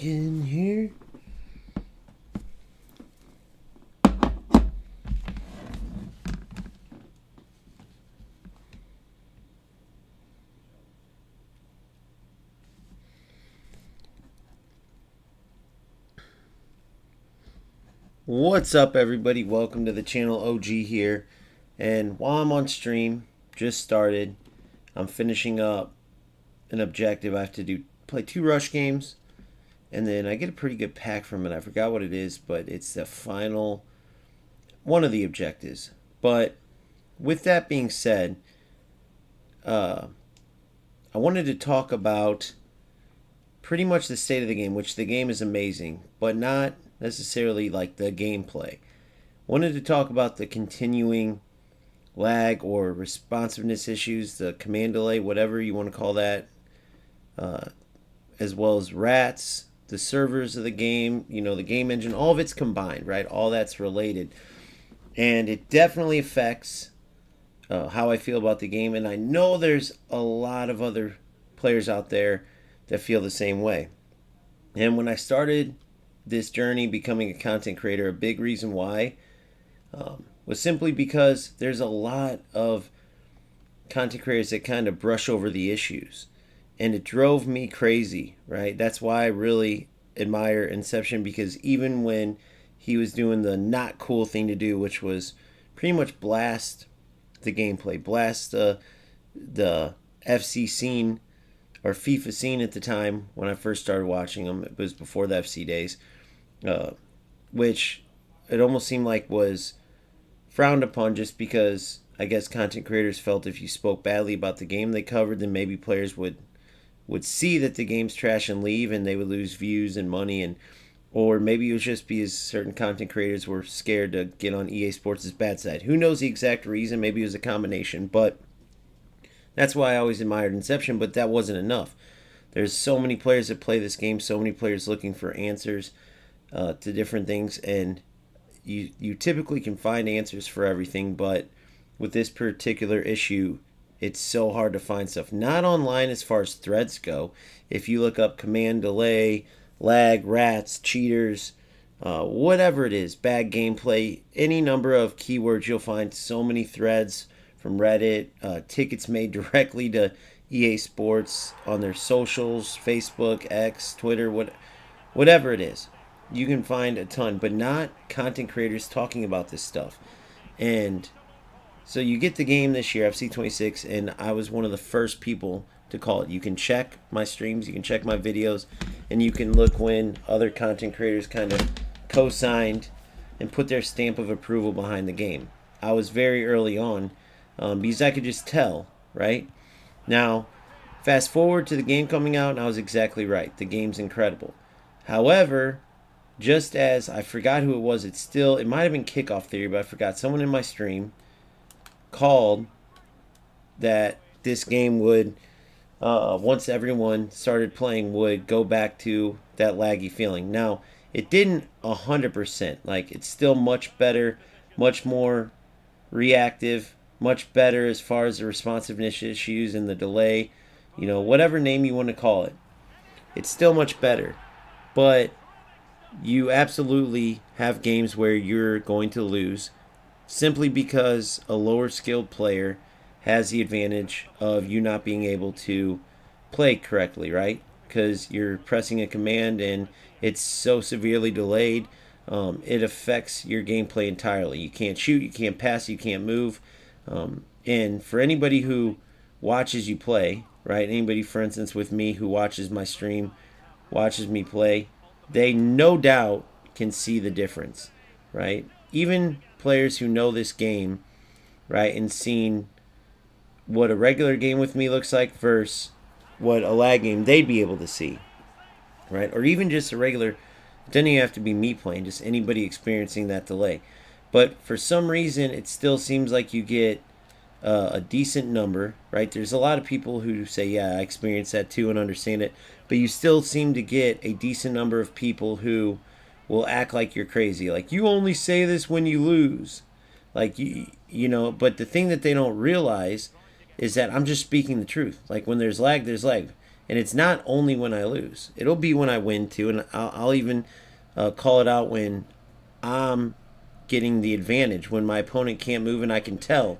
Get in here. What's up, everybody? Welcome to the channel. OG here. And while I'm on stream, just started, I'm finishing up an objective. I have to play 2 rush games, and then I get a pretty good pack from it. I forgot what it is, but it's the final one of the objectives. But with that being said, I wanted to talk about pretty much the state of the game, which the game is amazing, but not necessarily like the gameplay. Wanted to talk about the continuing lag or responsiveness issues, the command delay, whatever you want to call that, as well as rats, the servers of the game, the game engine, all of it's combined, right? All that's related. And it definitely affects how I feel about the game. And I know there's a lot of other players out there that feel the same way. And when I started this journey becoming a content creator, a big reason why was simply because there's a lot of content creators that kind of brush over the issues, and it drove me crazy, right? That's why I really admire Inception, because even when he was doing the not cool thing to do, which was pretty much blast the gameplay, blast the FC scene or FIFA scene at the time when I first started watching them. It was before the FC days, which it almost seemed like was frowned upon, just because I guess content creators felt if you spoke badly about the game they covered, then maybe players would see that the game's trash and leave, and they would lose views and money, or maybe it was just because certain content creators were scared to get on EA Sports' bad side. Who knows the exact reason? Maybe it was a combination, but that's why I always admired Inception. But that wasn't enough. There's so many players that play this game, so many players looking for answers to different things, and you typically can find answers for everything, but with this particular issue, it's so hard to find stuff. Not online as far as threads go. If you look up command delay, lag, rats, cheaters, whatever it is, bad gameplay, any number of keywords, you'll find so many threads from Reddit, tickets made directly to EA Sports on their socials, Facebook, X, Twitter, whatever it is. You can find a ton, but not content creators talking about this stuff. And so you get the game this year, FC26, and I was one of the first people to call it. You can check my streams, you can check my videos, and you can look when other content creators kind of co-signed and put their stamp of approval behind the game. I was very early on, because I could just tell, right? Now, fast forward to the game coming out, and I was exactly right. The game's incredible. However, just as I forgot who it was, it might have been Kickoff Theory, but I forgot. Someone in my stream called that this game would, once everyone started playing, would go back to that laggy feeling. Now, it didn't 100%. Like, it's still much better, much more reactive, much better as far as the responsiveness issues and the delay, whatever name you want to call it. It's still much better. But you absolutely have games where you're going to lose simply because a lower skilled player has the advantage of you not being able to play correctly, right? Because you're pressing a command and it's so severely delayed, it affects your gameplay entirely. You can't shoot, you can't pass, you can't move. And for anybody who watches you play, right? Anybody, for instance, with me who watches my stream, watches me play, they no doubt can see the difference, right? Even players who know this game, right, and seen what a regular game with me looks like versus what a lag game they'd be able to see, right? Or even just a regular, it doesn't even have to be me playing, just anybody experiencing that delay. But for some reason, it still seems like you get a decent number, right? There's a lot of people who say, yeah, I experienced that too and understand it, but you still seem to get a decent number of people who will act like you're crazy. Like, you only say this when you lose. Like, but the thing that they don't realize is that I'm just speaking the truth. Like, when there's lag, there's lag. And it's not only when I lose. It'll be when I win too, and I'll even call it out when I'm getting the advantage, when my opponent can't move, and I can tell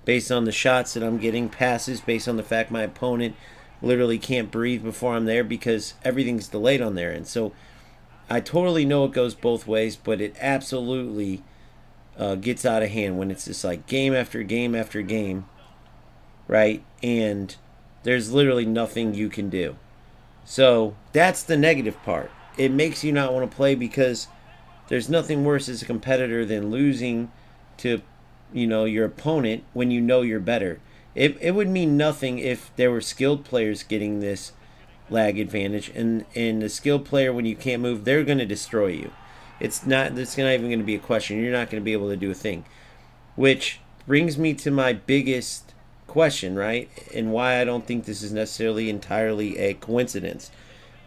based on the shots that I'm getting, passes, based on the fact my opponent literally can't breathe before I'm there because everything's delayed on their end. So I totally know it goes both ways, but it absolutely gets out of hand when it's just like game after game after game, right? And there's literally nothing you can do. So that's the negative part. It makes you not want to play because there's nothing worse as a competitor than losing to, your opponent when you know you're better. It would mean nothing if there were skilled players getting this lag advantage, and the skilled player, when you can't move, they're going to destroy you. It's not even going to be a question. You're not going to be able to do a thing. Which brings me to my biggest question, right? And why I don't think this is necessarily entirely a coincidence.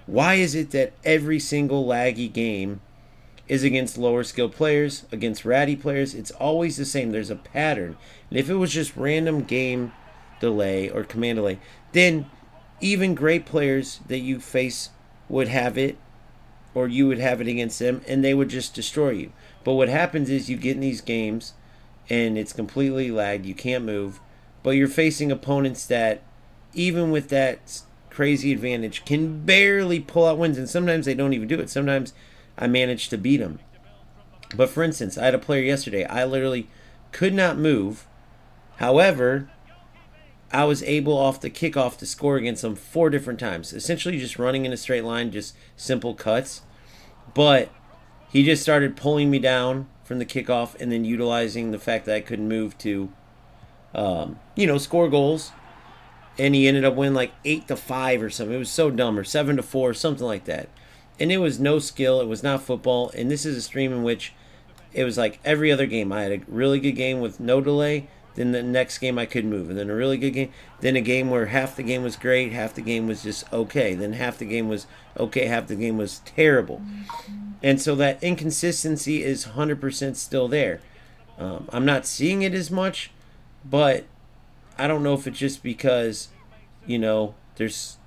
Why is it that every single laggy game is against lower skilled players, against ratty players? It's always the same. There's a pattern. And if it was just random game delay or command delay, then even great players that you face would have it, or you would have it against them, and they would just destroy you. But what happens is you get in these games, and it's completely lagged. You can't move, but you're facing opponents that, even with that crazy advantage, can barely pull out wins, and sometimes they don't even do it. Sometimes I manage to beat them. But for instance, I had a player yesterday. I literally could not move. However, I was able off the kickoff to score against him 4 different times. Essentially just running in a straight line, just simple cuts. But he just started pulling me down from the kickoff and then utilizing the fact that I couldn't move to, score goals. And he ended up winning like 8-5 or something. It was so dumb, or 7-4, something like that. And it was no skill. It was not football. And this is a stream in which it was like every other game. I had a really good game with no delay. Then the next game I couldn't move. And then a really good game. Then a game where half the game was great, half the game was just okay. Then half the game was okay, half the game was terrible. And so that inconsistency is 100% still there. I'm not seeing it as much, but I don't know if it's just because, there's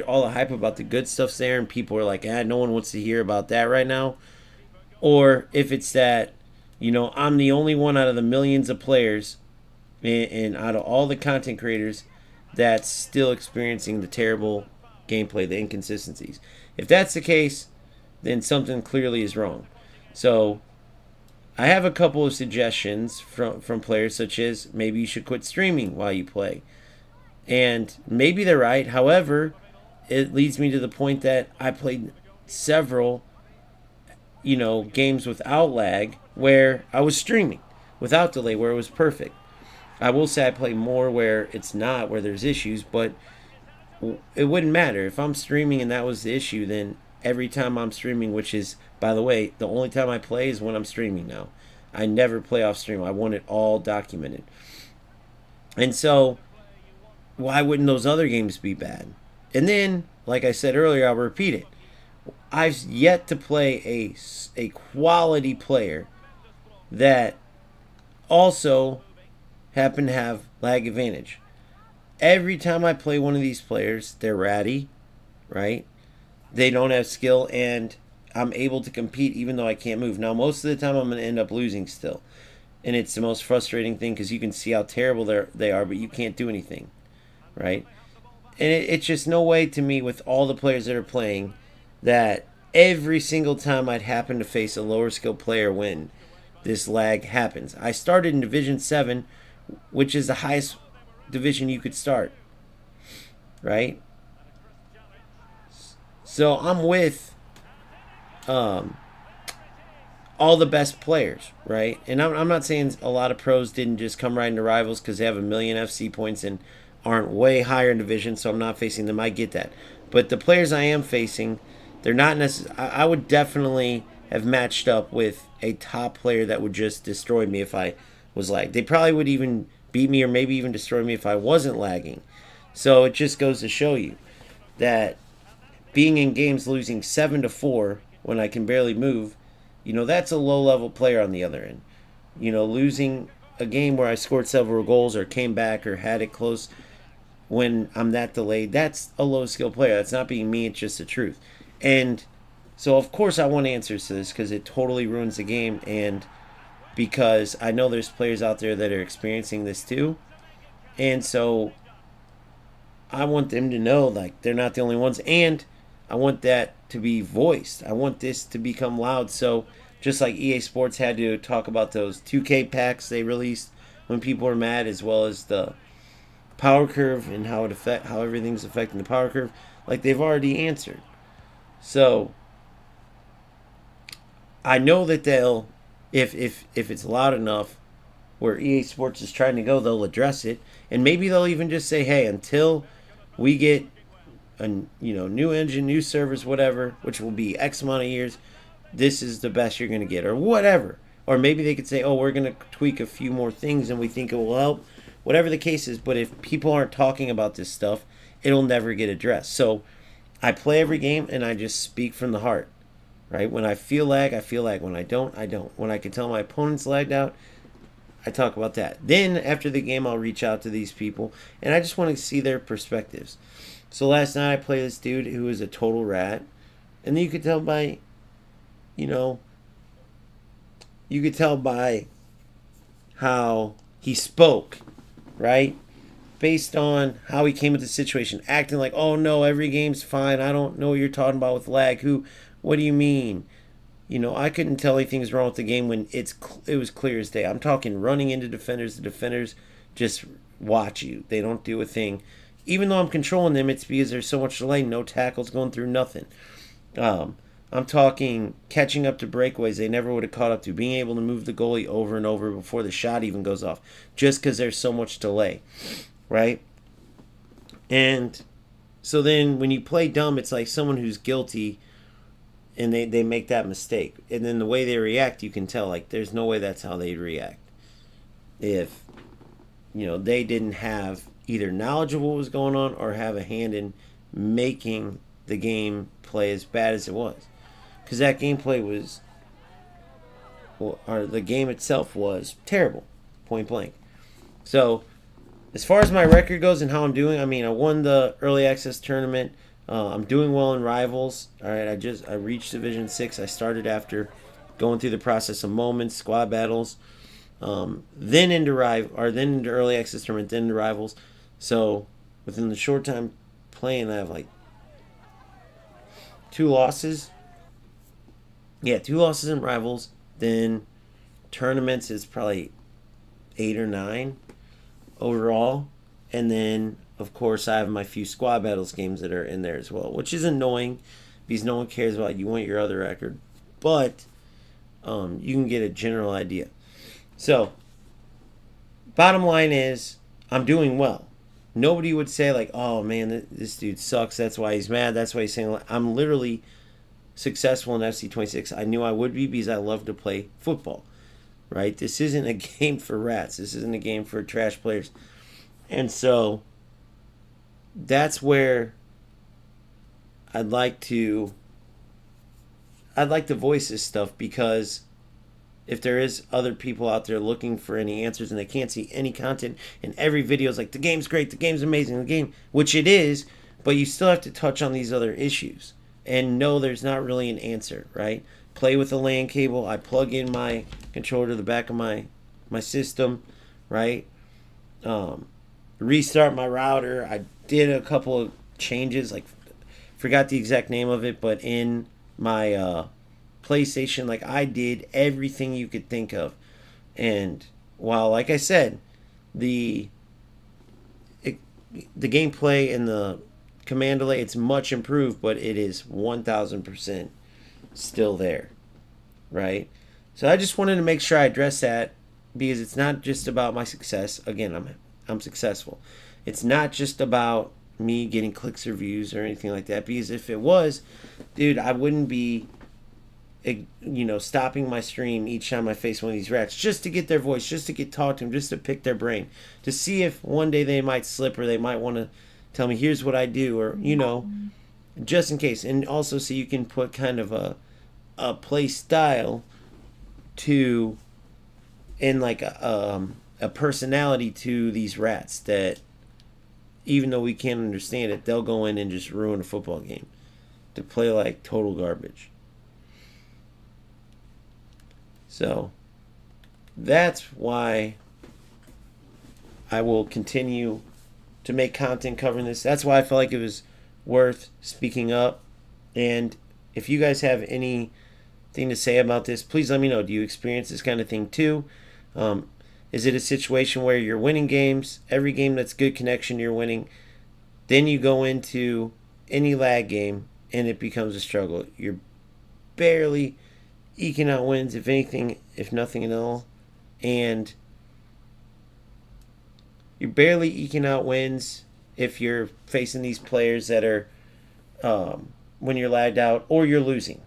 all the hype about the good stuff's there and people are like, no one wants to hear about that right now. Or if it's that, I'm the only one out of the millions of players and out of all the content creators that's still experiencing the terrible gameplay, the inconsistencies. If that's the case, then something clearly is wrong. So I have a couple of suggestions from players, such as maybe you should quit streaming while you play. And maybe they're right. However, it leads me to the point that I played several, games without lag where I was streaming without delay, where it was perfect. I will say I play more where it's not, where there's issues, but it wouldn't matter. If I'm streaming and that was the issue, then every time I'm streaming, which is, by the way, the only time I play is when I'm streaming now. I never play off stream. I want it all documented. And so, why wouldn't those other games be bad? And then, like I said earlier, I'll repeat it. I've yet to play a quality player that also happen to have lag advantage. Every time I play one of these players, they're ratty, right? They don't have skill, and I'm able to compete even though I can't move. Now, most of the time, I'm going to end up losing still. And it's the most frustrating thing because you can see how terrible they are, but you can't do anything, right? And it's just no way to me with all the players that are playing that every single time I'd happen to face a lower skill player when this lag happens. I started in Division 7, which is the highest division you could start, right? So I'm with all the best players, right? And I'm not saying a lot of pros didn't just come right into Rivals because they have a million FC points and aren't way higher in division, so I'm not facing them. I get that. But the players I am facing, they're not necessarily... I would definitely have matched up with a top player that would just destroy me if I was lagged. They probably would even beat me or maybe even destroy me if I wasn't lagging. So it just goes to show you that being in games losing 7-4 when I can barely move, that's a low-level player on the other end. Losing a game where I scored several goals or came back or had it close when I'm that delayed, that's a low skill player. That's not being me, it's just the truth. And so, of course, I want answers to this because it totally ruins the game. And because I know there's players out there that are experiencing this too. And so I want them to know like they're not the only ones. And I want that to be voiced. I want this to become loud. So just like EA Sports had to talk about those 2K packs they released when people were mad, as well as the power curve and how everything's affecting the power curve, like they've already answered. So I know that they'll, if it's loud enough where EA Sports is trying to go, they'll address it, and maybe they'll even just say, hey, until we get a new engine, new servers, whatever, which will be X amount of years, this is the best you're going to get, or whatever. Or maybe they could say, oh, we're going to tweak a few more things and we think it will help. Whatever the case is, but if people aren't talking about this stuff, it'll never get addressed. So I play every game and I just speak from the heart, right? When I feel lag, I feel lag. When I don't, I don't. When I can tell my opponent's lagged out, I talk about that. Then after the game, I'll reach out to these people and I just want to see their perspectives. So last night I played this dude who was a total rat, and then you could tell by, you could tell by how he spoke, right? Based on how he came into the situation, acting like, oh no, every game's fine. I don't know what you're talking about with lag. What do you mean? I couldn't tell anything's wrong with the game when it was clear as day. I'm talking running into defenders. The defenders just watch you. They don't do a thing. Even though I'm controlling them, it's because there's so much delay. No tackles going through, nothing. I'm talking catching up to breakaways they never would have caught up to. Being able to move the goalie over and over before the shot even goes off. Just because there's so much delay. Right? And so then when you play dumb, it's like someone who's guilty and they make that mistake. And then the way they react, you can tell, like, there's no way that's how they'd react. If, they didn't have either knowledge of what was going on or have a hand in making the game play as bad as it was. Because that gameplay was, or the game itself was terrible, point blank. So, as far as my record goes and how I'm doing, I mean, I won the early access tournament. I'm doing well in rivals. All right, I reached Division 6. I started after going through the process of moments, squad battles, then into early access tournament, then into rivals. So within the short time playing, I have like 2 losses. Yeah, 2 losses in rivals. Then tournaments is probably 8 or 9 overall. And then, of course, I have my few squad battles games that are in there as well, which is annoying because no one cares about you. Want your other record. But you can get a general idea. So, bottom line is, I'm doing well. Nobody would say, like, oh, man, this dude sucks. That's why he's mad. That's why he's saying, I'm literally successful in FC26. I knew I would be because I love to play football, right? This isn't a game for rats. This isn't a game for trash players. And so that's where I'd like to voice this stuff, because if there is other people out there looking for any answers and they can't see any content, and every video is like, the game's great, the game's amazing, the game, which it is, but you still have to touch on these other issues. And no, there's not really an answer, right? Play with a LAN cable. I plug in my controller to the back of my system, right? Restart my router. I did a couple of changes, like forgot the exact name of it, but in my PlayStation, like, I did everything you could think of. And while, like I said, the gameplay and the command delay, it's much improved, but it is 1000% still there, right? So I just wanted to make sure I address that, because it's not just about my success. Again, I'm successful. It's not just about me getting clicks or views or anything like that, because if it was, dude, I wouldn't be stopping my stream each time I face one of these rats just to get their voice, just to talk to them, just to pick their brain, to see if one day they might slip or they might want to tell me, here's what I do, or just in case. And also so you can put kind of a play style to, and like a personality to these rats that even though we can't understand it, they'll go in and just ruin a football game to play like total garbage. So that's why I will continue to make content covering this. That's why I felt like it was worth speaking up. And if you guys have anything to say about this, please let me know. Do you experience this kind of thing too? Is it a situation where you're winning games, every game that's good connection you're winning, then you go into any lag game and it becomes a struggle? You're barely eking out wins, if anything, if nothing at all, and you're barely eking out wins if you're facing these players that are when you're lagged out or you're losing.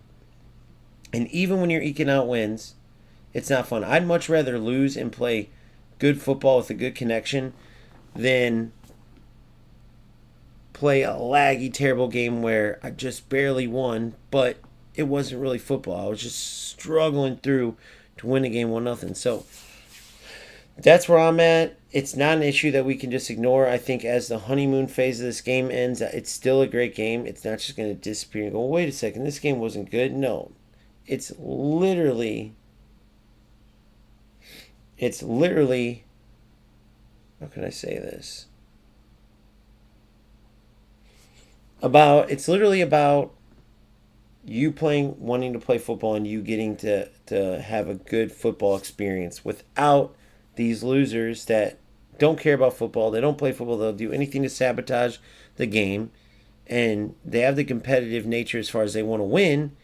And even when you're eking out wins, it's not fun. I'd much rather lose and play good football with a good connection than play a laggy, terrible game where I just barely won, but it wasn't really football. I was just struggling through to win a game 1-0. So that's where I'm at. It's not an issue that we can just ignore. I think as the honeymoon phase of this game ends, it's still a great game. It's not just going to disappear and go, wait a second, this game wasn't good. No. It's literally, how can I say this? It's literally about you wanting to play football and you getting to have a good football experience without these losers that don't care about football. They don't play football. They'll do anything to sabotage the game. And they have the competitive nature as far as they want to win,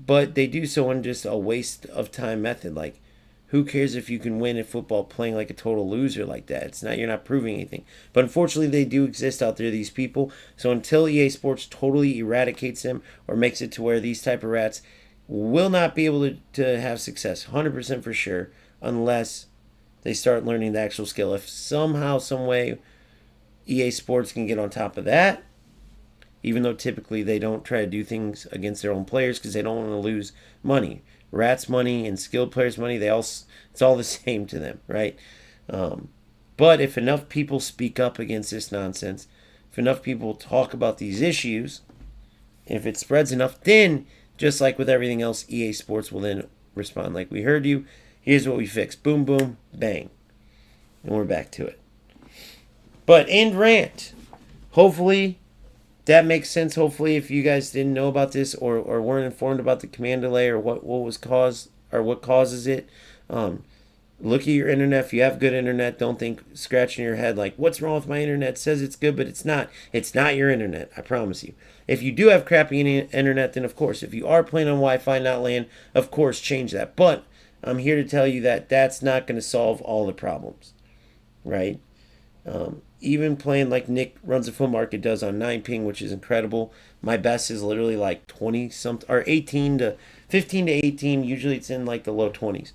but they do so in just a waste of time method. Like, who cares if you can win at football playing like a total loser like that? You're not proving anything. But unfortunately, they do exist out there, these people. So until EA Sports totally eradicates them or makes it to where these type of rats will not be able to have success, 100% for sure, unless they start learning the actual skill. If somehow, some way, EA Sports can get on top of that, even though typically they don't try to do things against their own players because they don't want to lose money. Rats' money and skilled players' money, it's all the same to them, right? But if enough people speak up against this nonsense, if enough people talk about these issues, if it spreads enough, then, just like with everything else, EA Sports will then respond. Like, we heard you, here's what we fixed. Boom, boom, bang. And we're back to it. But end rant. Hopefully that makes sense. Hopefully, if you guys didn't know about this or weren't informed about the command delay or what was caused or what causes it, look at your internet. If you have good internet, don't think scratching your head like, what's wrong with my internet? It says it's good, but it's not. It's not your internet, I promise you. If you do have crappy internet, then of course, if you are playing on Wi-Fi, not LAN, of course, change that. But I'm here to tell you that that's not going to solve all the problems, right? Even playing like Nick Runs a Full Market does on 9 ping, which is incredible. My best is literally like 20 something or 15 to 18. Usually it's in like the low 20s.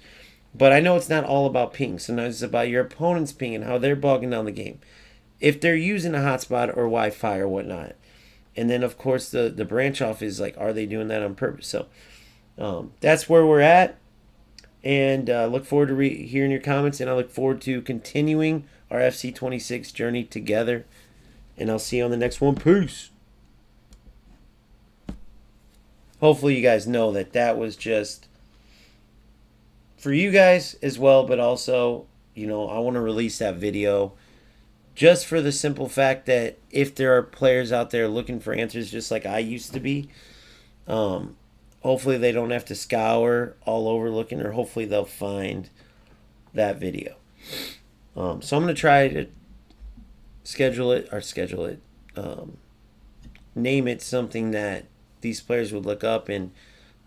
But I know it's not all about ping. Sometimes it's about your opponent's ping and how they're bogging down the game. If they're using a hotspot or Wi-Fi or whatnot. And then of course the branch off is like, are they doing that on purpose? So that's where we're at. And look forward to hearing your comments. And I look forward to continuing our FC26 journey together. And I'll see you on the next one. Peace. Hopefully you guys know that was just for you guys as well. But also, I want to release that video just for the simple fact that if there are players out there looking for answers just like I used to be, hopefully they don't have to scour all over looking, or hopefully they'll find that video. So I'm going to try to name it something that these players would look up, and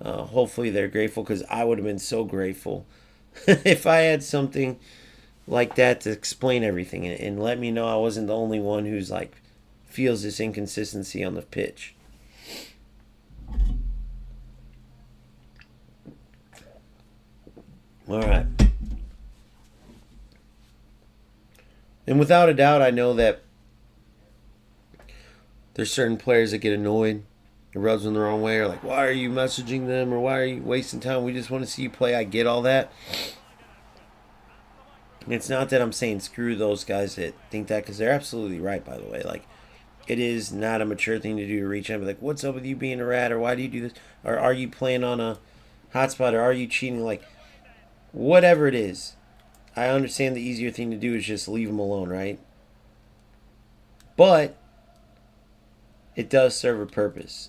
hopefully they're grateful, because I would have been so grateful if I had something like that to explain everything and let me know I wasn't the only one who's like feels this inconsistency on the pitch. All right. And without a doubt, I know that there's certain players that get annoyed. It rubs them the wrong way, or like, why are you messaging them, or why are you wasting time? We just want to see you play. I get all that. It's not that I'm saying screw those guys that think that, because they're absolutely right, by the way. Like, it is not a mature thing to do to reach out and be like, what's up with you being a rat, or why do you do this? Or are you playing on a hotspot, or are you cheating? Like, whatever it is. I understand the easier thing to do is just leave them alone, right? But it does serve a purpose.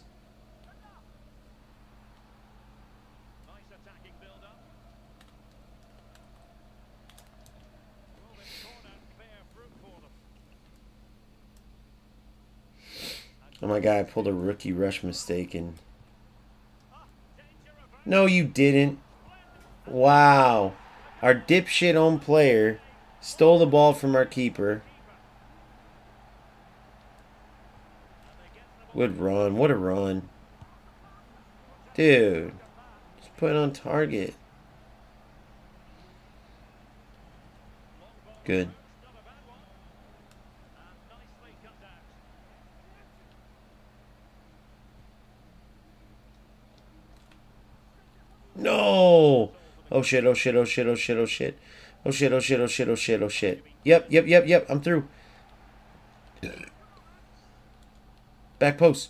Oh my god, I pulled a rookie rush mistake and... No, you didn't. Wow. Our dipshit own player stole the ball from our keeper. Good run. What a run. Dude. Just put it on target. Good. No! Oh shit, oh shit, oh shit, oh shit, oh shit. Oh shit, oh shit, oh shit, oh shit, oh shit. Yep. I'm through. Back post.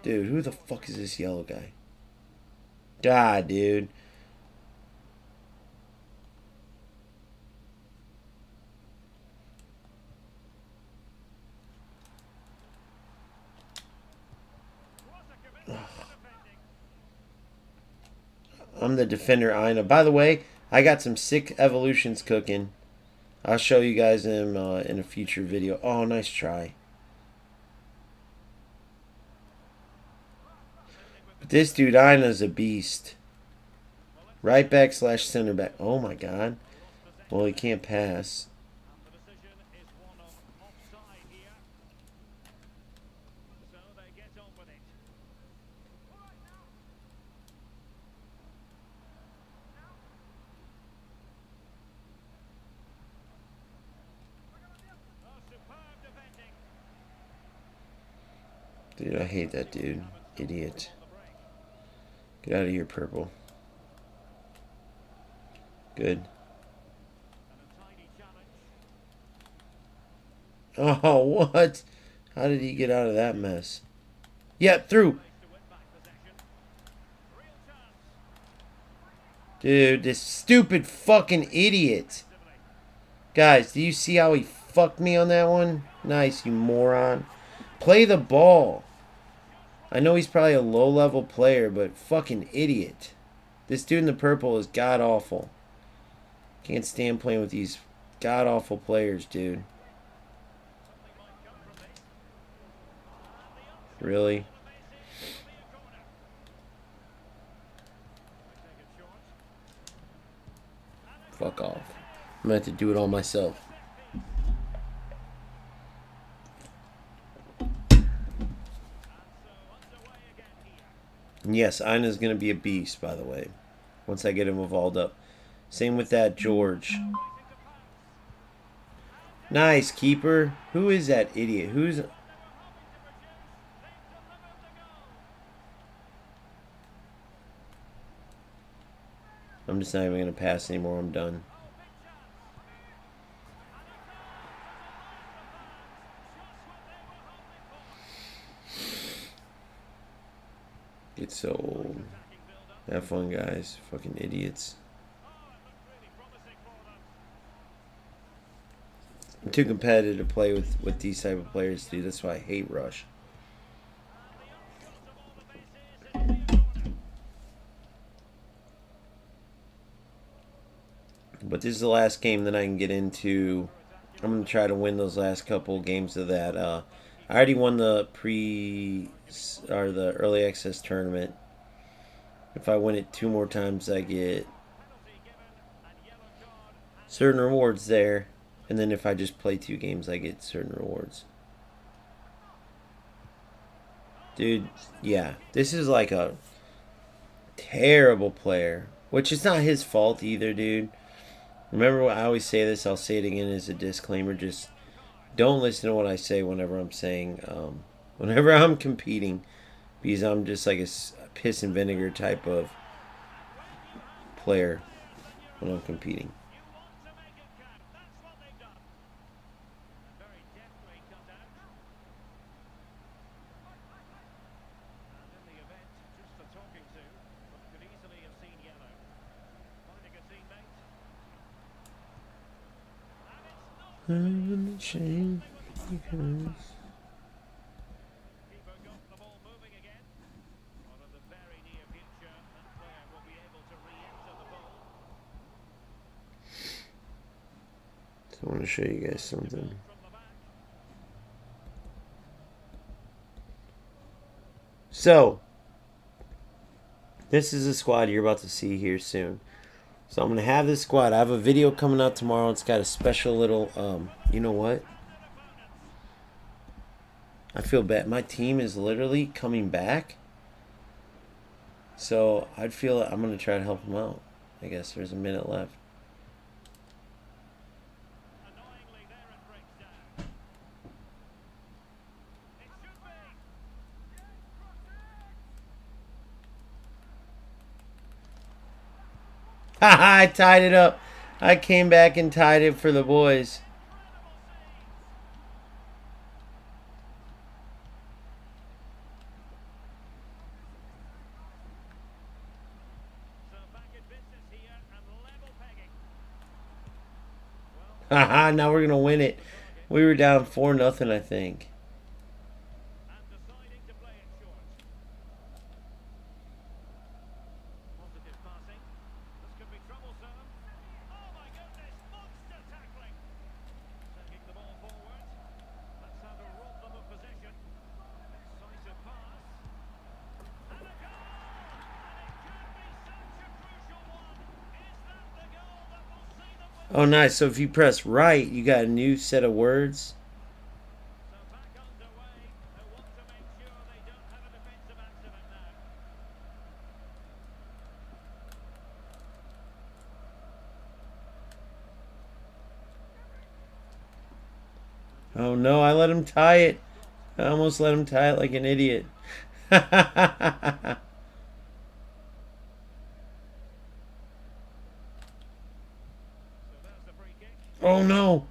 Dude, who the fuck is this yellow guy? God, dude. I'm the defender, Ina. By the way, I got some sick evolutions cooking. I'll show you guys them in a future video. Oh, nice try. But this dude, Ina's a beast. Right back / center back. Oh my god. Well, he can't pass. Dude, I hate that dude. Idiot. Get out of here, purple. Good. Oh, what? How did he get out of that mess? Yep, through. Dude, this stupid fucking idiot. Guys, do you see how he fucked me on that one? Nice, you moron. Play the ball. I know he's probably a low-level player, but fucking idiot. This dude in the purple is god-awful. Can't stand playing with these god-awful players, dude. Really? Fuck off. I'm going to have to do it all myself. And yes, Ina's going to be a beast, by the way, once I get him evolved up. Same with that George. Nice, keeper. Who is that idiot? Who's... I'm just not even going to pass anymore. I'm done. Get so old. Have fun, guys. Fucking idiots. I'm too competitive to play with these type of players, dude. That's why I hate Rush. But this is the last game that I can get into. I'm going to try to win those last couple games of that. I already won the the early access tournament. If I win it 2 more times, I get certain rewards there. And then if I just play 2 games, I get certain rewards. Dude, yeah. This is like a terrible player. Which is not his fault either, dude. Remember what I always say this, I'll say it again as a disclaimer. Just don't listen to what I say whenever I'm saying, whenever I'm competing. Because I'm just like a piss and vinegar type of player when I'm competing. I'm ashamed because... So I want to show you guys something. So, this is a squad you're about to see here soon. So I'm going to have this squad. I have a video coming out tomorrow. It's got a special little, you know what? I feel bad. My team is literally coming back. So I'd feel I'm going to try to help them out. I guess there's a minute left. Haha, I tied it up. I came back and tied it for the boys. Haha, now we're going to win it. We were down 4-0, I think. Oh, nice. So if you press right, you got a new set of words. Oh, no. I let him tie it. I almost let him tie it like an idiot. Oh, no.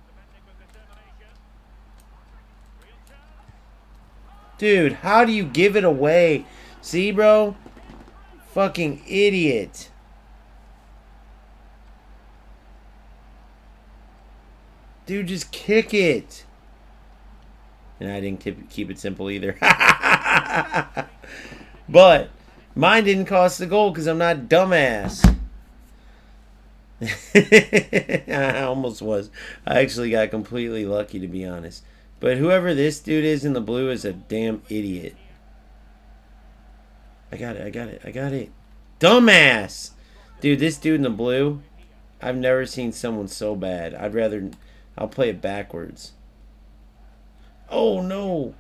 Dude, how do you give it away? See, bro? Fucking idiot. Dude, just kick it. And I didn't keep it simple either. But mine didn't cost the goal because I'm not dumbass. I almost was. I actually got completely lucky, to be honest. But whoever this dude is in the blue is a damn idiot. I got it. Dumbass! Dude, this dude in the blue, I've never seen someone so bad. I'll play it backwards. Oh, no!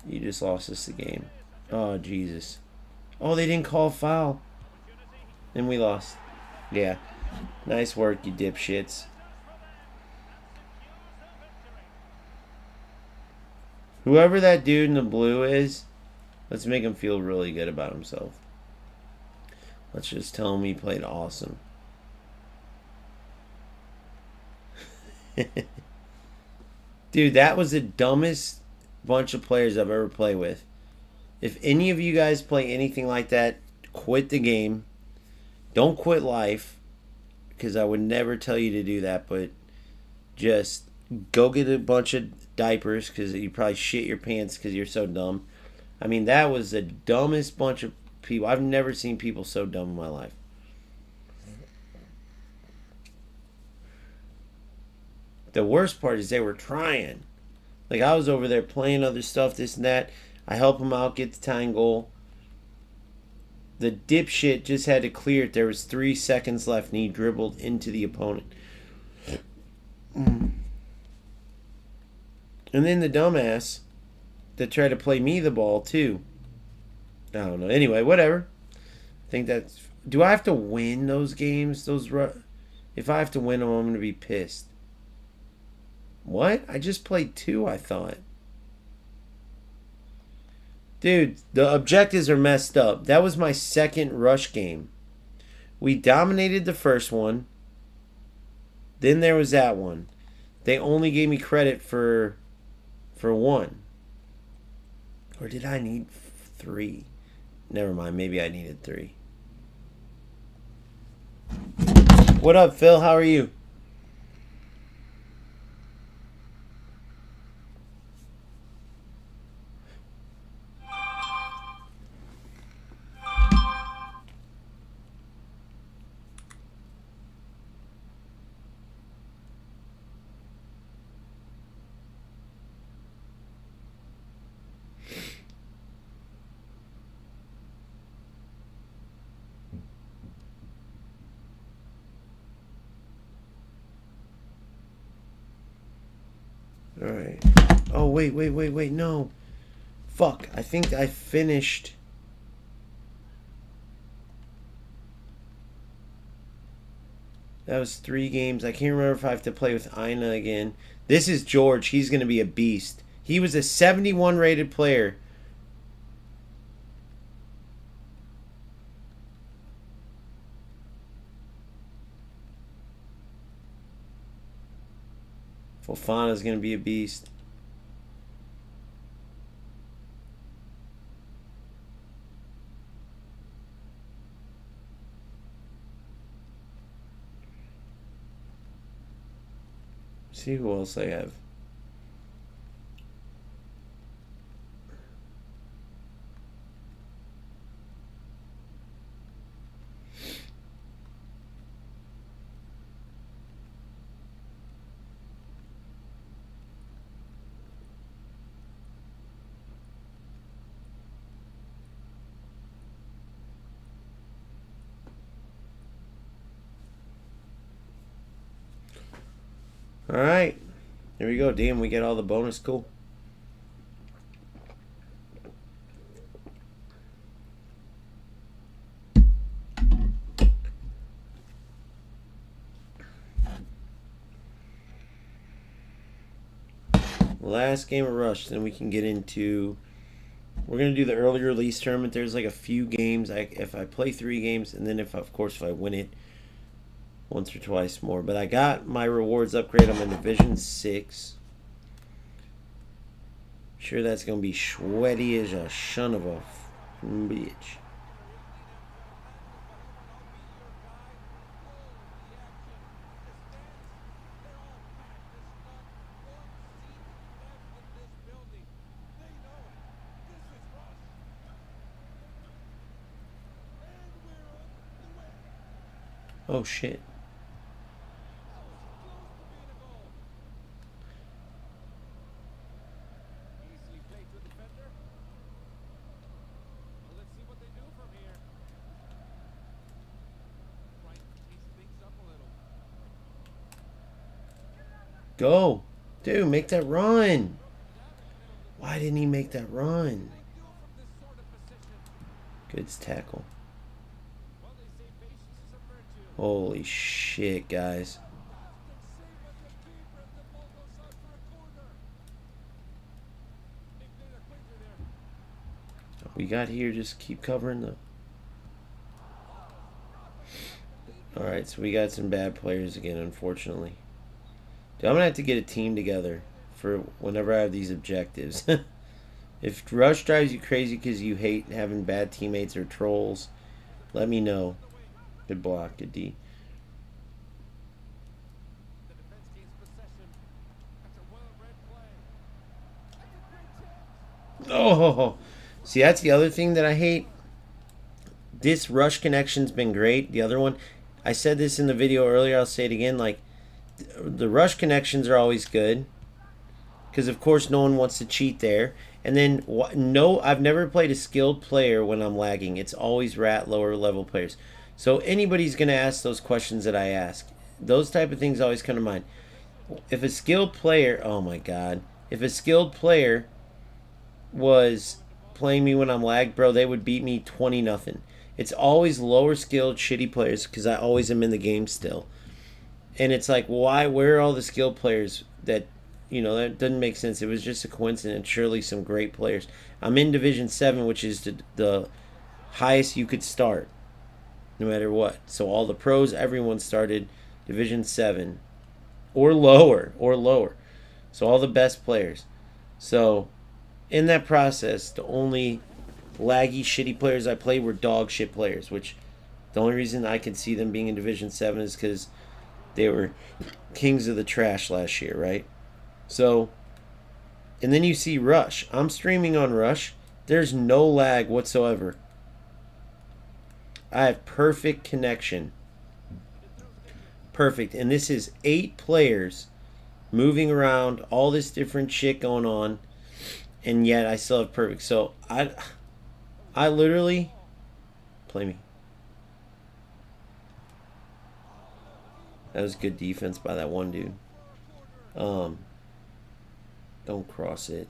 You just lost us the game. Oh, Jesus. Oh, they didn't call foul. And we lost. Yeah. Nice work, you dipshits. Whoever that dude in the blue is, let's make him feel really good about himself. Let's just tell him he played awesome. Dude, that was the dumbest bunch of players I've ever played with. If any of you guys play anything like that, quit the game. Don't quit life, because I would never tell you to do that, but just go get a bunch of diapers, because you probably shit your pants because you're so dumb. I mean, that was the dumbest bunch of people. I've never seen people so dumb in my life. The worst part is they were trying. Like, I was over there playing other stuff, this and that. I help them out, get the tying goal. The dipshit just had to clear it. There was 3 seconds left, and he dribbled into the opponent. And then the dumbass that tried to play me the ball, too. I don't know. Anyway, whatever. I think that's... Do I have to win those games? If I have to win them, I'm going to be pissed. What? I just played 2, I thought. Dude, the objectives are messed up. That was my second rush game. We dominated the first one. Then there was that one. They only gave me credit for 1. Or did I need 3? Never mind. Maybe I needed 3. What up, Phil? How are you? Alright. Oh, wait, no. Fuck, I think I finished. That was 3 games. I can't remember if I have to play with Ina again. This is George. He's going to be a beast. He was a 71 rated player. Fofana's going to be a beast. See who else I have. Alright. There we go. Damn, we get all the bonus. Cool. Last game of Rush, then we can get into. We're gonna do the early release tournament. There's like a few games. If I play 3 games, and then if I win it once or twice more. But I got my rewards upgrade. I'm in Division 6. Sure, that's gonna be sweaty as a son of a bitch. Oh shit. Go. Dude, make that run. Why didn't he make that run? Good tackle. Holy shit, guys. We got here, just keep covering the... Alright, so we got some bad players again, unfortunately. Dude, I'm going to have to get a team together for whenever I have these objectives. If Rush drives you crazy because you hate having bad teammates or trolls, let me know. Good block, good D. Oh, see, that's the other thing that I hate. This Rush connection's been great. The other one, I said this in the video earlier, I'll say it again, like, the Rush connections are always good. Because, of course, no one wants to cheat there. And then, no, I've never played a skilled player when I'm lagging. It's always rat lower level players. So anybody's going to ask those questions that I ask. Those type of things always come to mind. If a skilled player, oh my god, if a skilled player was playing me when I'm lagged, bro, they would beat me 20-0. It's always lower skilled, shitty players because I always am in the game still. And it's like, why? Where are all the skilled players that, you know, that doesn't make sense. It was just a coincidence. Surely some great players. I'm in Division 7, which is the highest you could start, no matter what. So all the pros, everyone started Division 7 or lower, So all the best players. So in that process, the only laggy, shitty players I played were dog shit players, which the only reason I could see them being in Division 7 is because they were kings of the trash last year, right? So, and then you see Rush. I'm streaming on Rush. There's no lag whatsoever. I have perfect connection. Perfect. And this is 8 players moving around, all this different shit going on, and yet I still have perfect. So, I literally... Play me. That was good defense by that one dude. Don't cross it.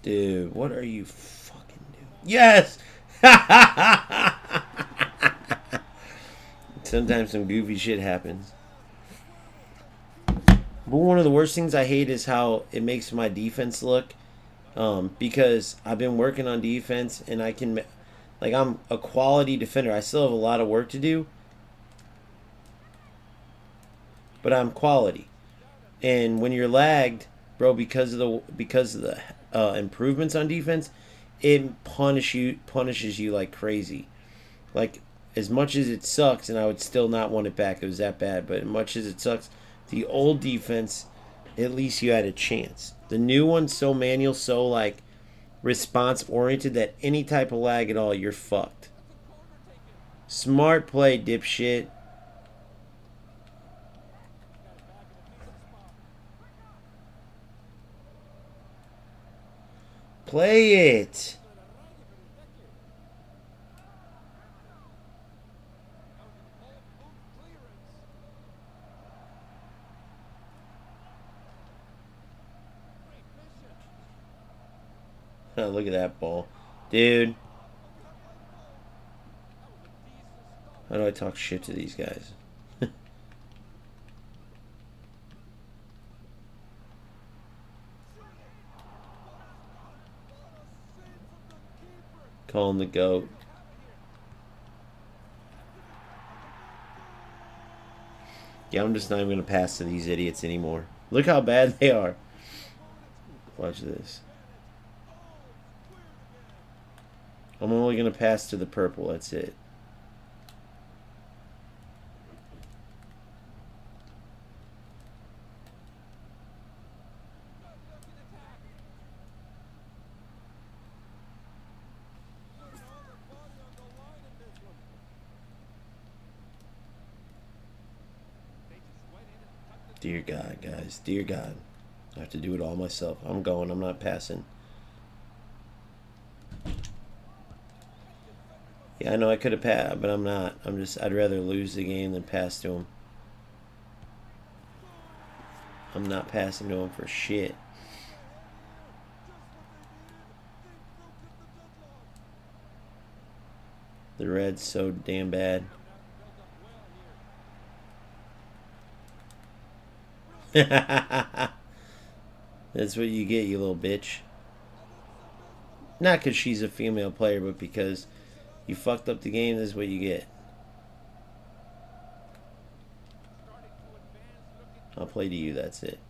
Dude, what are you fucking doing? Yes! Sometimes some goofy shit happens. But one of the worst things I hate is how it makes my defense look. Because I've been working on defense and I can, like, I'm a quality defender. I still have a lot of work to do, but I'm quality. And when you're lagged, bro, because of the improvements on defense, it punishes you like crazy. Like, as much as it sucks, and I would still not want it back. It was that bad, but as much as it sucks, the old defense, at least you had a chance. The new one's so manual, so like response oriented that any type of lag at all, you're fucked. Smart play, dipshit. Play it. Oh, look at that ball. Dude. How do I talk shit to these guys? Call him the GOAT. Yeah, I'm just not even going to pass to these idiots anymore. Look how bad they are. Watch this. I'm only going to pass to the purple. That's it. Dear God, guys. Dear God. I have to do it all myself. I'm going. I'm not passing. Yeah, I know I could have passed, but I'm not. I'd rather lose the game than pass to him. I'm not passing to him for shit. The red's so damn bad. That's what you get, you little bitch. Not because she's a female player, but because you fucked up the game. This is what you get. I'll play to you, that's it.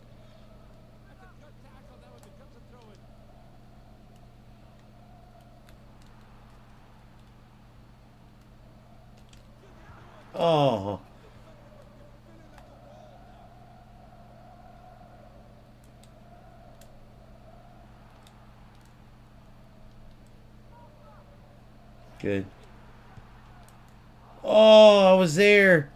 Oh. Good. Oh, I was there.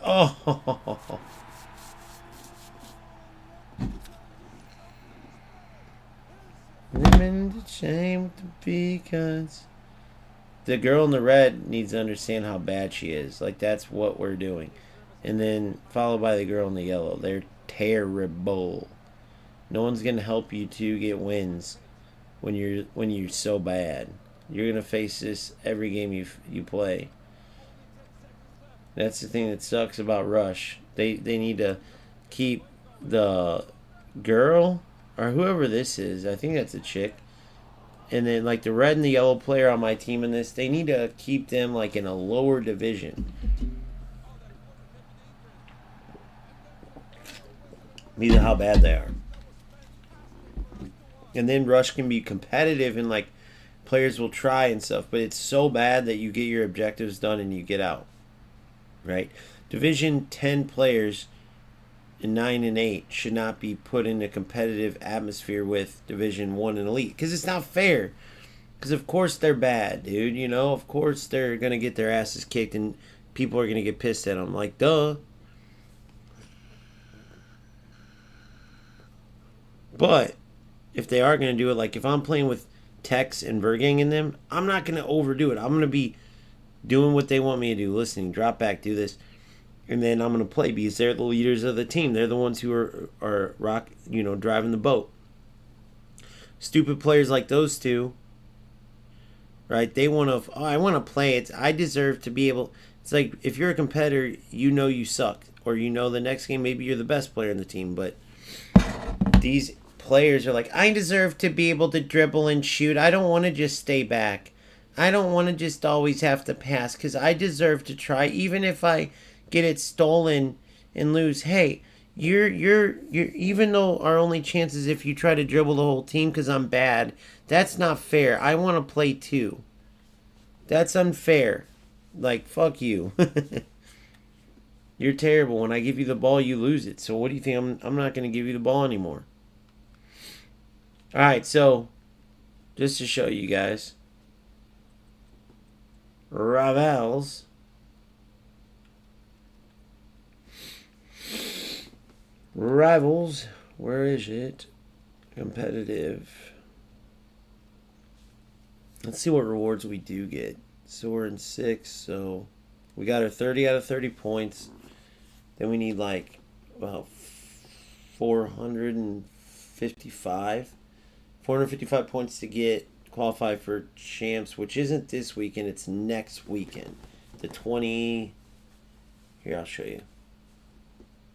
Oh. Women ashamed to be cons. The girl in the red needs to understand how bad she is. Like, that's what we're doing. And then followed by the girl in the yellow. They're terrible. No one's gonna help you to get wins when you're so bad. You're gonna face this every game you play. That's the thing that sucks about Rush. They need to keep the girl or whoever this is. I think that's a chick. And then like the red and the yellow player on my team in this, they need to keep them like in a lower division. Because of how bad they are. And then Rush can be competitive and like players will try and stuff, but it's so bad that you get your objectives done and you get out. Right? Division 10 players in 9 and 8 should not be put in a competitive atmosphere with Division 1 and Elite because it's not fair. Because of course they're bad, dude. You know, of course they're gonna get their asses kicked and people are gonna get pissed at them. Like, duh. But if they are going to do it, like if I'm playing with Tex and Vergang in them, I'm not going to overdo it. I'm going to be doing what they want me to do, listening, drop back, do this, and then I'm gonna play because they're the leaders of the team. They're the ones who are driving the boat. Stupid players like those two, right? They want to. Oh, I want to play it. I deserve to be able. It's like if you're a competitor, you know you suck, or you know the next game maybe you're the best player in the team, but these players are like, I deserve to be able to dribble and shoot. I don't want to just stay back. I don't want to just always have to pass because I deserve to try, even if I get it stolen and lose. Hey, you're even though our only chance is if you try to dribble the whole team because I'm bad. That's not fair. I want to play too. That's unfair. Like, fuck you. You're terrible. When I give you the ball, you lose it. So what do you think? I'm not going to give you the ball anymore. All right, so just to show you guys, Rivals. Rivals. Where is it? Competitive. Let's see what rewards we do get. So we're in 6, so we got our 30 out of 30 points. Then we need like about 455 points to get qualify for champs, which isn't this weekend, it's next weekend. The 20. Here, I'll show you.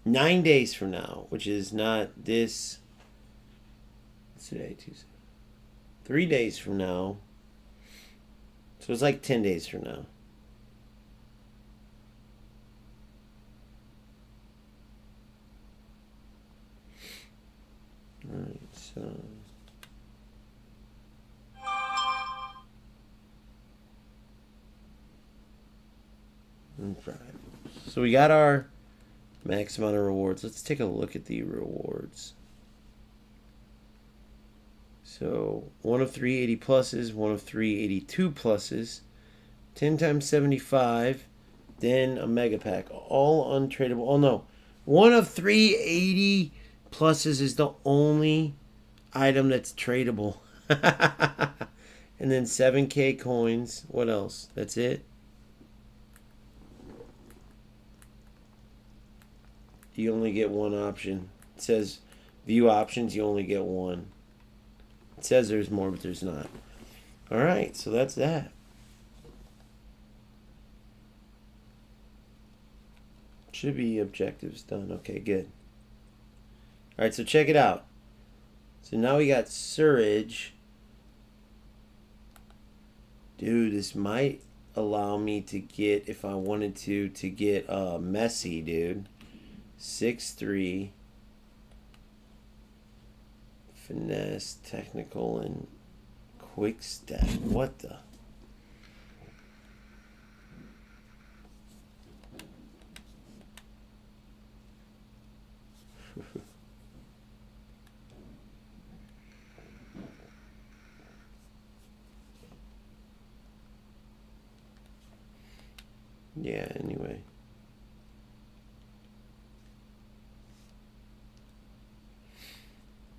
9 days from now, which is not this. What's today? Tuesday. 3 days from now. So it's like 10 days from now. Alright, so. So we got our max amount of rewards. Let's take a look at the rewards. So 1 of 380 pluses, 1 of 382 pluses, 10 times 75, then a mega pack. All untradeable. Oh no. 1 of 380 pluses is the only item that's tradable. And then 7K coins. What else? That's it? You only get one option. It says view options, you only get one. It says there's more, but there's not. Alright, so that's that. Should be objectives done. Okay, good. Alright, so check it out. So now we got Surge. Dude, this might allow me to get, if I wanted to get Messi, dude. 6'3". Finesse, technical, and quick step. What the? Yeah, anyway.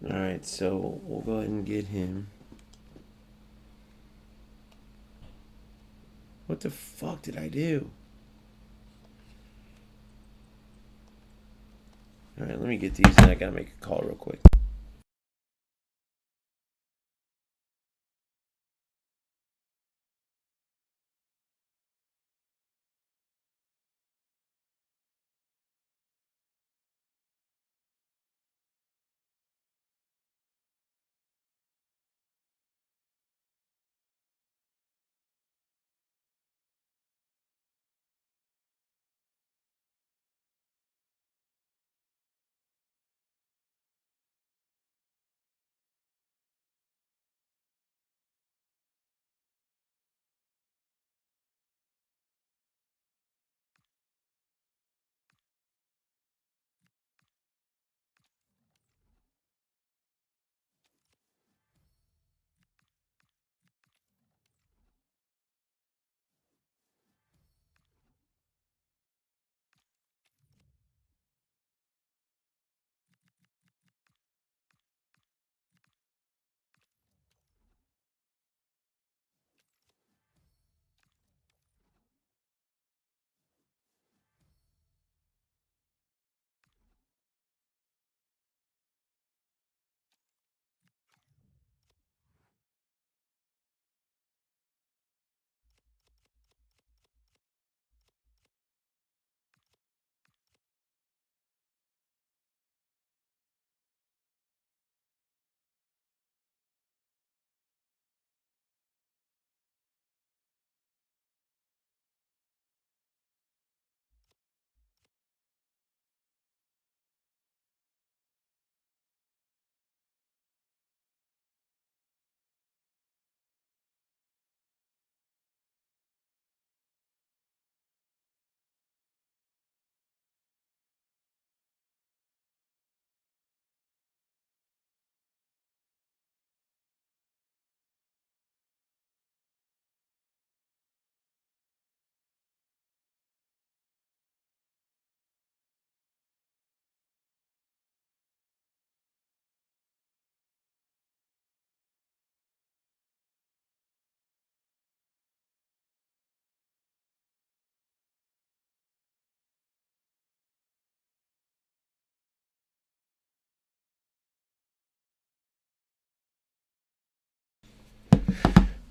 Alright, so we'll go ahead and get him. What the fuck did I do? Alright, let me get these and I gotta make a call real quick.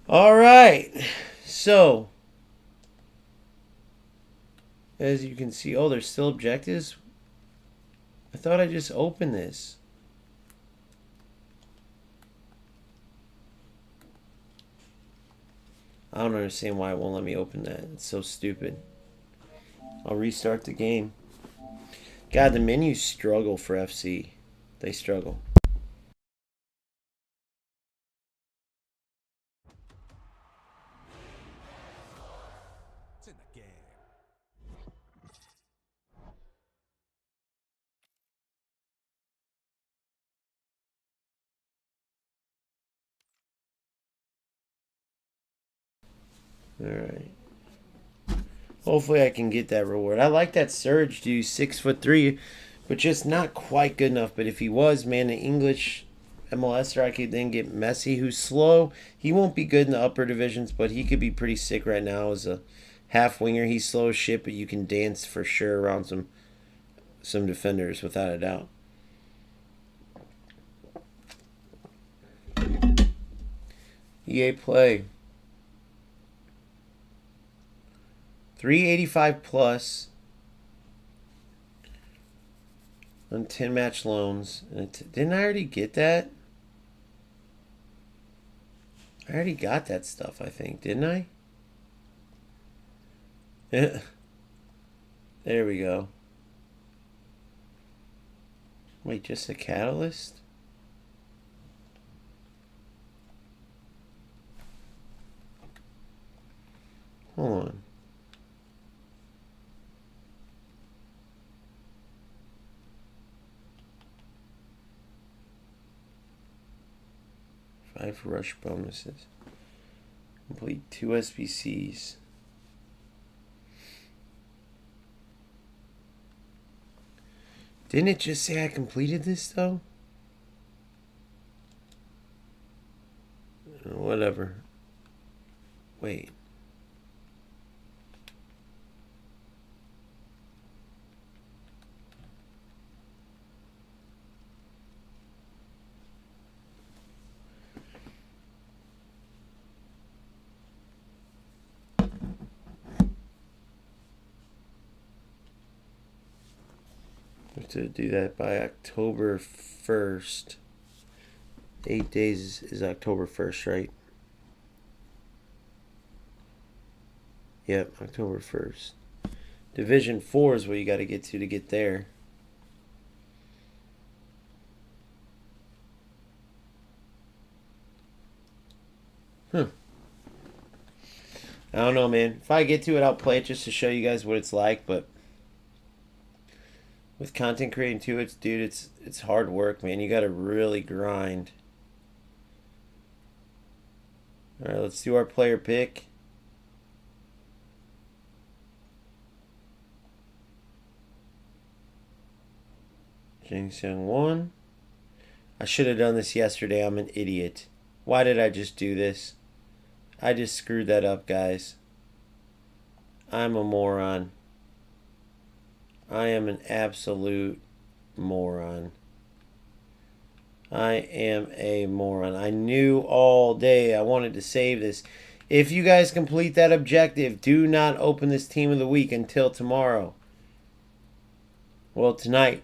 All right. So, as you can see, oh, there's still objectives? I thought I just opened this. I don't understand why it won't let me open that. It's so stupid. I'll restart the game. God, the menus struggle for FC. They struggle. It's in the game. Alright. Hopefully I can get that reward. I like that Surge dude, 6'3", but just not quite good enough. But if he was, man, the English MLSer, I could then get Messi, who's slow. He won't be good in the upper divisions, but he could be pretty sick right now as a half winger. He's slow as shit, but you can dance for sure around some defenders without a doubt. EA Play. 385 plus on 10 match loans. Didn't I already get that? I already got that stuff, I think, didn't I? There we go. Wait, just a catalyst? Hold on. Five rush bonuses. Complete 2 SBCs. Didn't it just say I completed this though? Whatever. Wait. To do that by October 1st. 8 days is October 1st, right? Yep, October 1st. Division 4 is where you got to get there. I don't know, man. If I get to it, I'll play it just to show you guys what it's like, but with content creating too, it's hard work, man. You got to really grind. All right, let's do our player pick. Jing Seung Won. I should have done this yesterday. I'm an idiot. Why did I just do this? I just screwed that up, guys. I'm a moron. I am an absolute moron. I am a moron. I knew all day I wanted to save this. If you guys complete that objective, do not open this team of the week until tomorrow. Well, tonight,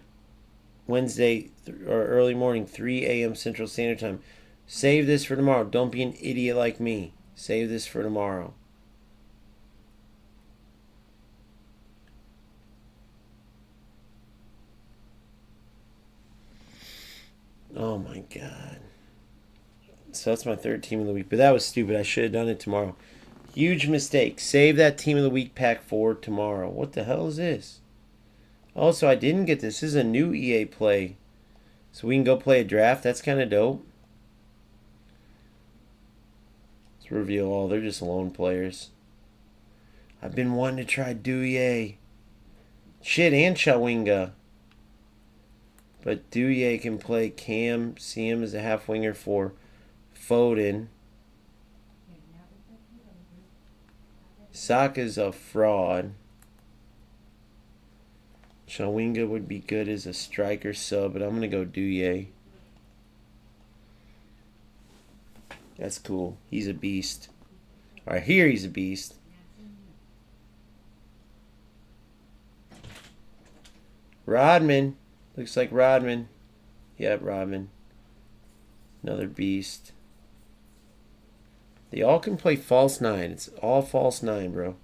Wednesday, or early morning, 3 a.m. Central Standard Time. Save this for tomorrow. Don't be an idiot like me. Save this for tomorrow. Oh my god. So that's my third team of the week. But that was stupid. I should have done it tomorrow. Huge mistake. Save that team of the week pack for tomorrow. What the hell is this? Also, I didn't get this. This is a new EA Play. So we can go play a draft. That's kind of dope. Let's reveal all. They're just lone players. I've been wanting to try Douye. Shit, and Chawinga. But Douye can play Cam. See him as a half winger for Foden. Saka's a fraud. Chawinga would be good as a striker sub, but I'm going to go Douye. That's cool. He's a beast. Alright, here he's a beast. Rodman. Looks like Rodman. Yep, Rodman. Another beast. They all can play false 9. It's all false 9, bro.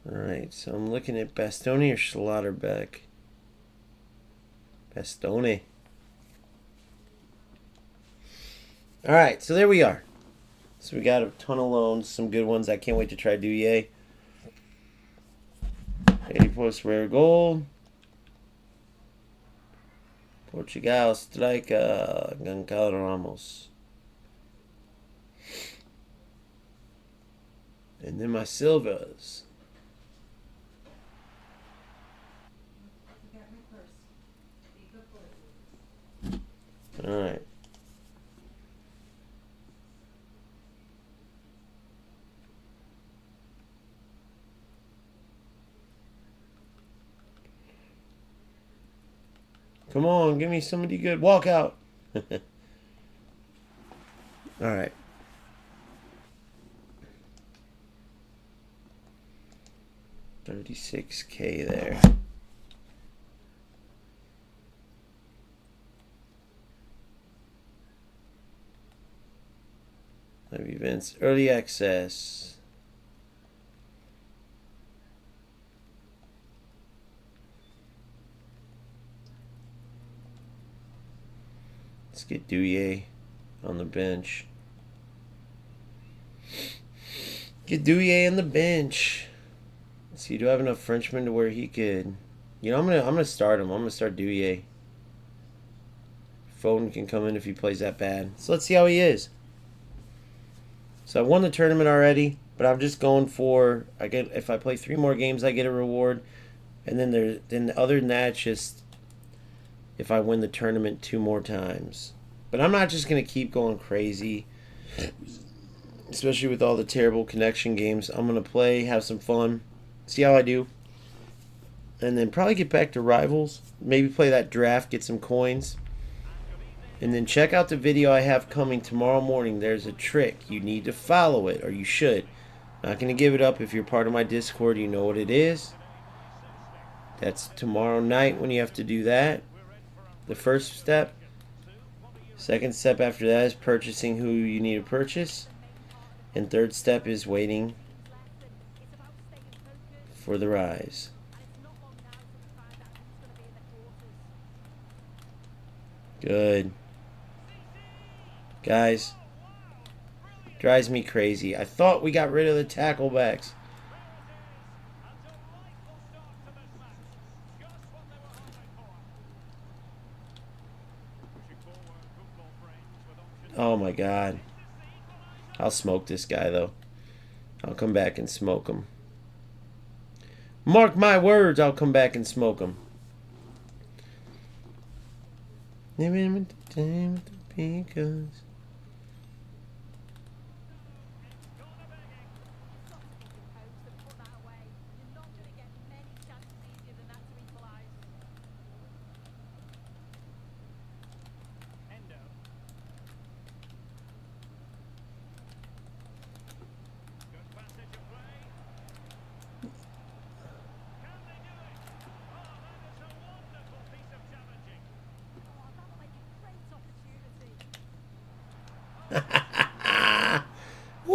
Alright, so I'm looking at Bastoni or Schlotterbeck. Bastoni. Alright, so there we are. So we got a ton of loans, some good ones. I can't wait to try Douillet. 80 post rare gold. Portugal striker Goncalo Ramos. And then my Silvas. Alright. Come on, give me somebody good. Walk out. Alright. $36K there. Live events, early access. Let's get Douillet on the bench. Get Douillet on the bench. Let's see, do I have enough Frenchmen to where he could? You know, I'm gonna start him. I'm gonna start Douillet. Foden can come in if he plays that bad. So let's see how he is. So I won the tournament already, but I'm just going for if I play 3 more games, I get a reward, and then other than that, it's just if I win the tournament 2 more times. But I'm not just gonna keep going crazy, especially with all the terrible connection games. I'm gonna play, have some fun, see how I do, and then probably get back to rivals. Maybe play that draft, get some coins. And then check out the video I have coming tomorrow morning. There's a trick. You need to follow it, or you should. Not going to give it up. If you're part of my Discord, you know what it is. That's tomorrow night when you have to do that. The first step. Second step after that is purchasing who you need to purchase. And third step is waiting for the rise. Good. Guys, drives me crazy. I thought we got rid of the tackle backs. Oh my God. I'll smoke this guy though. I'll come back and smoke him. Mark my words, I'll come back and smoke him. Living with the time with the because.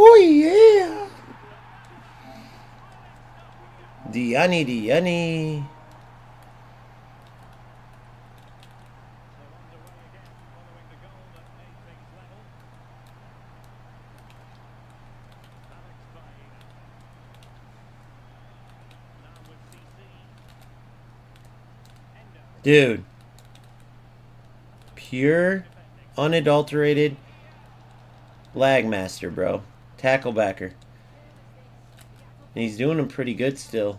Oh yeah. Diani. Dude. Pure, unadulterated lag master, bro. Tacklebacker. And he's doing them pretty good still.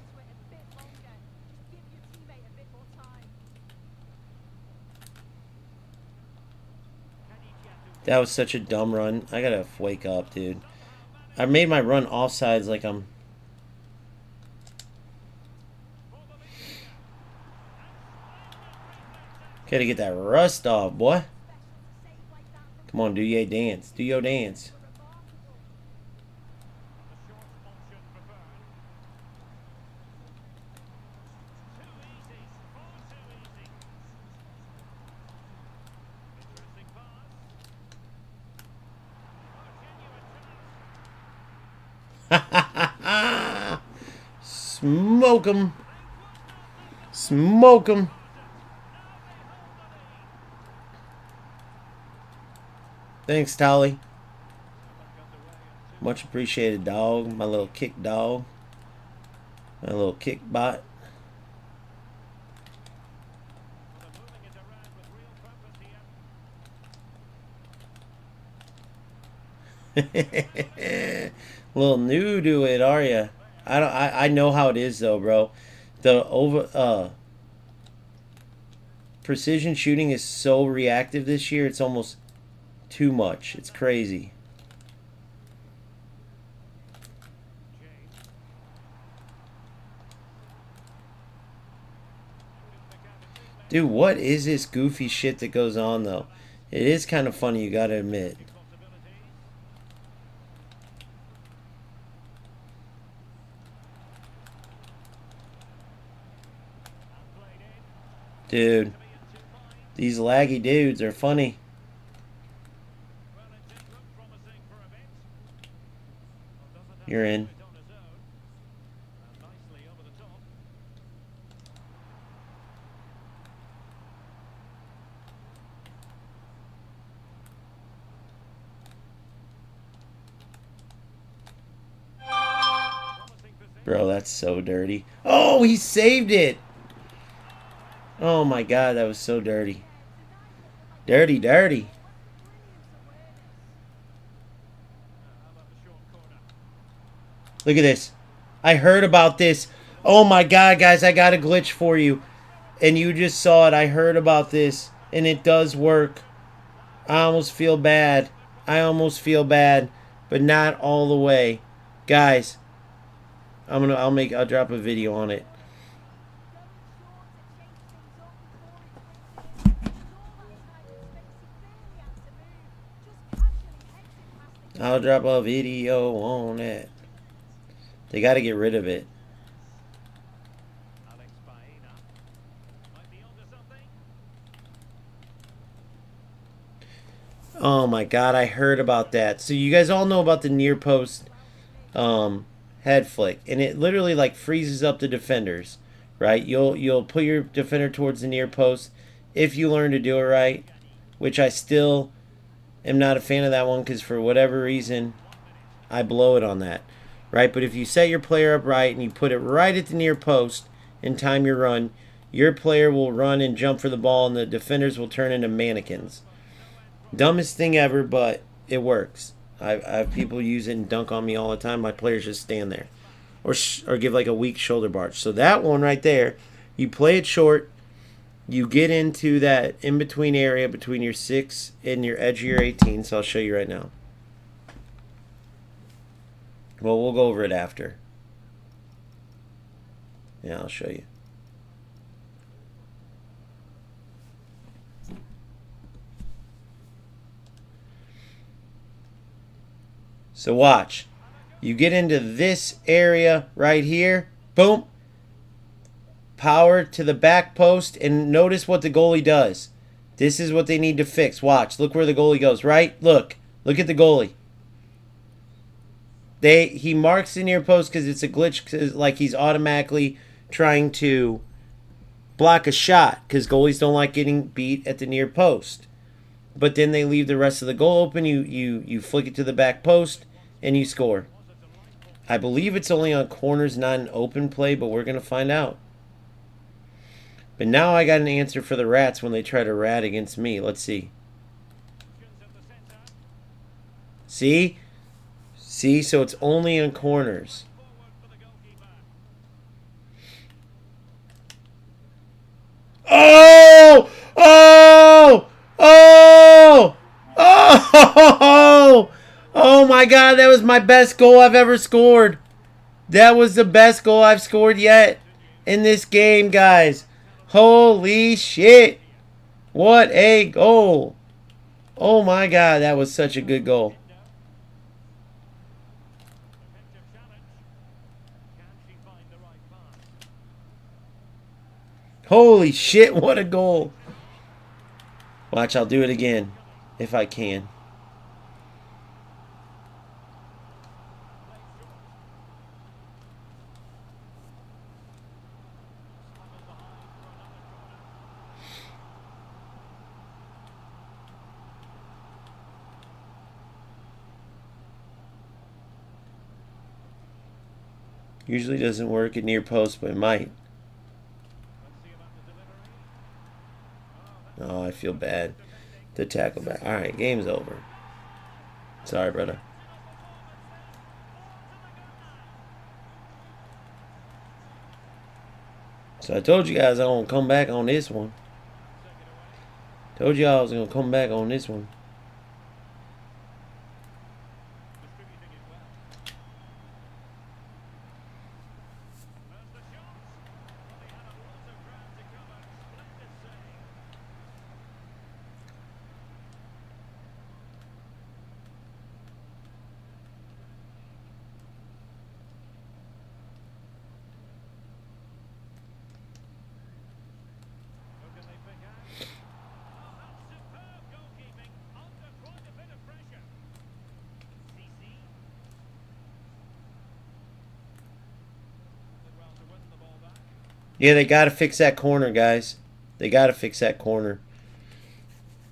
That was such a dumb run. I gotta wake up, dude. I made my run offsides like I'm... Gotta get that rust off, boy. Come on, do your dance. Do your dance. Smoke 'em. Smoke 'em. Thanks, Tolly. Much appreciated, dog. My little kick dog. My little kick bot. Little new to it, are ya? I know how it is though, bro. The precision shooting is so reactive this year. It's almost too much. It's crazy. Dude, what is this goofy shit that goes on though? It is kind of funny, you gotta admit. Dude, these laggy dudes are funny. You're in. Bro, that's so dirty. Oh, he saved it. Oh my god, that was so dirty. Dirty, dirty. Look at this. I heard about this. Oh my god, guys, I got a glitch for you. And you just saw it. I heard about this. And it does work. I almost feel bad. I almost feel bad. But not all the way. Guys, I'll drop a video on it. I'll drop a video on it. They got to get rid of it. Oh my god, I heard about that. So you guys all know about the near post head flick, and it literally like freezes up the defenders, right? You'll put your defender towards the near post if you learn to do it right, which I still am not a fan of that one because for whatever reason I blow it on that, right? But if you set your player up right and you put it right at the near post and time your run, your player will run and jump for the ball and the defenders will turn into mannequins. Dumbest thing ever, but it works. I have people use it and dunk on me all the time. My players just stand there or give like a weak shoulder barge. So that one right there, you play it short, you get into that in-between area between your 6 and your edge of your 18. So I'll show you right now. Well, we'll go over it after. Yeah, I'll show you. So watch. You get into this area right here. Boom. Power to the back post. And notice what the goalie does. This is what they need to fix. Watch. Look where the goalie goes, right? Look. Look at the goalie. He marks the near post because it's a glitch. Like he's automatically trying to block a shot. Because goalies don't like getting beat at the near post. But then they leave the rest of the goal open. You flick it to the back post. And you score. I believe it's only on corners, not an open play, but we're going to find out. But now I got an answer for the Rats when they try to rat against me. Let's see. See? See? So it's only on corners. Oh! Oh! Oh! Oh! Oh my God, that was my best goal I've ever scored. That was the best goal I've scored yet in this game, guys. Holy shit. What a goal. Oh my God, that was such a good goal. Holy shit, what a goal. Watch, I'll do it again if I can. Usually doesn't work at near post, but it might. Oh, I feel bad. The tackle back. Alright, game's over. Sorry, brother. So I told you guys I was going to come back on this one. Told you I was going to come back on this one. Yeah, they got to fix that corner, guys. They got to fix that corner.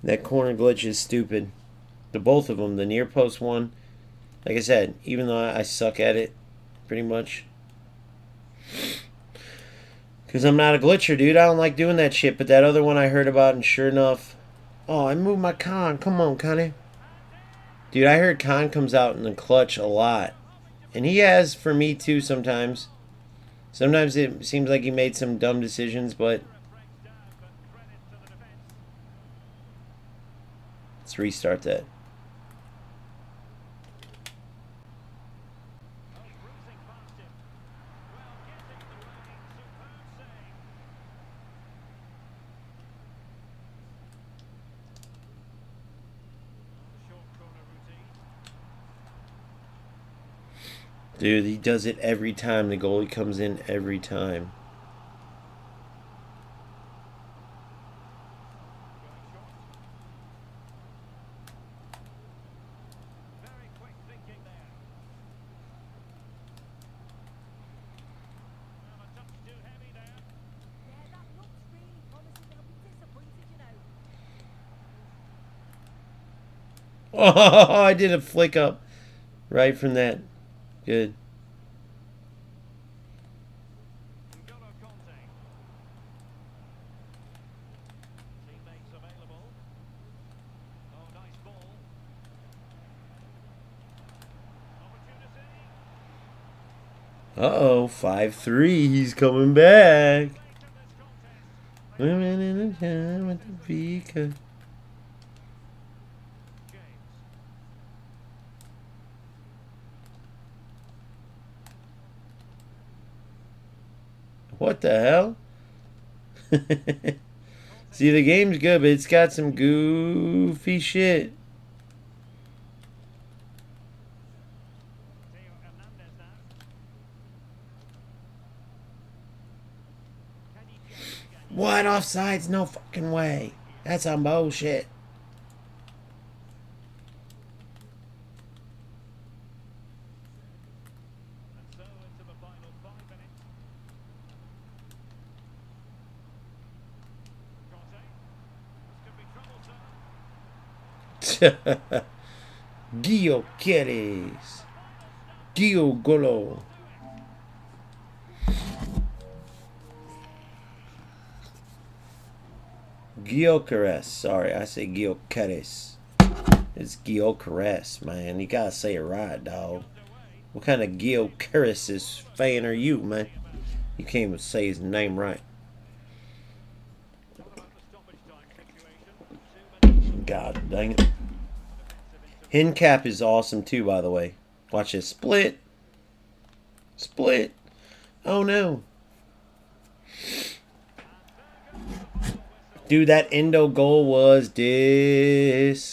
That corner glitch is stupid. The both of them, the near post one. Like I said, even though I suck at it, pretty much. Because I'm not a glitcher, dude. I don't like doing that shit. But that other one I heard about, and sure enough. Oh, I moved my con. Come on, Connie. Dude, I heard Con comes out in the clutch a lot. And he has for me too sometimes. Sometimes it seems like he made some dumb decisions, but let's restart that. Dude, he does it every time. The goalie comes in every time. Oh, I did a flick up right from that. Good. Uh-oh, 5-3. He's coming back. Women in the town with the Vika. What the hell? See, the game's good, but it's got some goofy shit. What? Offsides? No fucking way. That's some bullshit. Gio Queres. Gio Golo. Gio Queres. Sorry, I say Gio Queres. It's Gio Queres, man. You gotta say it right, dog. What kind of Gio Queres fan are you, man? You can't even say his name right. God dang it. Hin cap is awesome too, by the way. Watch this. Split. Split. Oh no. Dude, that Endo goal was disgusting.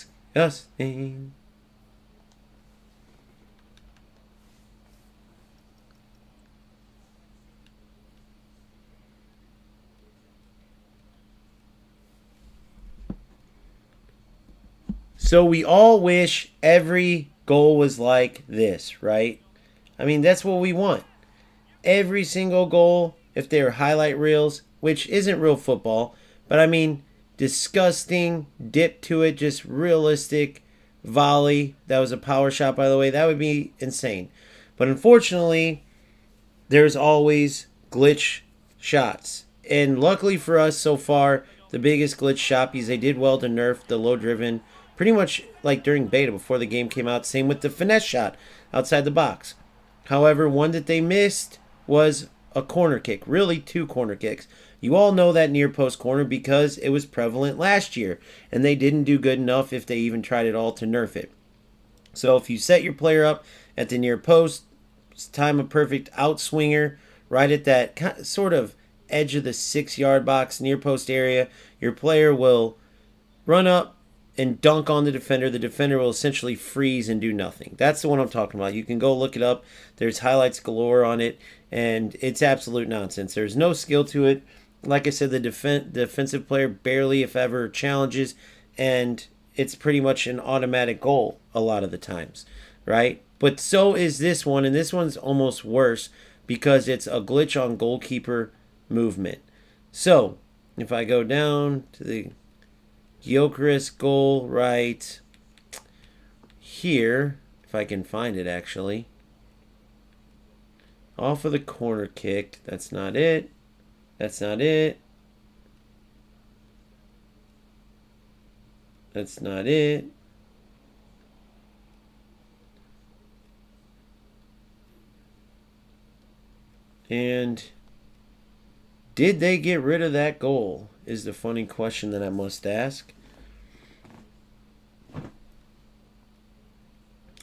So we all wish every goal was like this, right? I mean, that's what we want. Every single goal, if they're highlight reels, which isn't real football, but I mean, disgusting, dip to it, just realistic volley. That was a power shot, by the way. That would be insane. But unfortunately, there's always glitch shots. And luckily for us so far, the biggest glitch shot, because they did well to nerf the low driven pretty much like during beta before the game came out. Same with the finesse shot outside the box. However, one that they missed was a corner kick. Really, two corner kicks. You all know that near post corner because it was prevalent last year, and they didn't do good enough if they even tried at all to nerf it. So if you set your player up at the near post, time a perfect outswinger right at that sort of edge of the 6-yard box near post area, your player will run up and dunk on the defender. The defender will essentially freeze and do nothing. That's the one I'm talking about. You can go look it up. There's highlights galore on it, and it's absolute nonsense. There's no skill to it. Like I said, the defensive player barely, if ever, challenges, and it's pretty much an automatic goal a lot of the times, right? But so is this one, and this one's almost worse because it's a glitch on goalkeeper movement. So, if I go down to the Gyökeres goal right here, if I can find it actually, off of the corner kick. That's not it. That's not it. That's not it. And did they get rid of that goal is the funny question that I must ask.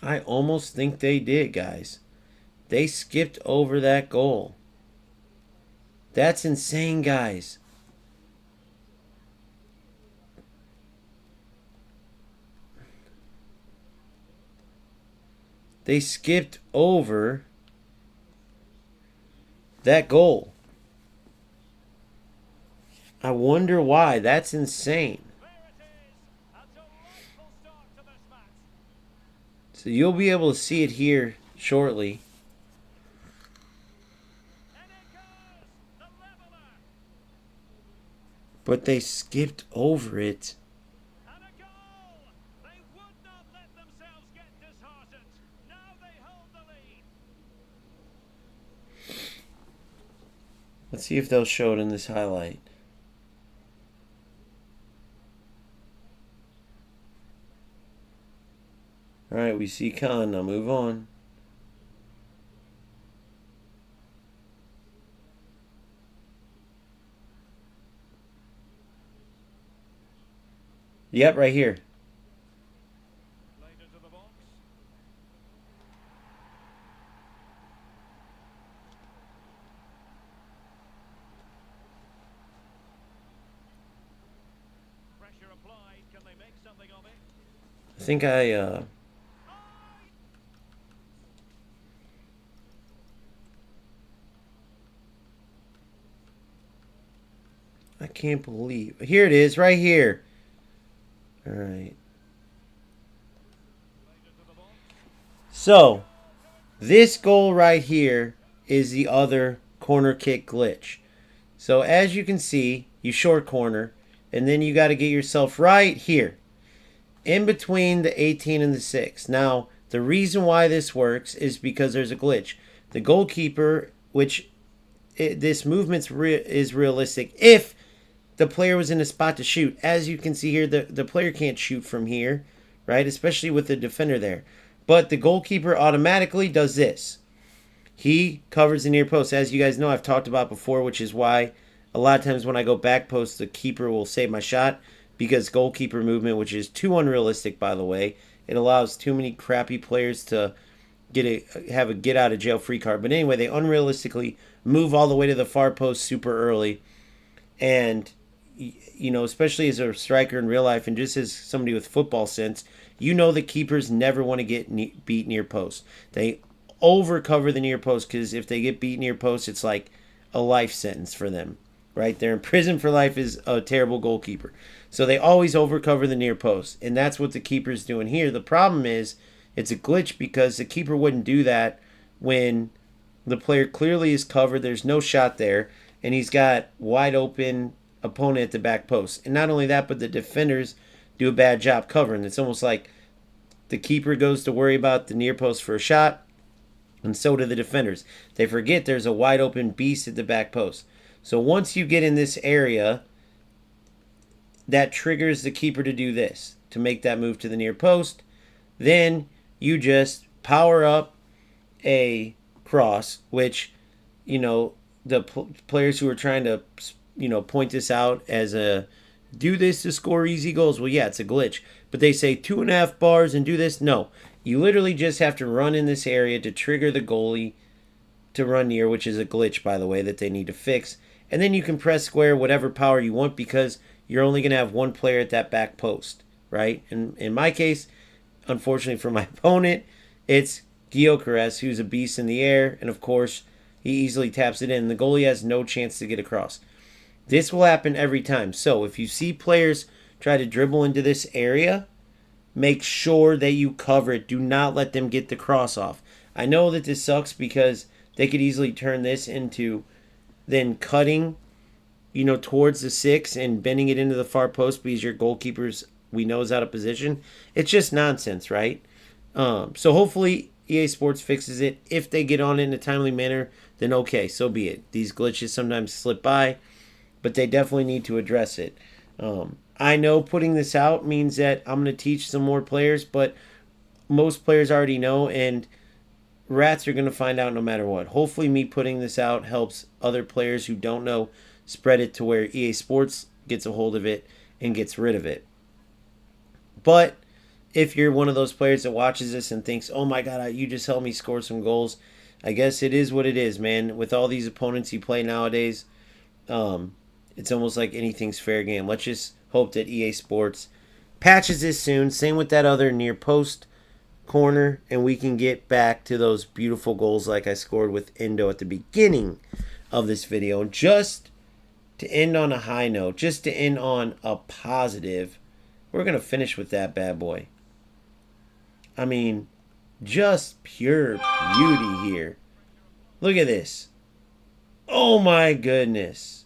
I almost think they did, guys. They skipped over that goal. That's insane, guys. They skipped over that goal. I wonder why. That's insane. So you'll be able to see it here shortly. But they skipped over it. Let's see if they'll show it in this highlight. Alright, we see Khan. Now move on. Yep, right here. I think I can't believe. Here it is, right here. All right. So, this goal right here is the other corner kick glitch. So, as you can see, you short corner, and then you got to get yourself right here, in between the 18 and the 6. Now, the reason why this works is because there's a glitch. The goalkeeper, which this movement is realistic if the player was in a spot to shoot. As you can see here, the player can't shoot from here, right? Especially with the defender there. But the goalkeeper automatically does this. He covers the near post. As you guys know, I've talked about before, which is why a lot of times when I go back post, the keeper will save my shot, because goalkeeper movement, which is too unrealistic, by the way, It allows too many crappy players to have a get out of jail free card. But anyway, they unrealistically move all the way to the far post super early, and especially as a striker in real life and just as somebody with football sense, the keepers never want to get beat near post. They over cover the near post because if they get beat near post, it's like a life sentence for them, right? They're in prison for life as a terrible goalkeeper. So they always over cover the near post, and that's what the keeper's doing here. The problem is it's a glitch because the keeper wouldn't do that when the player clearly is covered. There's no shot there, and he's got wide open opponent at the back post. And not only that, but the defenders do a bad job covering. It's almost like the keeper goes to worry about the near post for a shot, and so do the defenders. They forget there's a wide open beast at the back post. So once you get in this area, that triggers the keeper to do this, to make that move to the near post. Then you just power up a cross, which, the players who are trying to, point this out as a do this to score easy goals. Well, yeah, it's a glitch. But they say 2.5 bars and do this. No, you literally just have to run in this area to trigger the goalie to run near, which is a glitch, by the way, that they need to fix. And then you can press square whatever power you want because you're only going to have one player at that back post, right? And in my case, unfortunately for my opponent, it's Gyökeres, who's a beast in the air. And of course, he easily taps it in. The goalie has no chance to get across. This will happen every time. So if you see players try to dribble into this area, make sure that you cover it. Do not let them get the cross off. I know that this sucks because they could easily turn this into then cutting, towards the 6 and bending it into the far post because your goalkeeper's, we know, is out of position. It's just nonsense, right? So hopefully EA Sports fixes it. If they get on it in a timely manner, then okay, so be it. These glitches sometimes slip by, but they definitely need to address it. I know putting this out means that I'm going to teach some more players, but most players already know, and rats are going to find out no matter what. Hopefully me putting this out helps other players who don't know spread it to where EA Sports gets a hold of it and gets rid of it. But if you're one of those players that watches this and thinks, oh my God, you just helped me score some goals, I guess it is what it is, man. With all these opponents you play nowadays, it's almost like anything's fair game. Let's just hope that EA Sports patches this soon. Same with that other near post corner, and we can get back to those beautiful goals like I scored with Endo at the beginning of this video. Just to end on a high note, just to end on a positive, we're going to finish with that bad boy. I mean, just pure beauty here. Look at this. Oh my goodness.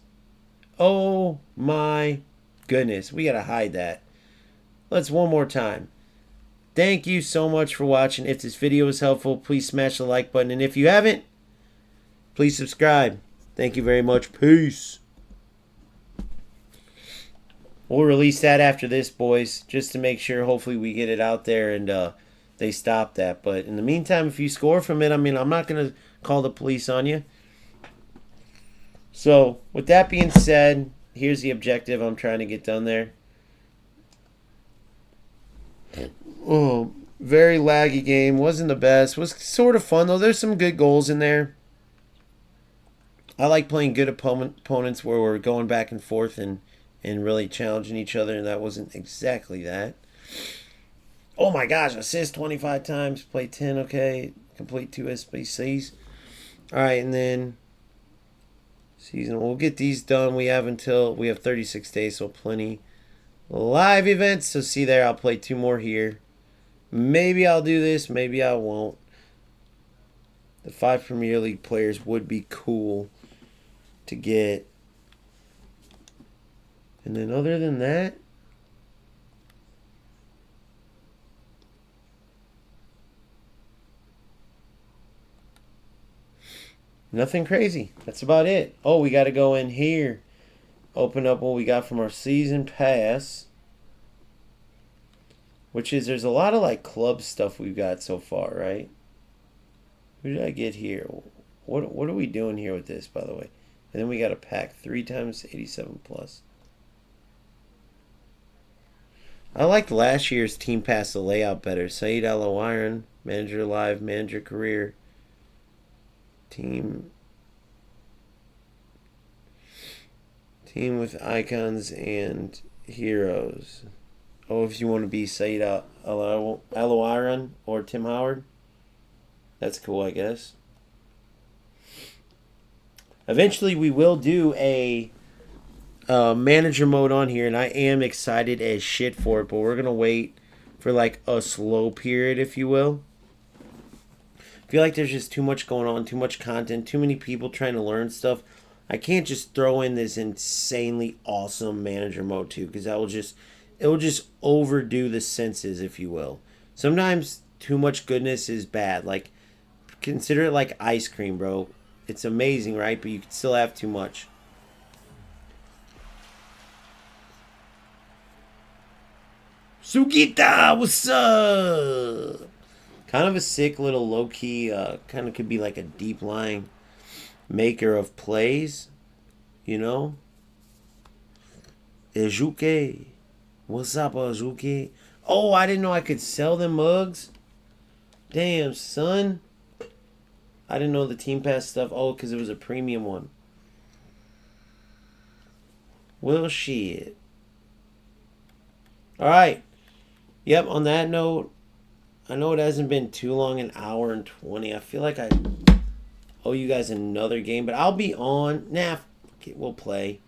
Oh my goodness. We got to hide that. Let's one more time. Thank you so much for watching. If this video was helpful, please smash the like button. And if you haven't, please subscribe. Thank you very much. Peace. We'll release that after this, boys, just to make sure hopefully we get it out there and they stop that. But in the meantime, if you score from it, I'm not going to call the police on you. So with that being said, here's the objective I'm trying to get done there. Oh, very laggy game. Wasn't the best. Was sort of fun, though. There's some good goals in there. I like playing good opponents where we're going back and forth and really challenging each other, and that wasn't exactly that. Oh my gosh, assist 25 times, play 10, okay. Complete 2 SBCs. Alright, and then season. We'll get these done. We have 36 days, so plenty. Live events, so see there, I'll play 2 more here. Maybe I'll do this, maybe I won't. The 5 Premier League players would be cool to get. And then other than that, nothing crazy. That's about it. Oh, we got to go in here. Open up what we got from our season pass. Which is, there's a lot of like club stuff we've got so far, right? Who did I get here? What are we doing here with this, by the way? And then we got a pack 3 times 87 plus. I liked last year's Team Pass the layout better. Saeed Alawiran, Manager Live, Manager Career, Team with icons and heroes. Oh, if you want to be Saeed Alawiran or Tim Howard, that's cool, I guess. Eventually, we will do a manager mode on here, and I am excited as shit for it, but we're going to wait for like a slow period, if you will. I feel like there's just too much going on, too much content, too many people trying to learn stuff. I can't just throw in this insanely awesome manager mode too, because it will just overdo the senses, if you will. Sometimes too much goodness is bad. Like, consider it like ice cream, bro. It's amazing, right? But you can still have too much. Sugita, what's up? Kind of a sick little low-key, kind of could be like a deep-lying maker of plays, you know? Ejuke. What's up, Ejuke? Oh, I didn't know I could sell them mugs. Damn, son. I didn't know the Team Pass stuff. Oh, because it was a premium one. Well, shit. Alright. Yep, on that note, I know it hasn't been too long, an hour and 20. I feel like I owe you guys another game, but I'll be on. Nah, fuck it, we'll play.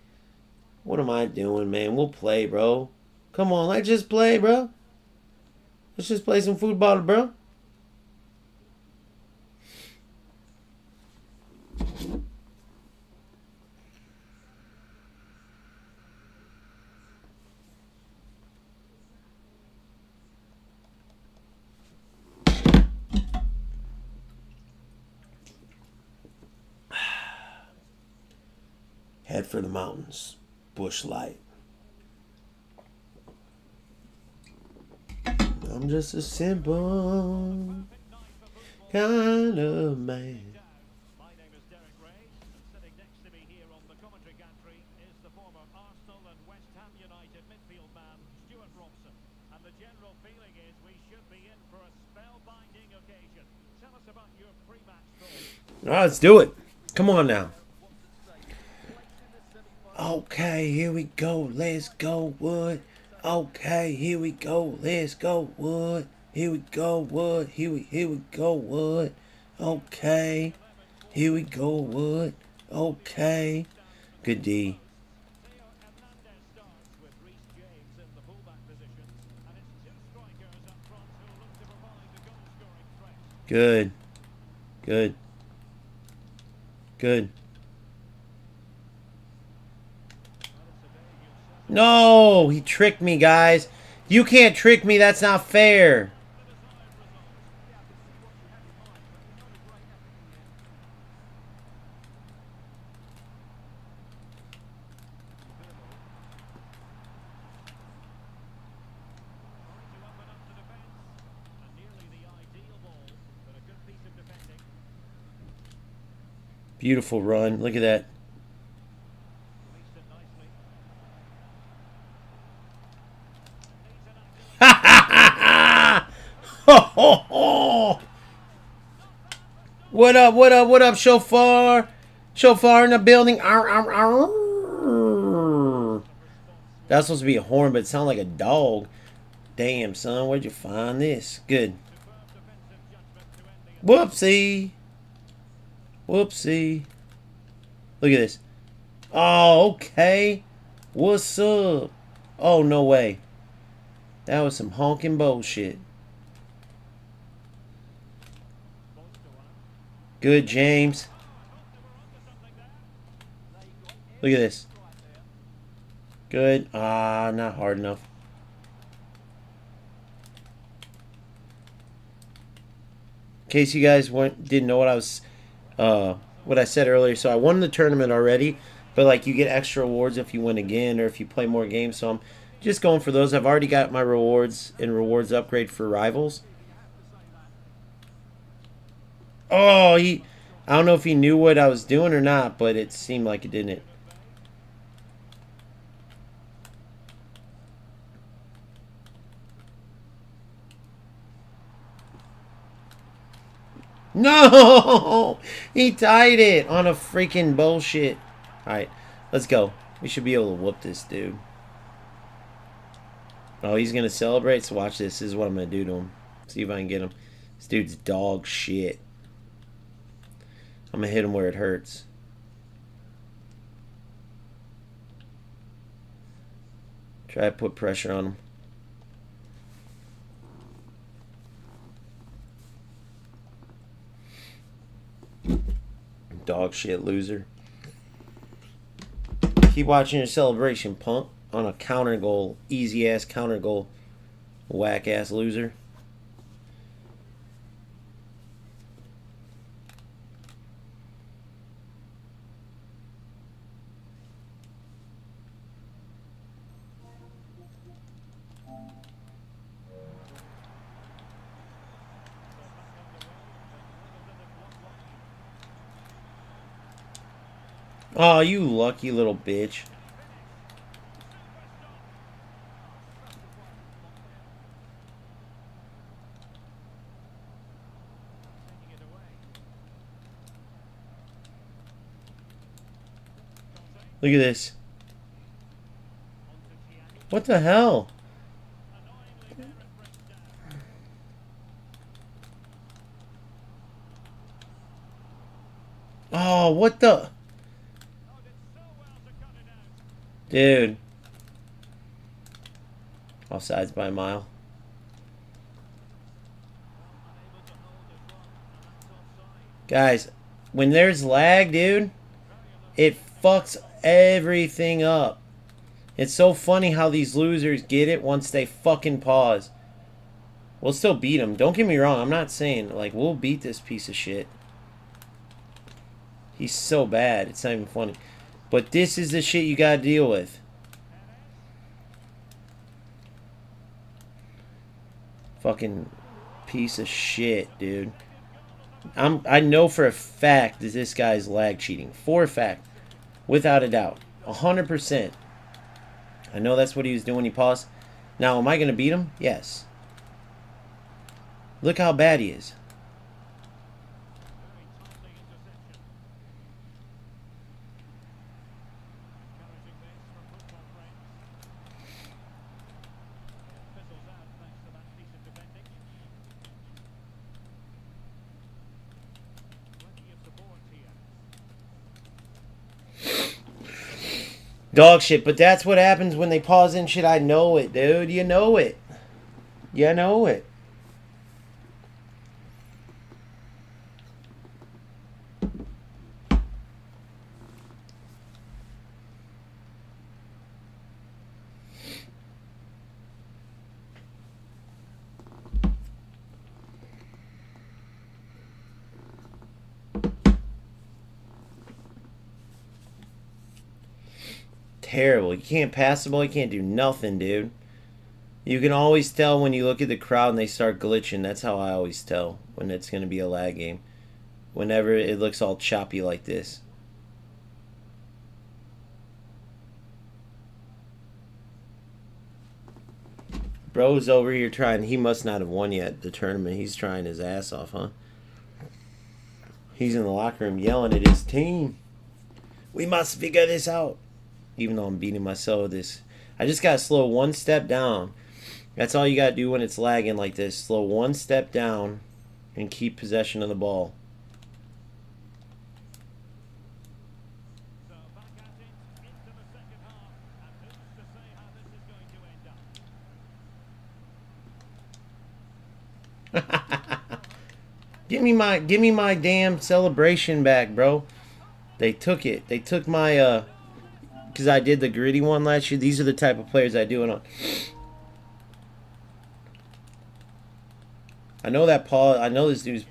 What am I doing, man? We'll play, bro. Come on, let's just play, bro. Let's just play some football, bro. Head for the mountains. Bush light. I'm just a simple kind of man. My name is Derek Ray, and sitting next to me here on the commentary gantry is the former Arsenal and West Ham United midfield man, Stuart Robson. And the general feeling is we should be in for a spellbinding occasion. Tell us about your pre-match thoughts. All right, let's do it. Come on now. Okay, here we go. Let's go, Wood. Okay, here we go. Let's go, Wood. Here we go, Wood. Here we go, Wood. Okay. Here we go, Wood. Okay. Good D. Hernandez starts with Reece James in the fullback positions, and it's two strikers up front who look to provide the goal-scoring threat. Good. Good. Good. No, he tricked me, guys. You can't trick me. That's not fair. Beautiful run. Look at that. What up, what up, what up, Shofar? Shofar in the building. Arr, arr, arr. That's supposed to be a horn, but it sounds like a dog. Damn, son, where'd you find this? Good. Whoopsie. Whoopsie. Look at this. Oh, okay. What's up? Oh, no way. That was some honking bullshit. Good, James. Look at this. Good. Ah, not hard enough. In case you guys didn't know what I said earlier, so I won the tournament already, but like you get extra rewards if you win again or if you play more games. So I'm just going for those. I've already got my rewards and rewards upgrade for rivals. Oh, I don't know if he knew what I was doing or not, but it seemed like it, didn't it? No! He tied it on a freaking bullshit. Alright, let's go. We should be able to whoop this dude. Oh, he's going to celebrate? So watch this. This is what I'm going to do to him. See if I can get him. This dude's dog shit. I'm going to hit him where it hurts. Try to put pressure on him. Dog shit loser. Keep watching your celebration, punk. On a counter goal. Easy ass counter goal. Whack ass loser. Oh, you lucky little bitch. Look at this. What the hell? Oh, what the? Dude. Offsides by a mile. Guys, when there's lag, dude, it fucks everything up. It's so funny how these losers get it once they fucking pause. We'll still beat them. Don't get me wrong. I'm not saying, like, we'll beat this piece of shit. He's so bad. It's not even funny. But this is the shit you gotta deal with. Fucking piece of shit, dude. I know for a fact that this guy's lag cheating. For a fact. Without a doubt. 100%. I know that's what he was doing when he paused. Now, am I going to beat him? Yes. Look how bad he is. Dog shit, but that's what happens when they pause in shit. I know it, dude. You know it. You know it. Terrible. You can't pass the ball. You can't do nothing, dude. You can always tell when you look at the crowd and they start glitching. That's how I always tell when it's going to be a lag game. Whenever it looks all choppy like this. Bro's over here trying. He must not have won yet the tournament. He's trying his ass off, huh? He's in the locker room yelling at his team. We must figure this out. Even though I'm beating myself with this. I just got to slow one step down. That's all you got to do when it's lagging like this. Slow one step down and keep possession of the ball. Give me my damn celebration back, bro. They took it. They took my because I did the gritty one last year. These are the type of players I do it on. I know that Paul. I know this dude's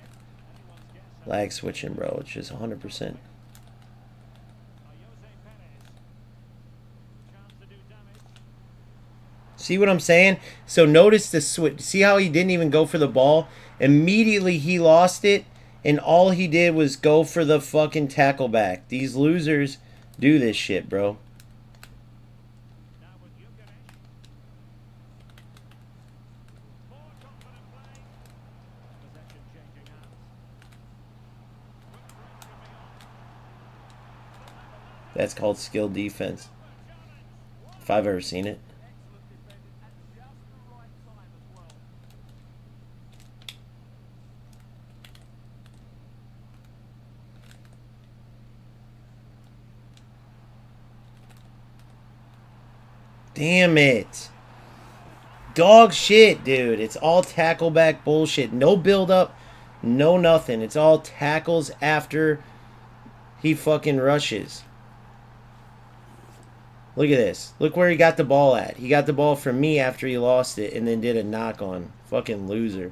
lag switching, bro. It's just 100%. See what I'm saying? So notice the switch. See how he didn't even go for the ball? Immediately he lost it, and all he did was go for the fucking tackle back. These losers do this shit, bro. That's called skill defense. If I've ever seen it. Damn it. Dog shit, dude. It's all tackle back bullshit. No build up, no nothing. It's all tackles after he fucking rushes. Look at this. Look where he got the ball at. He got the ball from me after he lost it and then did a knock on. Fucking loser.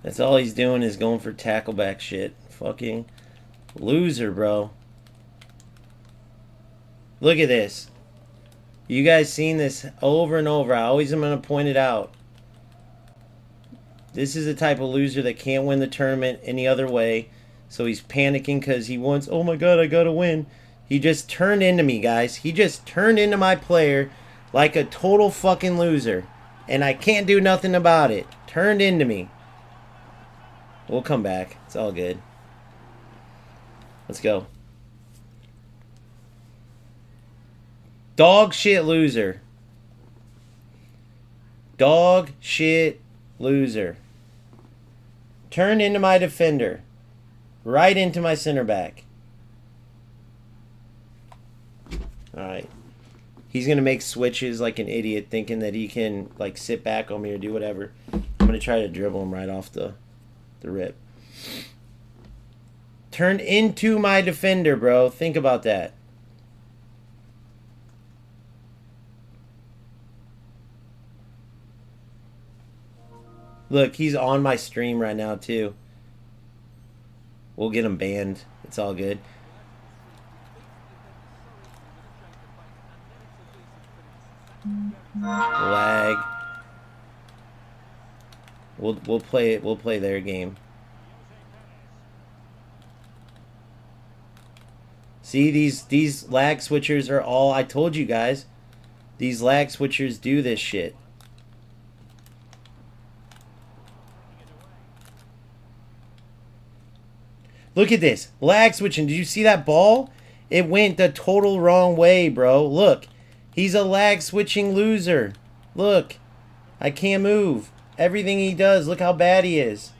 That's all he's doing is going for tackleback shit. Fucking loser, bro. Look at this. You guys seen this over and over. I always am going to point it out. This is the type of loser that can't win the tournament any other way. So he's panicking because he wants, oh my god, I got to win. He just turned into me, guys. He just turned into my player like a total fucking loser. And I can't do nothing about it. Turned into me. We'll come back. It's all good. Let's go. Dog shit loser. Dog shit loser. Turned into my defender. Right into my center back. Alright. He's going to make switches like an idiot, thinking that he can like sit back on me or do whatever. I'm going to try to dribble him right off the rip. Turned into my defender, bro. Think about that. Look, he's on my stream right now, too. We'll get him banned. It's all good. Lag. We'll play it. We'll play their game. See, these lag switchers are all, I told you guys. These lag switchers do this shit. Look at this. Lag switching. Did you see that ball? It went the total wrong way, bro. Look. He's a lag switching loser. Look. I can't move. Everything he does, look how bad he is.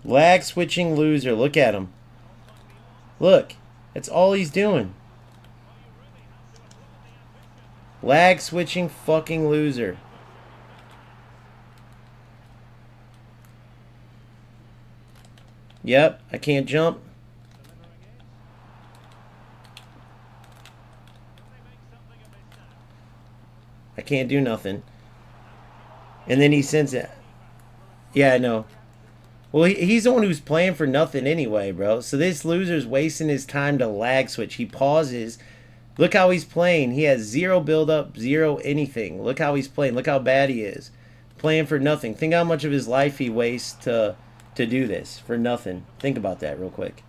Lag switching loser. Look at him. Look. That's all he's doing. Lag switching fucking loser. Yep, I can't jump. I can't do nothing. And then he sends it. Yeah, I know. Well, he's the one who's playing for nothing anyway, bro. So this loser's wasting his time to lag switch. He pauses. Look how he's playing. He has zero build-up, zero anything. Look how he's playing. Look how bad he is. Playing for nothing. Think how much of his life he wastes to do this. For nothing. Think about that real quick.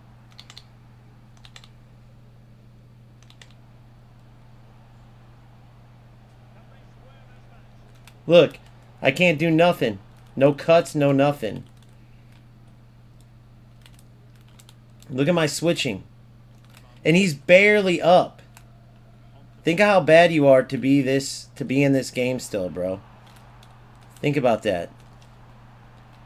Look. I can't do nothing. No cuts, no nothing. Look at my switching. And he's barely up. Think of how bad you are to be in this game still, bro. Think about that.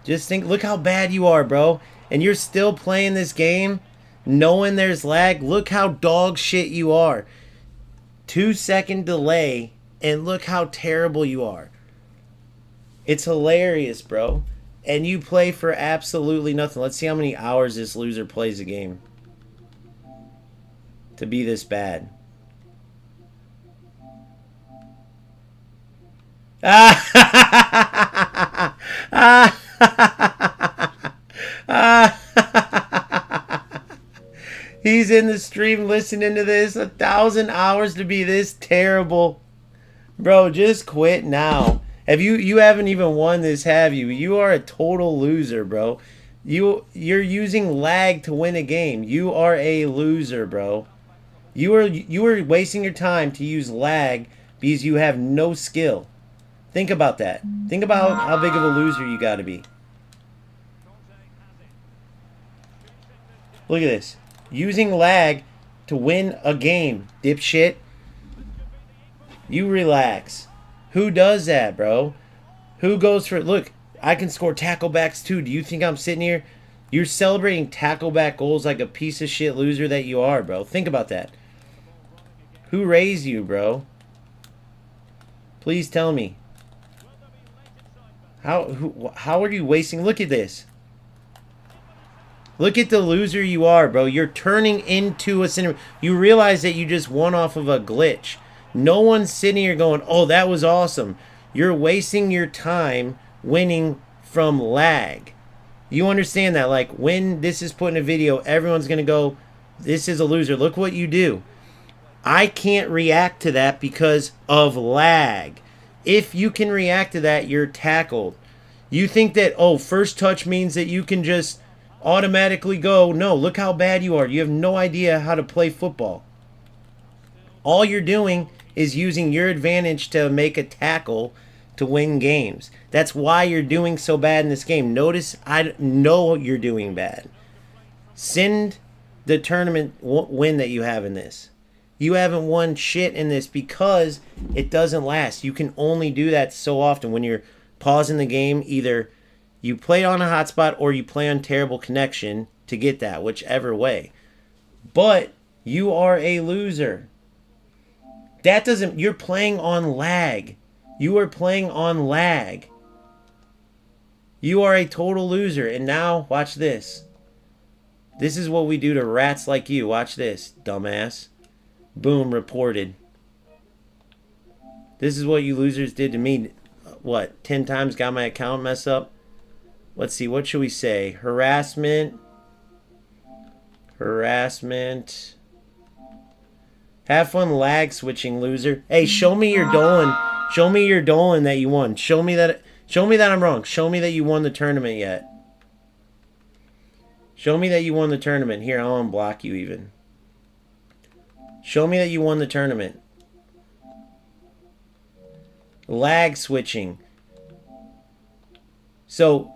Just think, look how bad you are, bro. And you're still playing this game knowing there's lag. Look how dog shit you are. 2-second delay, and look how terrible you are. It's hilarious, bro. And you play for absolutely nothing. Let's see how many hours this loser plays a game to be this bad. Ah! Nobody's in the stream listening to this. 1,000 hours to be this terrible. Bro, just quit now. You haven't even won this, have you? You are a total loser, bro. You're using lag to win a game. You are a loser, bro. You are wasting your time to use lag because you have no skill. Think about that. Think about how big of a loser you got to be. Look at this. Using lag to win a game, dipshit. You relax. Who does that, bro? Who goes for it? Look, I can score tacklebacks too. Do you think I'm sitting here? You're celebrating tackleback goals like a piece of shit loser that you are, bro. Think about that. Who raised you, bro? Please tell me. How are you wasting? Look at this. Look at the loser you are, bro. You're turning into a center. You realize that you just won off of a glitch. No one's sitting here going, oh, that was awesome. You're wasting your time winning from lag. You understand that? Like, when this is put in a video, everyone's going to go, this is a loser. Look what you do. I can't react to that because of lag. If you can react to that, you're tackled. You think that, oh, first touch means that you can just automatically go. No, look how bad you are. You have no idea how to play football. All you're doing is using your advantage to make a tackle to win games. That's why you're doing so bad in this game. Notice, I know you're doing bad. Send the tournament win that you have in this. You haven't won shit in this because it doesn't last. You can only do that so often. When you're pausing the game, either you play on a hotspot or you play on terrible connection to get that, whichever way. But you are a loser. That doesn't... You're playing on lag. You are playing on lag. You are a total loser. And now, watch this. This is what we do to rats like you. Watch this, dumbass. Boom, reported. This is what you losers did to me. What, 10 times got my account messed up? Let's see, what should we say? Harassment. Harassment. Have fun lag switching, loser. Hey, show me your Dolan. Show me your Dolan that you won. Show me that I'm wrong. Show me that you won the tournament yet. Show me that you won the tournament. Here, I'll unblock you even. Show me that you won the tournament. Lag switching. So,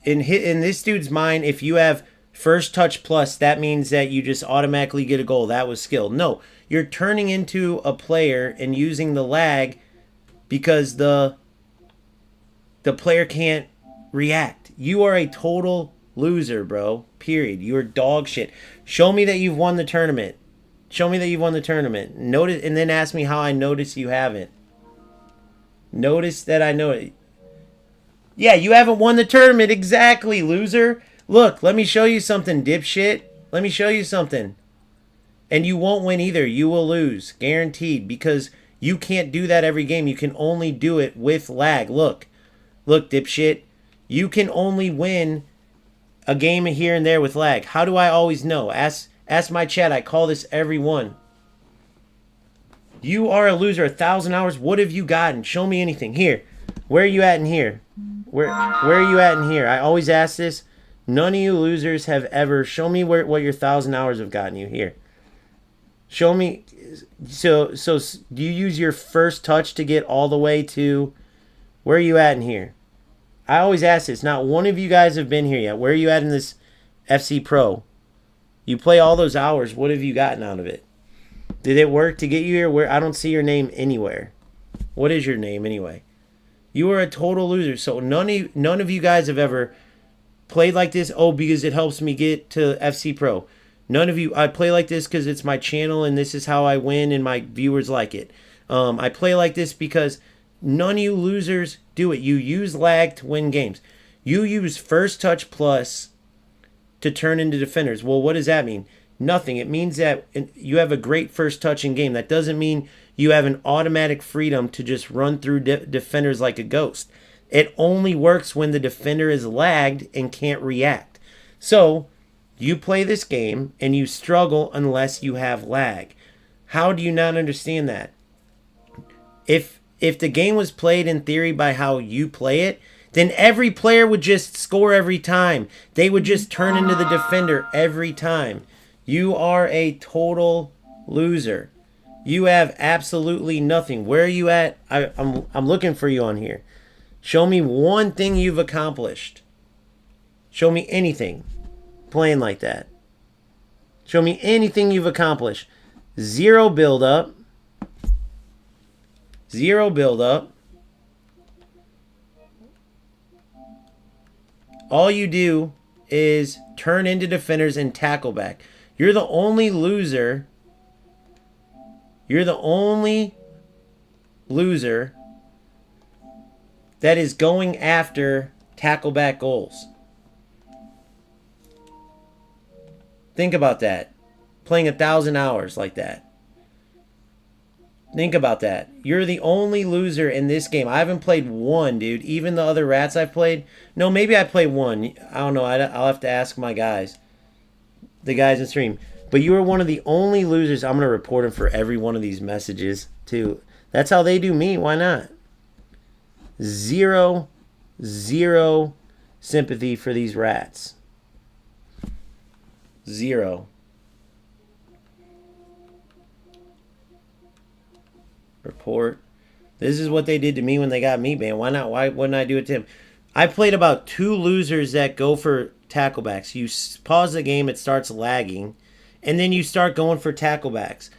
in this dude's mind, if you have first touch plus, that means that you just automatically get a goal. That was skill. No, you're turning into a player and using the lag because the player can't react. You are a total loser, bro. Period. You're dog shit. Show me that you've won the tournament. Show me that you've won the tournament. Notice, and then ask me how I notice you haven't. Notice that I know it. Yeah, you haven't won the tournament. Exactly, loser. Look, let me show you something, dipshit. Let me show you something. And you won't win either. You will lose. Guaranteed. Because you can't do that every game. You can only do it with lag. Look. Look, dipshit. You can only win a game here and there with lag. How do I always know? Ask my chat. I call this every one. You are a loser. 1,000 hours. What have you gotten? Show me anything. Here. Where are you at in here? Where are you at in here? I always ask this. None of you losers have ever... Show me what your 1,000 hours have gotten you. Here. Show me... So do you use your first touch to get all the way to... Where are you at in here? I always ask this. Not one of you guys have been here yet. Where are you at in this FC Pro? You play all those hours. What have you gotten out of it? Did it work to get you here? Where I don't see your name anywhere. What is your name anyway? You are a total loser. So none of you guys have ever played like this. Oh, because it helps me get to FC Pro. None of you. I play like this because it's my channel and this is how I win and my viewers like it. I play like this because none of you losers do it. You use lag to win games. You use first touch plus to turn into defenders. Well, what does that mean? Nothing. It means that you have a great first touch in game. That doesn't mean you have an automatic freedom to just run through defenders like a ghost. It only works when the defender is lagged and can't react. So, You play this game and you struggle unless you have lag. How do you not understand that? If the game was played in theory by how you play it, then every player would just score every time. They would just turn into the defender every time. You are a total loser. You have absolutely nothing. Where are you at? I'm looking for you on here. Show me one thing you've accomplished. Show me anything playing like that. Show me anything you've accomplished. Zero build up. Zero build up. All you do is turn into defenders and tackle back. You're the only loser. You're the only loser that is going after tackle back goals. Think about that. Playing 1,000 hours like that. Think about that. You're the only loser in this game. I haven't played one, dude. Even the other rats I've played. No, maybe I played one. I don't know. I'll have to ask my guys. The guys in stream. But you are one of the only losers. I'm going to report them for every one of these messages, too. That's how they do me. Why not? Zero sympathy for these rats. Zero. Report. This is what they did to me when they got me banned. Why not? Why wouldn't I do it to him? I played about 2 losers that go for tacklebacks. You pause the game, it starts lagging, and then you start going for tacklebacks.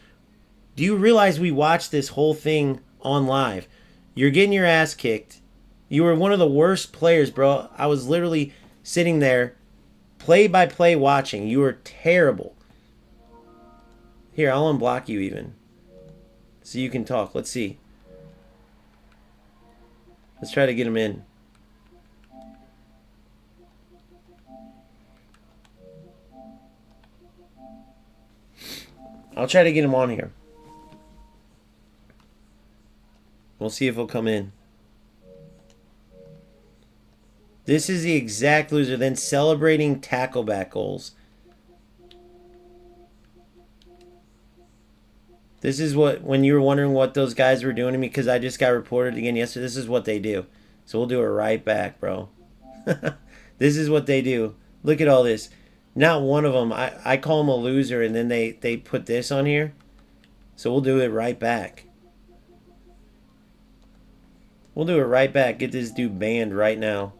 Do you realize we watched this whole thing on live? You're getting your ass kicked. You were one of the worst players, bro. I was literally sitting there, play by play watching. You were terrible. Here, I'll unblock you even. So you can talk. Let's see. Let's try to get him in. I'll try to get him on here. We'll see if he'll come in. This is the exact loser. Then celebrating tackleback goals. This is what, when you were wondering what those guys were doing to me, because I just got reported again yesterday, this is what they do. So we'll do it right back, bro. This is what they do. Look at all this. Not one of them. I call them a loser, and then they put this on here. So we'll do it right back. We'll do it right back. Get this dude banned right now.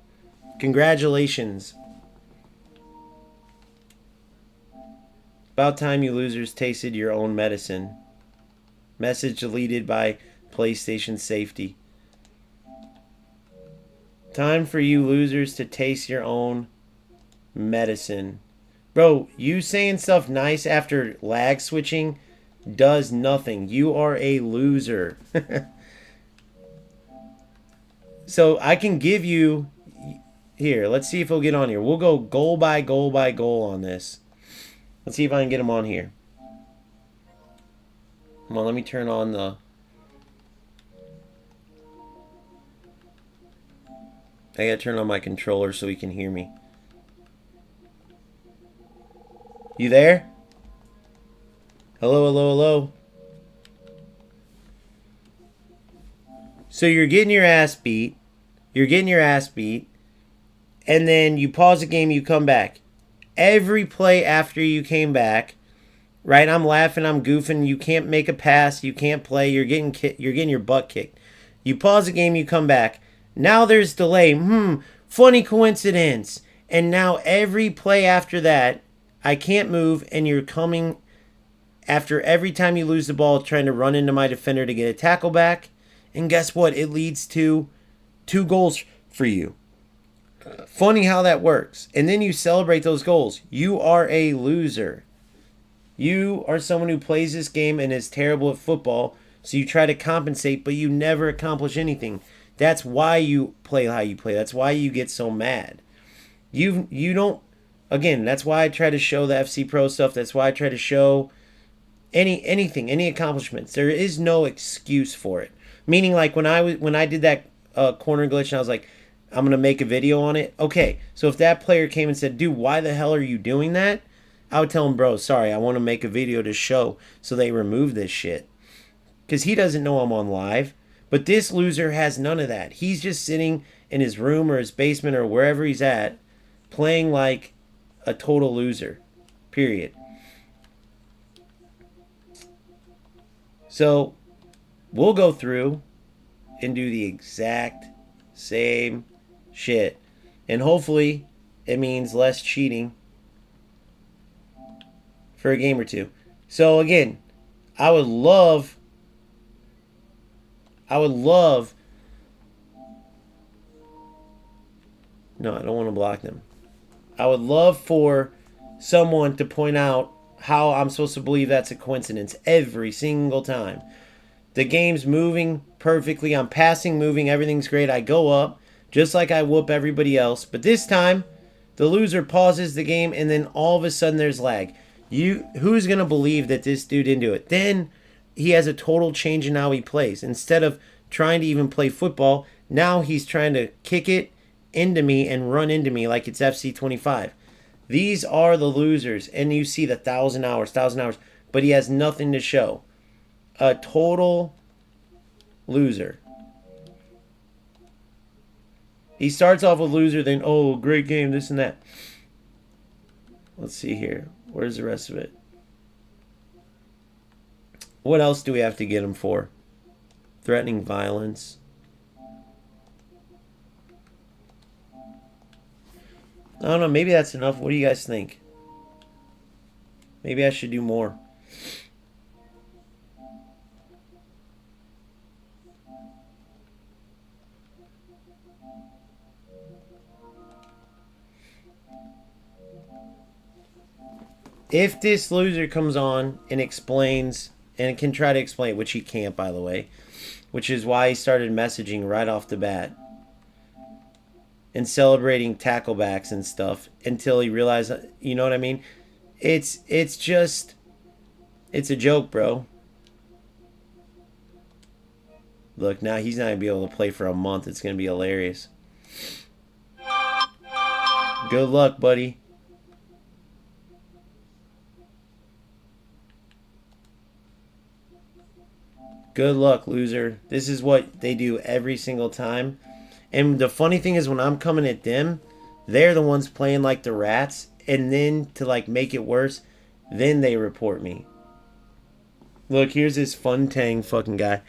Congratulations. About time you losers tasted your own medicine. Message deleted by PlayStation Safety. Time for you losers to taste your own medicine. Bro, you saying stuff nice after lag switching does nothing. You are a loser. So I can give you... Here, let's see if he'll get on here. We'll go goal by goal by goal on this. Let's see if I can get him on here. Come on, let me turn on the... I gotta turn on my controller so he can hear me. You there? Hello, hello, hello. So you're getting your ass beat. You're getting your ass beat. And then you pause the game, you come back. Every play after you came back, right? I'm laughing, I'm goofing. You can't make a pass, you can't play. You're getting your butt kicked. You pause the game, you come back. Now there's delay. Funny coincidence. And now every play after that, I can't move, and you're coming after every time you lose the ball, trying to run into my defender to get a tackle back. And guess what? It leads to 2 goals for you. Funny how that works. And then you celebrate those goals. You are a loser. You are someone who plays this game and is terrible at football, so you try to compensate, but you never accomplish anything. That's why you play how you play. That's why you get so mad. You don't... Again, that's why I try to show the FC Pro stuff. That's why I try to show anything, any accomplishments. There is no excuse for it. Meaning, like when I did that corner glitch, and I was like, I'm going to make a video on it. Okay, so if that player came and said, dude, why the hell are you doing that? I would tell him, bro, sorry, I want to make a video to show so they remove this shit. Because he doesn't know I'm on live. But this loser has none of that. He's just sitting in his room or his basement or wherever he's at, playing like a total loser. Period. So, we'll go through and do the exact same shit. And hopefully, it means less cheating for a game or two. So, again, I would love... No, I don't want to block them. I would love for someone to point out how I'm supposed to believe that's a coincidence every single time. The game's moving perfectly. I'm passing, moving. Everything's great. I go up just like I whoop everybody else. But this time, the loser pauses the game and then all of a sudden there's lag. Who's going to believe that this dude didn't do it? Then he has a total change in how he plays. Instead of trying to even play football, now he's trying to kick it into me and run into me like it's FC25. These are the losers. And you see the 1,000 hours. But he has nothing to show. A total loser. He starts off with loser, then, oh, great game, this and that. Let's see here. Where's the rest of it? What else do we have to get him for? Threatening violence. I don't know. Maybe that's enough. What do you guys think? Maybe I should do more. If this loser comes on and explains, and can try to explain, which he can't, by the way, which is why he started messaging right off the bat and celebrating tacklebacks and stuff until he realized, you know what I mean? It's just, it's a joke, bro. Look, now he's not going to be able to play for a month. It's going to be hilarious. Good luck, buddy. Good luck, loser. This is what they do every single time. And the funny thing is when I'm coming at them, they're the ones playing like the rats. And then to like make it worse, then they report me. Look, here's this fun tang fucking guy.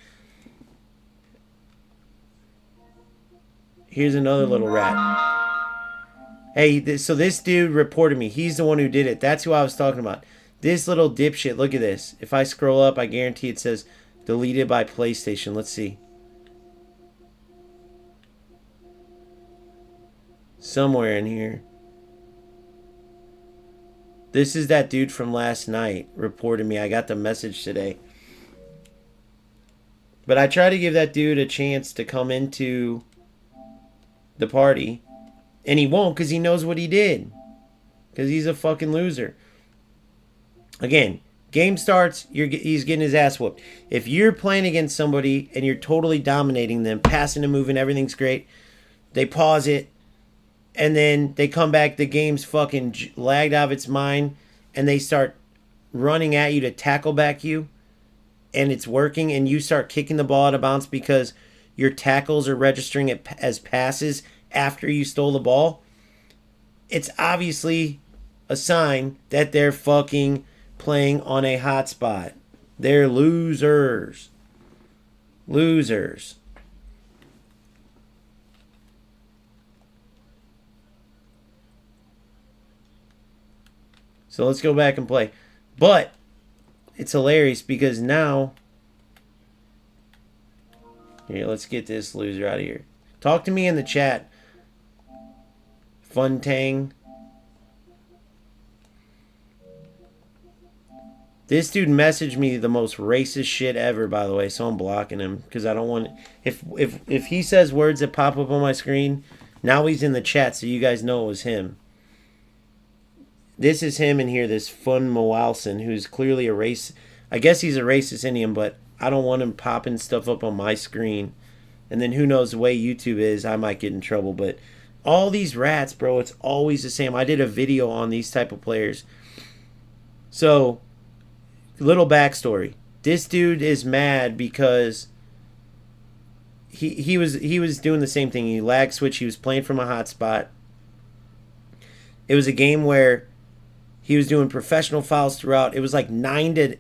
Here's another little rat. Hey, so this dude reported me. He's the one who did it. That's who I was talking about. This little dipshit, look at this. If I scroll up, I guarantee it says deleted by PlayStation. Let's see. Somewhere in here. This is that dude from last night reported me. I got the message today. But I try to give that dude a chance to come into the party. And he won't because he knows what he did. Because he's a fucking loser. Again, game starts, he's getting his ass whooped. If you're playing against somebody and you're totally dominating them, passing and moving, everything's great, they pause it, and then they come back, the game's fucking lagged out of its mind, and they start running at you to tackle back you, and it's working, and you start kicking the ball out of bounds because your tackles are registering it as passes after you stole the ball, it's obviously a sign that they're fucking playing on a hotspot. They're losers. Losers. So let's go back and play. But it's hilarious because now... Here, let's get this loser out of here. Talk to me in the chat. Fun Tang. This dude messaged me the most racist shit ever, by the way, so I'm blocking him because I don't want... If he says words that pop up on my screen, now he's in the chat so you guys know it was him. This is him in here, this Fun Moalson, who's clearly a race... I guess he's a racist Indian, but I don't want him popping stuff up on my screen And then who knows the way YouTube is, I might get in trouble. But all these rats, bro, it's always the same. I did a video on these type of players. So, little backstory. This dude is mad because he was doing the same thing. He lag switch. He was playing from a hotspot. It was a game where he was doing professional fouls throughout. It was like 9-7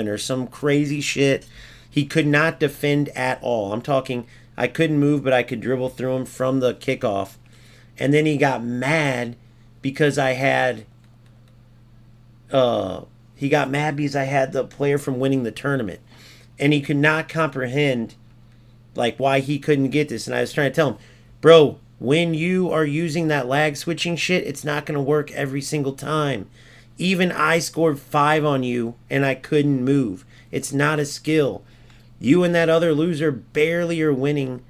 or some crazy shit. He could not defend at all. I'm talking, I couldn't move, but I could dribble through him from the kickoff. And then he got mad because I had the player from winning the tournament. And he could not comprehend like why he couldn't get this. And I was trying to tell him, bro, when you are using that lag switching shit, it's not going to work every single time. Even I scored 5 on you and I couldn't move. It's not a skill. You and that other loser barely are winning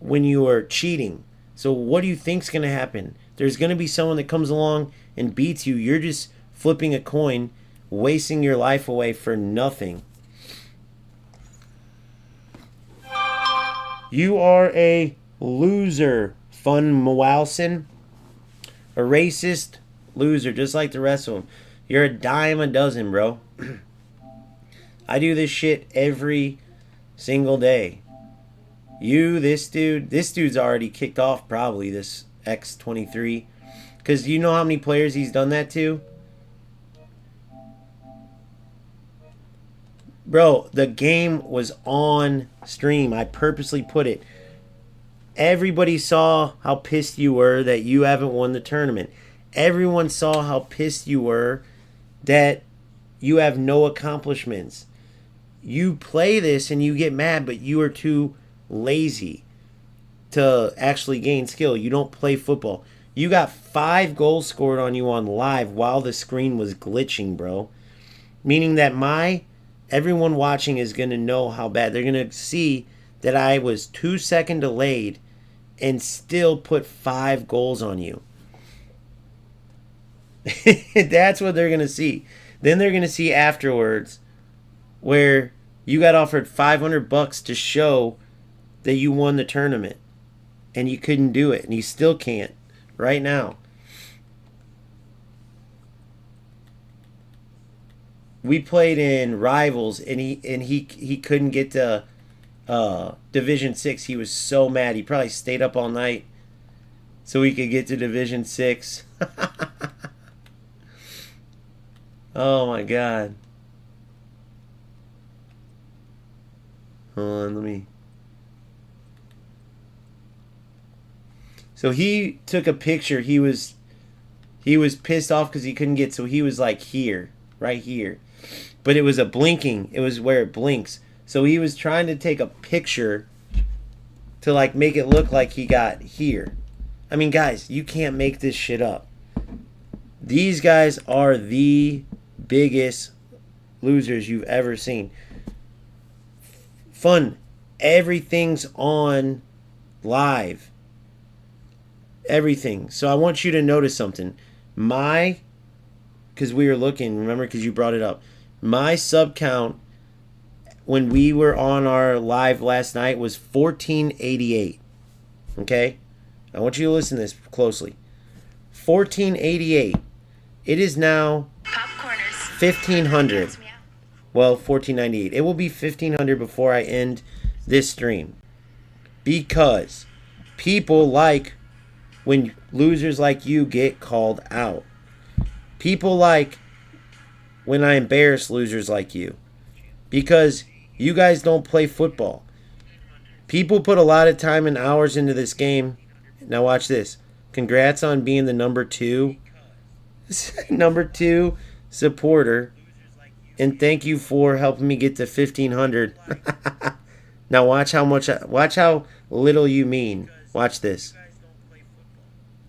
when you are cheating. So what do you think's going to happen? There's going to be someone that comes along and beats you. You're just flipping a coin, wasting your life away for nothing. You are a loser, Fun Mowalson. A racist loser, just like the rest of them. You're a dime a dozen, bro. I do this shit every single day. This dude's already kicked off probably, this X23. Because you know how many players he's done that to? Bro, the game was on stream. I purposely put it. Everybody saw how pissed you were that you haven't won the tournament. Everyone saw how pissed you were that you have no accomplishments. You play this and you get mad, but you are too lazy to actually gain skill. You don't play football. You got 5 goals scored on you on live while the screen was glitching, bro. Meaning that everyone watching is going to know how bad. They're going to see that I was 2 second delayed and still put 5 goals on you. That's what they're going to see. Then they're going to see afterwards where you got offered $500 to show that you won the tournament and you couldn't do it, and you still can't right now. We played in Rivals and he couldn't get to Division 6. He was so mad. He probably stayed up all night so he could get to Division 6. Oh my god. Hold on, let me. So he took a picture. He was pissed off because he couldn't get, so he was like here, right here. But it was a blinking. It was where it blinks. So he was trying to take a picture to like make it look like he got here. I mean, guys, you can't make this shit up. These guys are the biggest losers you've ever seen. Fun. Everything's on live. Everything. So I want you to notice something. Because we were looking, remember, because you brought it up. My sub count when we were on our live last night was 1488. Okay? I want you to listen to this closely. 1488. It is now 1500. Well, 1498. It will be 1500 before I end this stream. Because people like when losers like you get called out. People like when I embarrass losers like you. Because you guys don't play football. People put a lot of time and hours into this game. Now watch this. Congrats on being the number 2 supporter. And thank you for helping me get to 1500. Now watch how little you mean. Watch this.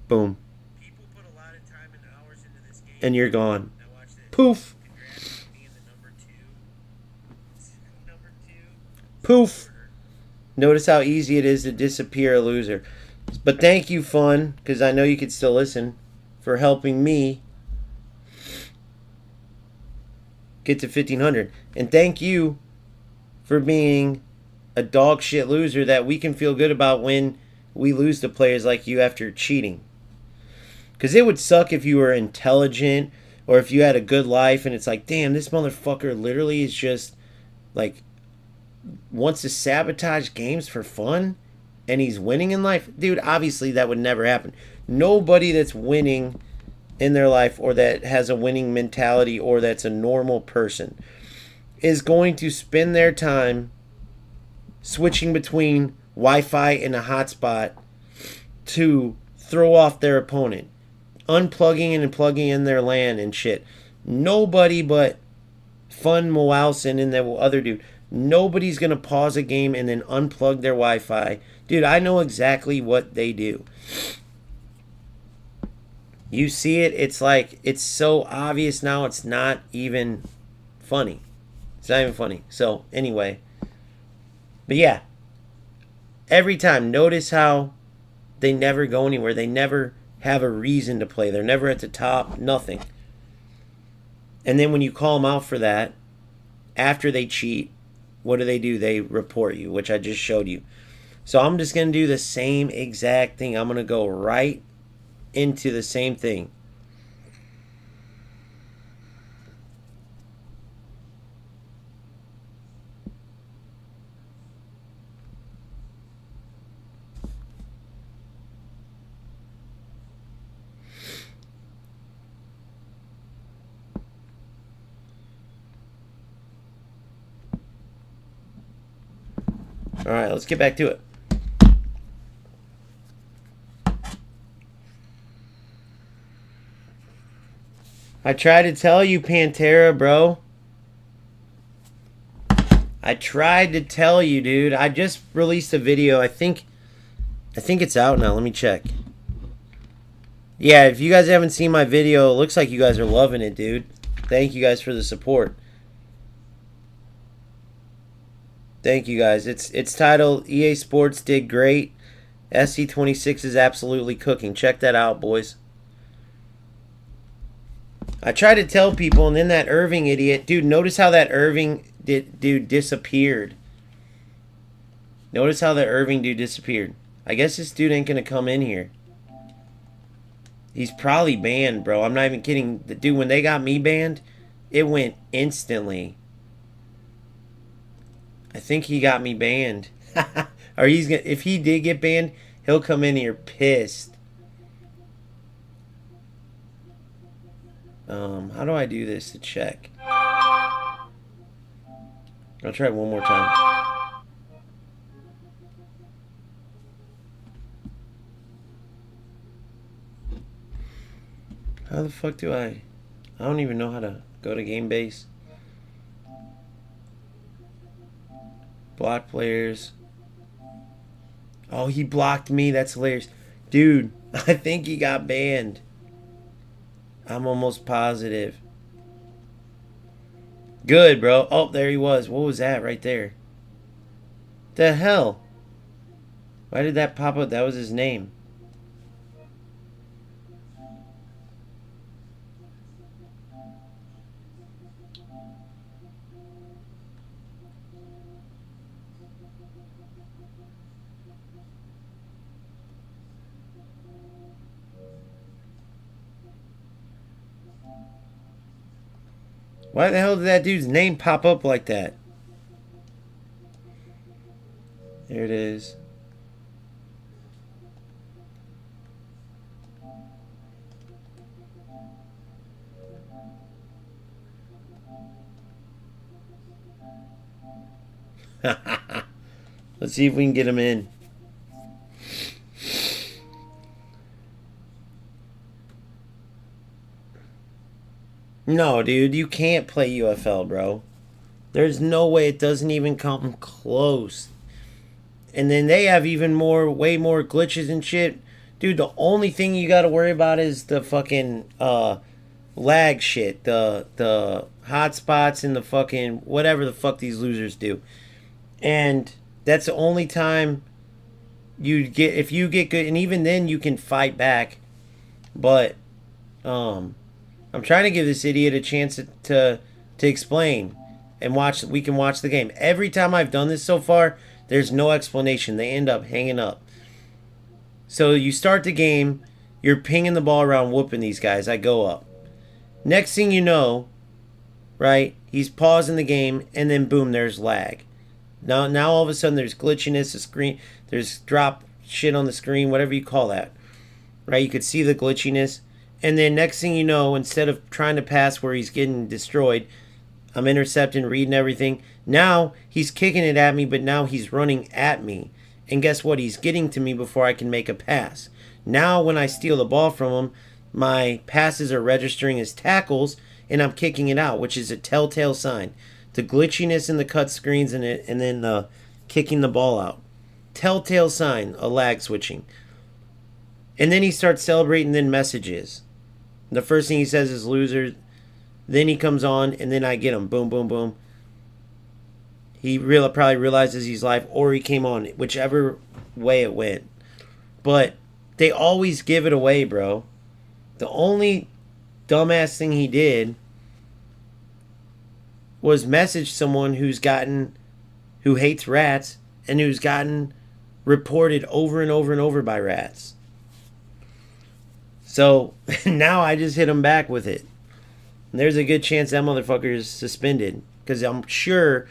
Boom. And you're gone. Poof. Poof. Notice how easy it is to disappear a loser. But thank you, Fun, because I know you could still listen, for helping me get to 1500. And thank you for being a dog shit loser that we can feel good about when we lose to players like you after cheating. Because it would suck if you were intelligent or if you had a good life and it's like, damn, this motherfucker literally is just like wants to sabotage games for fun and he's winning in life. Dude, obviously that would never happen. Nobody that's winning in their life or that has a winning mentality or that's a normal person is going to spend their time switching between Wi-Fi and a hotspot to throw off their opponent, unplugging and plugging in their LAN and shit. Nobody but Fun Moalson and that other dude, nobody's going to pause a game and then unplug their Wi-Fi. Dude, I know exactly what they do. You see it, it's like, it's so obvious now, it's not even funny. It's not even funny. So, anyway. But yeah. Every time, notice how they never go anywhere. They never have a reason to play. They're never at the top, nothing. And then when you call them out for that, after they cheat, what do? They report you, which I just showed you. So I'm just going to do the same exact thing. I'm going to go right into the same thing. All right, let's get back to it. I tried to tell you, Pantera, bro. I tried to tell you, dude. I just released a video. I think it's out now. Let me check. Yeah, if you guys haven't seen my video, it looks like you guys are loving it, dude. Thank you guys for the support. Thank you guys. It's titled EA Sports Did Great. FC26 is absolutely cooking. Check that out, boys. I try to tell people, and then that Irving idiot, dude, notice how that Irving dude disappeared. Notice how that Irving dude disappeared. I guess this dude ain't gonna come in here. He's probably banned, bro. I'm not even kidding. The dude, when they got me banned, it went instantly. I think he got me banned. Or he's gonna, if he did get banned, he'll come in here pissed. How do I do this to check? I'll try it one more time. How the fuck do I don't even know how to go to game base. Block players. Oh, he blocked me. That's hilarious. Dude, I think he got banned. I'm almost positive. Good, bro. Oh, there he was. What was that right there? The hell? Why did that pop up? That was his name. Why the hell did that dude's name pop up like that? There it is. Let's see if we can get him in. No, dude, you can't play UFL, bro. There's no way. It doesn't even come close. And then they have even more, way more glitches and shit. Dude, the only thing you gotta worry about is the fucking lag shit. The hotspots and the fucking whatever the fuck these losers do. And that's the only time you get, if you get good, and even then you can fight back. But I'm trying to give this idiot a chance to explain and watch. We can watch the game. Every time I've done this so far, There's no explanation. They end up hanging up. So you start the game, you're pinging the ball around, whooping these guys. I go up. Next thing you know, right, he's pausing the game, and then boom, there's lag. Now all of a sudden there's glitchiness, the screen, there's drop shit on the screen, whatever you call that. Right, you could see the glitchiness. And then next thing you know, instead of trying to pass where he's getting destroyed, I'm intercepting, reading everything. Now he's kicking it at me, but now he's running at me. And guess what? He's getting to me before I can make a pass. Now when I steal the ball from him, my passes are registering as tackles, and I'm kicking it out, which is a telltale sign. The glitchiness in the cut screens and then kicking the ball out. Telltale sign of lag switching. And then he starts celebrating, then messages. The first thing he says is loser. Then he comes on, and then I get him. Boom, boom, boom. He probably realizes he's live, or he came on, whichever way it went. But they always give it away, bro. The only dumbass thing he did was message someone who hates rats and who's gotten reported over and over and over by rats. So now I just hit him back with it. And there's a good chance that motherfucker is suspended, because I'm sure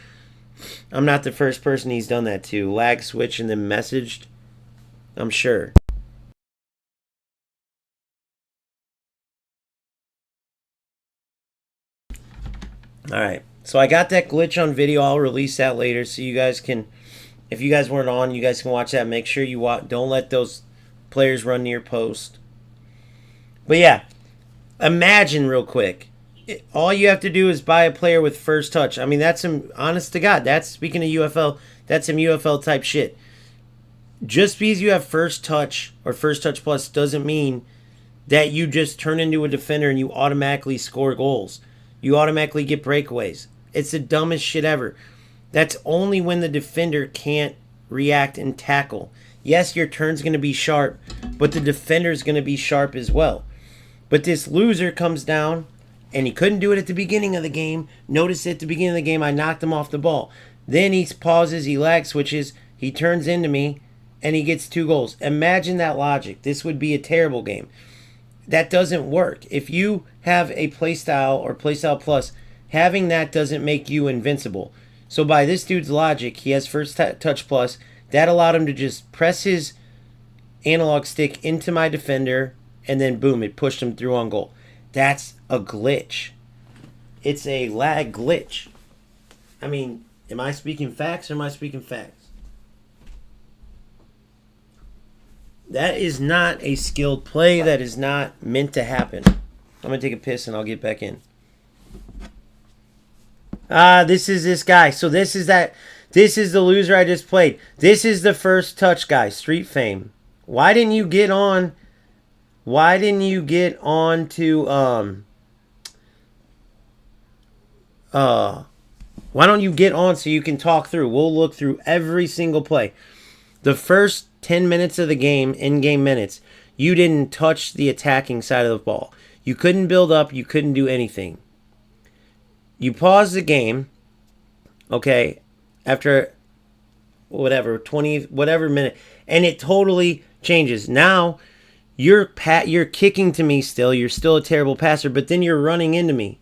I'm not the first person he's done that to. Lag switch and then messaged. I'm sure. Alright. So I got that glitch on video. I'll release that later so you guys can, if you guys weren't on, you guys can watch that. Make sure you don't let those players run near post. But yeah, imagine real quick. All you have to do is buy a player with first touch. I mean, that's some, honest to God, that's, speaking of UFL, that's some UFL type shit. Just because you have first touch or first touch plus doesn't mean that you just turn into a defender and you automatically score goals. You automatically get breakaways. It's the dumbest shit ever. That's only when the defender can't react and tackle. Yes, your turn's going to be sharp, but the defender's going to be sharp as well. But this loser comes down, and he couldn't do it at the beginning of the game. Notice at the beginning of the game, I knocked him off the ball. Then he pauses, he lag switches, he turns into me, and he gets 2 goals. Imagine that logic. This would be a terrible game. That doesn't work. If you have a playstyle or playstyle plus, having that doesn't make you invincible. So by this dude's logic, he has first touch plus. That allowed him to just press his analog stick into my defender, and then boom, it pushed him through on goal. That's a glitch. It's a lag glitch. I mean, am I speaking facts or am I speaking facts? That is not a skilled play. That is not meant to happen. I'm going to take a piss and I'll get back in. This is this guy. So this is that. This is the loser I just played. This is the first touch guy, Street Fame. Why didn't you get on? Why didn't you get on to why don't you get on so you can talk through? We'll look through every single play. The first 10 minutes of the game, in-game minutes, you didn't touch the attacking side of the ball. You couldn't build up, you couldn't do anything. You pause the game, okay, after whatever 20 whatever minute, and it totally changes. Now you're kicking to me still. You're still a terrible passer, but then you're running into me.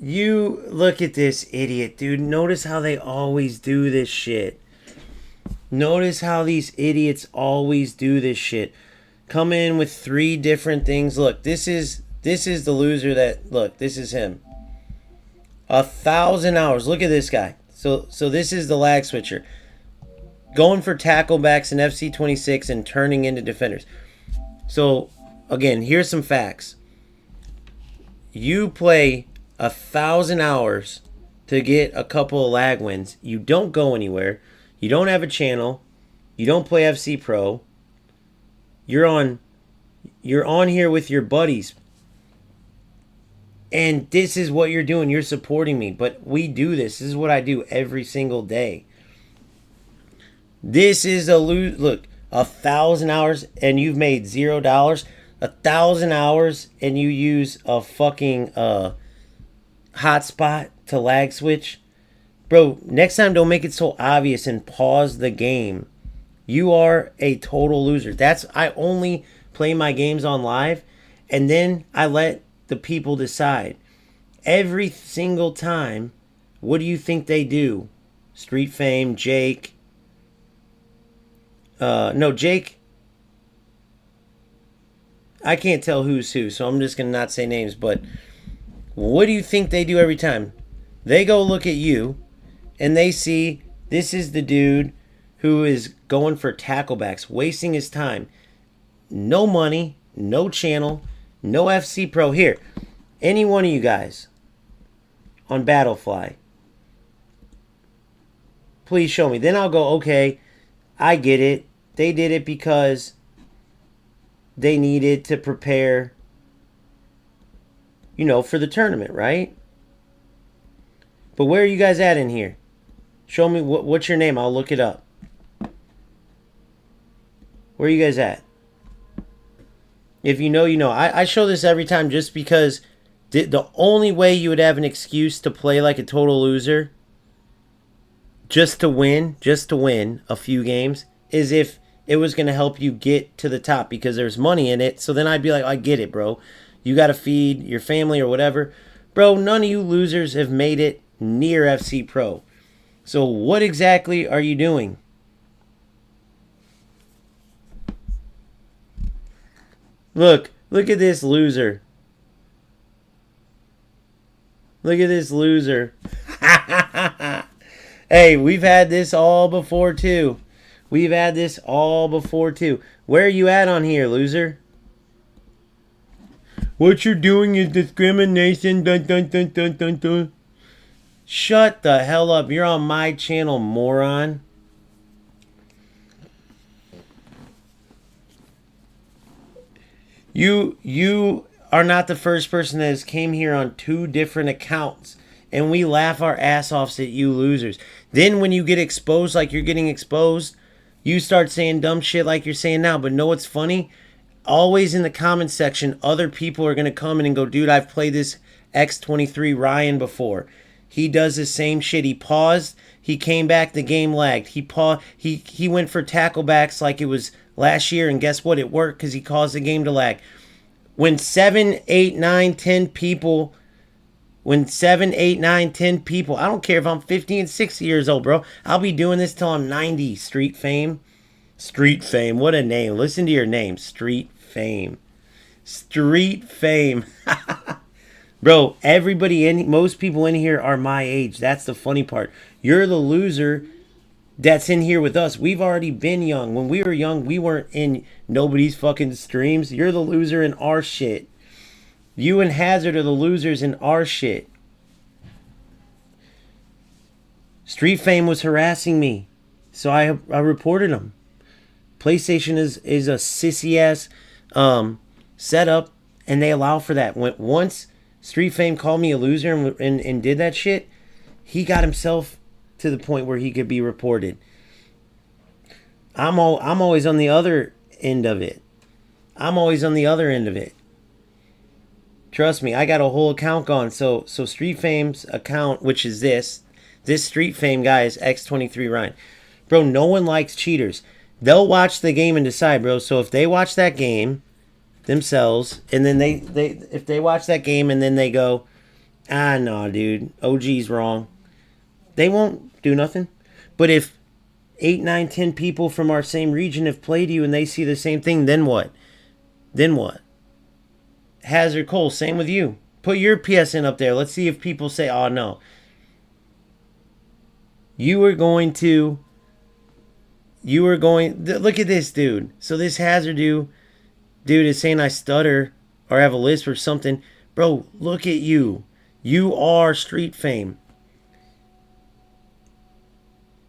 You look at this idiot, dude. Notice how they always do this shit. Notice how these idiots always do this shit. Come in with 3 different things. Look, this is the loser that, look, this is him. 1,000 hours. Look at this guy. So this is the lag switcher. Going for tackle backs in FC26 and turning into defenders. So, again, here's some facts. You play 1,000 hours to get a couple of lag wins. You don't go anywhere. You don't have a channel. You don't play FC Pro. You're on here with your buddies. And this is what you're doing. You're supporting me. But we do this. This is what I do every single day. This is look, 1,000 hours and you've made $0. 1,000 hours and you use a fucking hotspot to lag switch. Bro, next time don't make it so obvious and pause the game. You are a total loser. I only play my games on live, and then I let the people decide. Every single time, what do you think they do? Street Fame, Jake. No, Jake. I can't tell who's who, so I'm just going to not say names. But what do you think they do every time? They go look at you, and they see this is the dude who is going for tacklebacks, wasting his time. No money, no channel, no FC Pro. Here, any one of you guys on Battlefly, please show me. Then I'll go, okay, I get it. They did it because they needed to prepare, for the tournament, right? But where are you guys at in here? Show me what's your name. I'll look it up. Where are you guys at? If you know, you know. I show this every time just because the only way you would have an excuse to play like a total loser just to win a few games is if it was going to help you get to the top because there's money in it. So then I'd be like, I get it, bro. You got to feed your family or whatever. Bro, none of you losers have made it near FC Pro. So what exactly are you doing? Look at this loser. Look at this loser. Hey, we've had this all before too. We've had this all before too. Where are you at on here, loser? What you're doing is discrimination. Dun, dun, dun, dun, dun, dun. Shut the hell up. You're on my channel, moron. You are not the first person that has came here on 2 different accounts. And we laugh our ass offs at you losers. Then when you get exposed like you're getting exposed, you start saying dumb shit like you're saying now. But know what's funny? Always in the comment section, other people are going to come in and go, dude, I've played this X23 Ryan before. He does the same shit. He paused. He came back. The game lagged. He went for tacklebacks like it was last year. And guess what? It worked because he caused the game to lag. When 7, 8, 9, 10 people... When 7, 8, 9, 10 people... I don't care if I'm 50 and 60 years old, bro. I'll be doing this till I'm 90. Street Fame. Street Fame. What a name. Listen to your name. Street Fame. Street Fame. Bro, most people in here are my age. That's the funny part. You're the loser that's in here with us. We've already been young. When we were young, we weren't in nobody's fucking streams. You're the loser in our shit. You and Hazard are the losers in our shit. Street Fame was harassing me, so I reported him. PlayStation is a sissy-ass setup, and they allow for that. Once Street Fame called me a loser and did that shit, he got himself to the point where he could be reported. I'm always on the other end of it. Trust me, I got a whole account gone. So Street Fame's account, which is this Street Fame guy is X23 Ryan. Bro, no one likes cheaters. They'll watch the game and decide, bro. So if they watch that game themselves, and then if they watch that game and then they go, no, dude, OG's wrong, they won't do nothing. But if 8, 9, 10 people from our same region have played you and they see the same thing, then what? Hazard Cole, same with you. Put your PSN up there. Let's see if people say, oh, no. Look at this dude. So this Hazard dude is saying I stutter or have a lisp or something. Bro, look at you. You are Street Fame.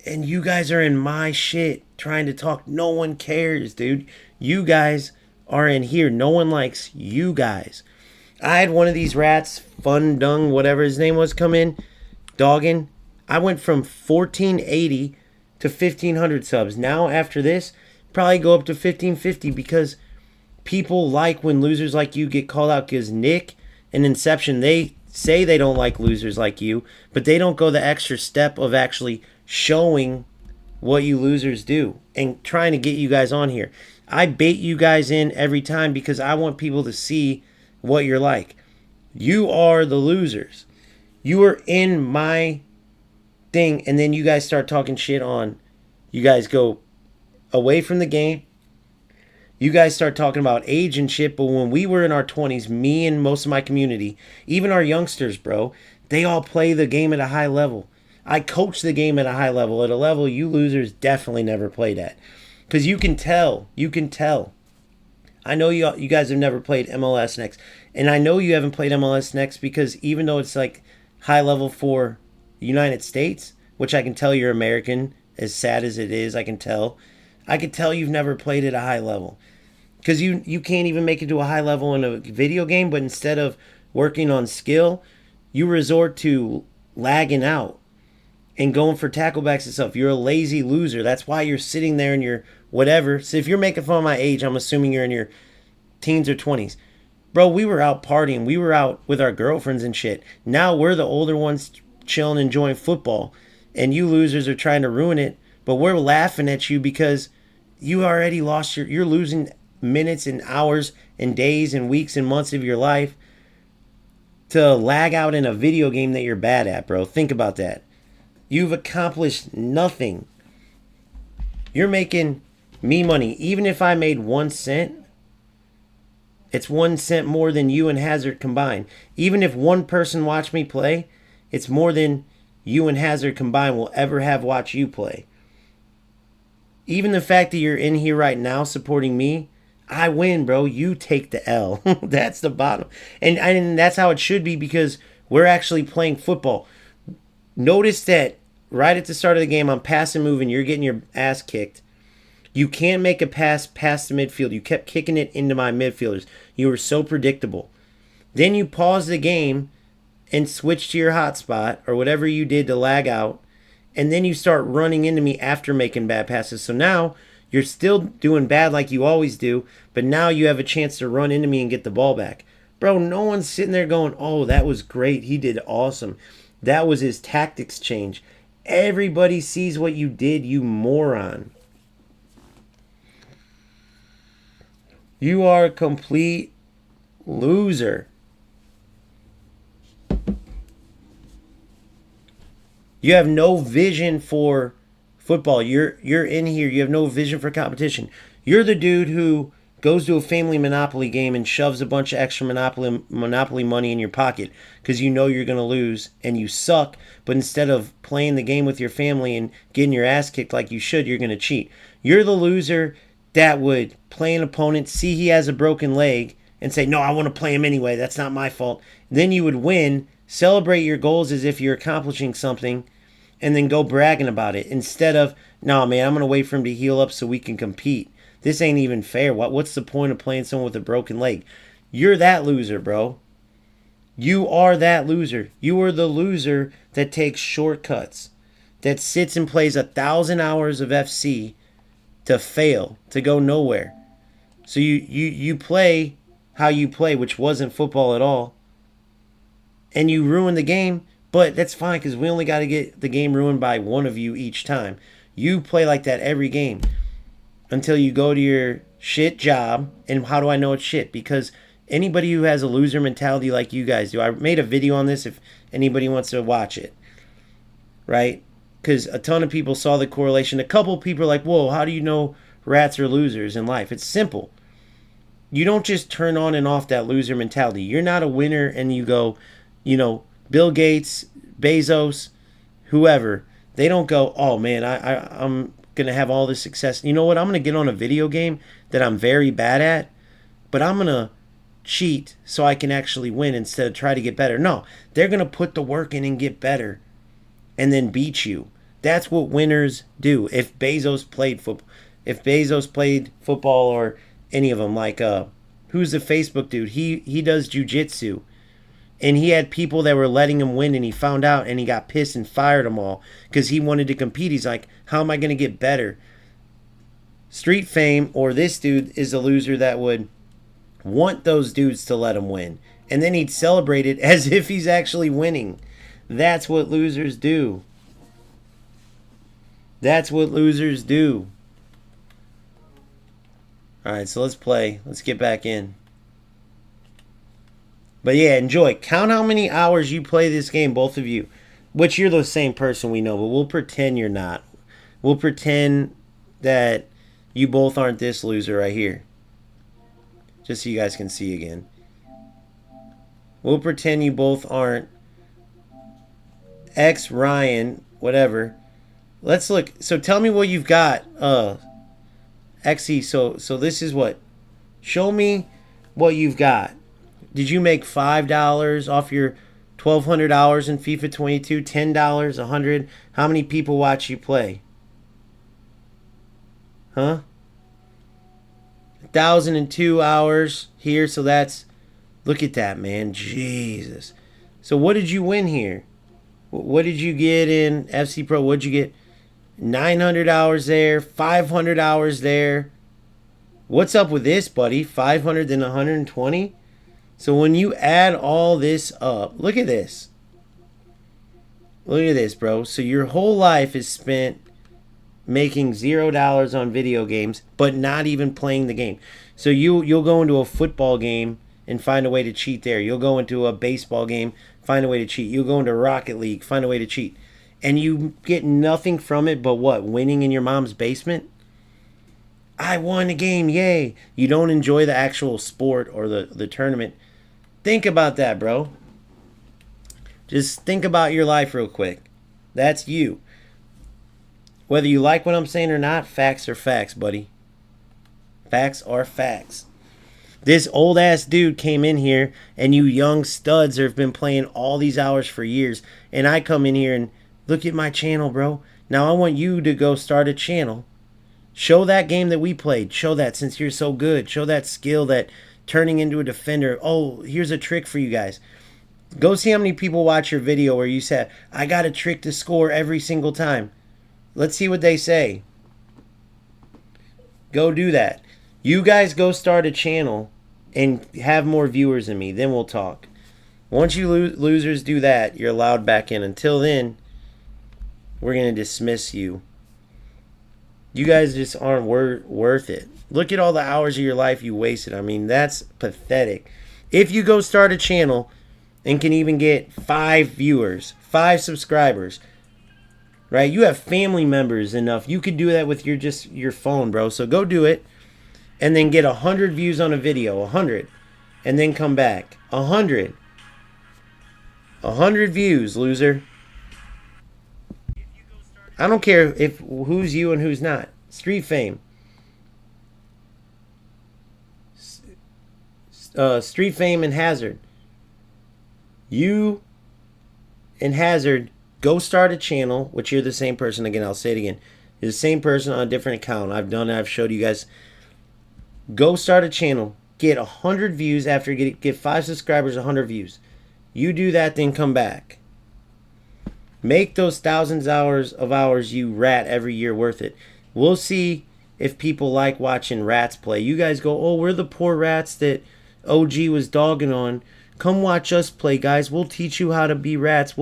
And you guys are in my shit trying to talk. No one cares, dude. You guys are in here. No one likes you guys. I had one of these rats, Fun Dung, whatever his name was, come in, dogging. I went from 1480 to 1500 subs. Now after this, probably go up to 1550 because people like when losers like you get called out. Because Nick and Inception, they say they don't like losers like you, but they don't go the extra step of actually showing what you losers do and trying to get you guys on here. I bait you guys in every time because I want people to see what you're like. You are the losers. You are in my thing, and then you guys start talking shit on. You guys go away from the game. You guys start talking about age and shit, but when we were in our 20s, me and most of my community, even our youngsters, bro, they all play the game at a high level. I coach the game at a high level, at a level you losers definitely never played at. Because you can tell. You can tell. I know you guys have never played MLS Next. And I know you haven't played MLS Next because even though it's like high level for the United States, which I can tell you're American, as sad as it is, I can tell you've never played at a high level. Because you can't even make it to a high level in a video game, but instead of working on skill, you resort to lagging out and going for tacklebacks and stuff. You're a lazy loser. That's why you're sitting there in your whatever. So if you're making fun of my age, I'm assuming you're in your teens or 20s. Bro, we were out partying. We were out with our girlfriends and shit. Now we're the older ones chilling, enjoying football. And you losers are trying to ruin it. But we're laughing at you because you already lost you're losing minutes and hours and days and weeks and months of your life to lag out in a video game that you're bad at, bro. Think about that. You've accomplished nothing. You're making me money. Even if I made 1 cent, it's 1 cent more than you and Hazard combined. Even if one person watched me play, it's more than you and Hazard combined will ever have watched you play. Even the fact that you're in here right now supporting me, I win, bro. You take the L. That's the bottom. And that's how it should be because we're actually playing football. Notice that right at the start of the game, I'm pass and moving. You're getting your ass kicked. You can't make a pass past the midfield. You kept kicking it into my midfielders. You were so predictable. Then you pause the game and switch to your hotspot or whatever you did to lag out. And then you start running into me after making bad passes. So now you're still doing bad like you always do, but now you have a chance to run into me and get the ball back. Bro, no one's sitting there going, oh, that was great. He did awesome. That was his tactics change. Everybody sees what you did, you moron. You are a complete loser. You have no vision for football. You're in here. You have no vision for competition. You're the dude who goes to a family Monopoly game and shoves a bunch of extra Monopoly money in your pocket because you know you're going to lose and you suck. But instead of playing the game with your family and getting your ass kicked like you should, you're going to cheat. You're the loser that would play an opponent, see he has a broken leg, and say, no, I want to play him anyway. That's not my fault. Then you would win, celebrate your goals as if you're accomplishing something, and then go bragging about it. Instead of, no, man, I'm going to wait for him to heal up so we can compete. This ain't even fair. What's the point of playing someone with a broken leg? You're that loser, bro. You are that loser. You are the loser that takes shortcuts, that sits and plays 1,000 hours of FC to fail, to go nowhere. So you play how you play, which wasn't football at all, and you ruin the game, but that's fine because we only got to get the game ruined by one of you each time. You play like that every game until you go to your shit job. And how do I know it's shit? Because anybody who has a loser mentality like you guys do, I made a video on this if anybody wants to watch it, right? Because a ton of people saw the correlation. A couple of people are like, whoa, how do you know rats are losers in life? It's simple. You don't just turn on and off that loser mentality. You're not a winner and you go, Bill Gates, Bezos, whoever, they don't go, oh man, I'm going to have all this success. You know what? I'm going to get on a video game that I'm very bad at, but I'm going to cheat so I can actually win instead of try to get better. No, they're going to put the work in and get better and then beat you. That's what winners do. If Bezos played football or any of them, like who's the Facebook dude? He does jujitsu. And he had people that were letting him win, and he found out, and he got pissed and fired them all because he wanted to compete. He's like, how am I going to get better? Street Fame, or this dude, is a loser that would want those dudes to let him win And then he'd celebrate it as if he's actually winning. That's what losers do. That's what losers do. Alright, so let's play. Let's get back in. But yeah, enjoy. Count how many hours you play this game, both of you. Which you're the same person, we know, but we'll pretend you're not. We'll pretend that you both aren't this loser right here. Just so you guys can see again. We'll pretend you both aren't X Ryan, whatever. Let's look. So tell me what you've got. XE, so this is what? Show me what you've got. Did you make $5 off your $1,200 in FIFA 22? $10, $100? How many people watch you play? Huh? 1,002 hours here, so that's... Look at that, man. Jesus. So what did you win here? What did you get in FC Pro? What did you get? 900 hours there, 500 hours there. What's up with this, buddy? 500 and 120? So when you add all this up, look at this. Look at this, bro. So your whole life is spent making $0 on video games, but not even playing the game. So you'll go into a football game and find a way to cheat there. You'll go into a baseball game, find a way to cheat. You'll go into Rocket League, find a way to cheat. And you get nothing from it but what? Winning in your mom's basement? I won the game, yay. You don't enjoy the actual sport or the tournament. Think about that, bro. Just think about your life real quick. That's you. Whether you like what I'm saying or not, facts are facts, buddy. Facts are facts. This old-ass dude came in here, and you young studs have been playing all these hours for years, and I come in here and look at my channel, bro. Now I want you to go start a channel. Show that game that we played. Show that since you're so good. Show that skill, that turning into a defender. Oh, here's a trick for you guys. Go see how many people watch your video where you said, I got a trick to score every single time. Let's see what they say. Go do that. You guys go start a channel and have more viewers than me. Then we'll talk. Once you losers do that, you're allowed back in. Until then, we're going to dismiss you. You guys just aren't worth it. Look at all the hours of your life you wasted. I mean, that's pathetic. If you go start a channel and can even get 5 viewers, 5 subscribers, right? You have family members enough. You could do that with your phone, bro. So go do it. And then get 100 views on a video. 100. And then come back. 100. 100 views, loser. I don't care if who's you and who's not. Street Fame. Street Fame and Hazard. You and Hazard go start a channel, which you're the same person. Again, I'll say it again. You're the same person on a different account. I've done it. I've showed you guys. Go start a channel. Get 100 views after get 5 subscribers, 100 views. You do that, then come back. Make those thousands of hours you rat every year worth it. We'll see if people like watching rats play. You guys go, oh, we're the poor rats that OG was dogging on. Come watch us play, guys. We'll teach you how to be rats.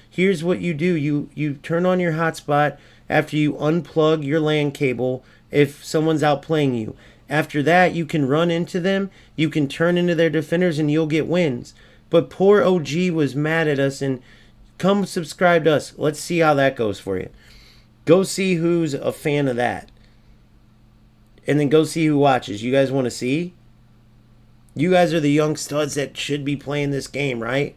Here's what you do. You turn on your hotspot after you unplug your LAN cable if someone's outplaying you. After that, you can run into them. You can turn into their defenders and you'll get wins. But poor OG was mad at us and come subscribe to us. Let's see how that goes for you. Go see who's a fan of that. And then go see who watches. You guys want to see? You guys are the young studs that should be playing this game, right?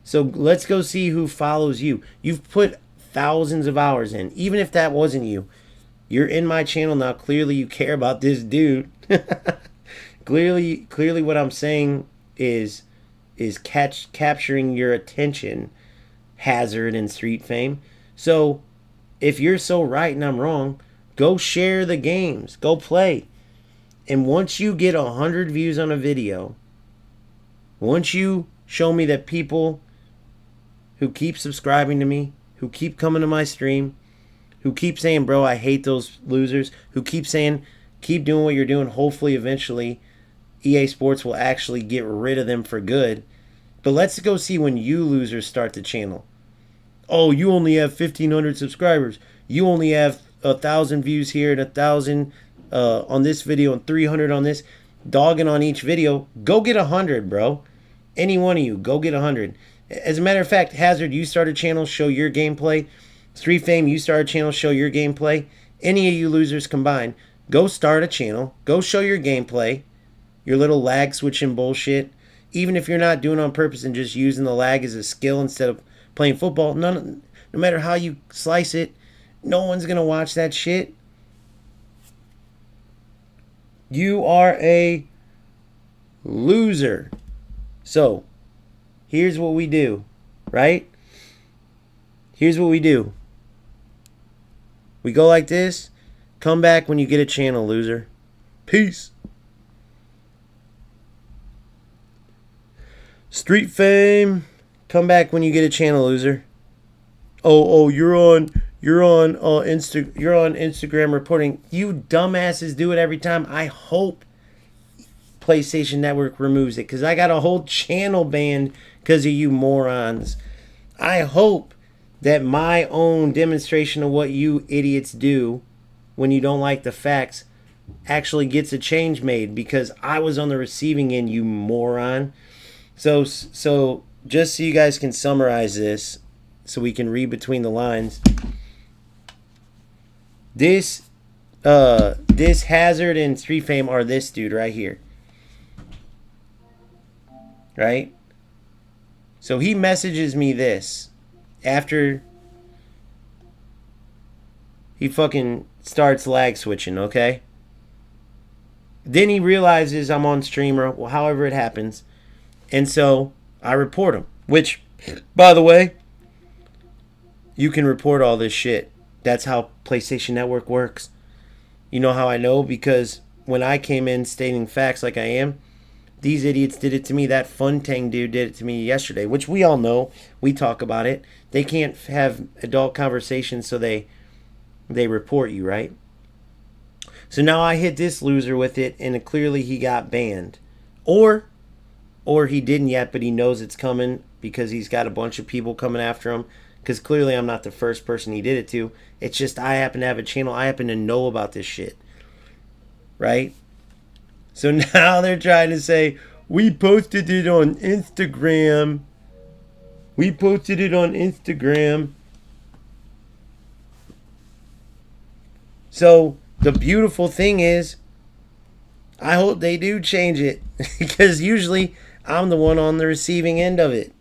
So let's go see who follows you. You've put thousands of hours in. Even if that wasn't you. You're in my channel now. Clearly you care about this dude. Clearly what I'm saying is capturing your attention, Hazard and Street Fame. So if you're so right and I'm wrong, go share the games. Go play. And once you get 100 views on a video, once you show me that people who keep subscribing to me, who keep coming to my stream, who keep saying, bro, I hate those losers, who keep saying, keep doing what you're doing, hopefully eventually EA Sports will actually get rid of them for good. But let's go see when you losers start the channel. Oh, you only have 1,500 subscribers. You only have 1,000 views here and 1,000 on this video and 300 on this. Dogging on each video. Go get 100, bro. Any one of you, go get 100. As a matter of fact, Hazard, you start a channel, show your gameplay. Street Fame, you start a channel, show your gameplay. Any of you losers combined, go start a channel. Go show your gameplay. Your little lag switching bullshit. Even if you're not doing it on purpose and just using the lag as a skill instead of playing football, no matter how you slice it, no one's going to watch that shit. You are a loser. So, here's what we do, right? Here's what we do. We go like this. Come back when you get a channel, loser. Peace. Street Fame. Come back when you get a channel, loser. Oh, you're on Instagram reporting. You dumbasses do it every time. I hope PlayStation Network removes it because I got a whole channel banned because of you morons. I hope that my own demonstration of what you idiots do when you don't like the facts actually gets a change made because I was on the receiving end, you moron. So just so you guys can summarize this so we can read between the lines. This Hazard and Street Fame are this dude right here. Right? So he messages me this after he fucking starts lag switching, okay? Then he realizes I'm on stream or however it happens. And so I report him. Which, by the way, you can report all this shit. That's how PlayStation Network works. You know how I know? Because when I came in stating facts like I am, these idiots did it to me. That Funtang dude did it to me yesterday, which we all know. We talk about it. They can't have adult conversations, so they report you, right? So now I hit this loser with it, and clearly he got banned. Or he didn't yet, but he knows it's coming because he's got a bunch of people coming after him. Because clearly I'm not the first person he did it to. It's just I happen to have a channel. I happen to know about this shit. Right? So now they're trying to say, we posted it on Instagram. We posted it on Instagram. So the beautiful thing is, I hope they do change it. Because usually I'm the one on the receiving end of it.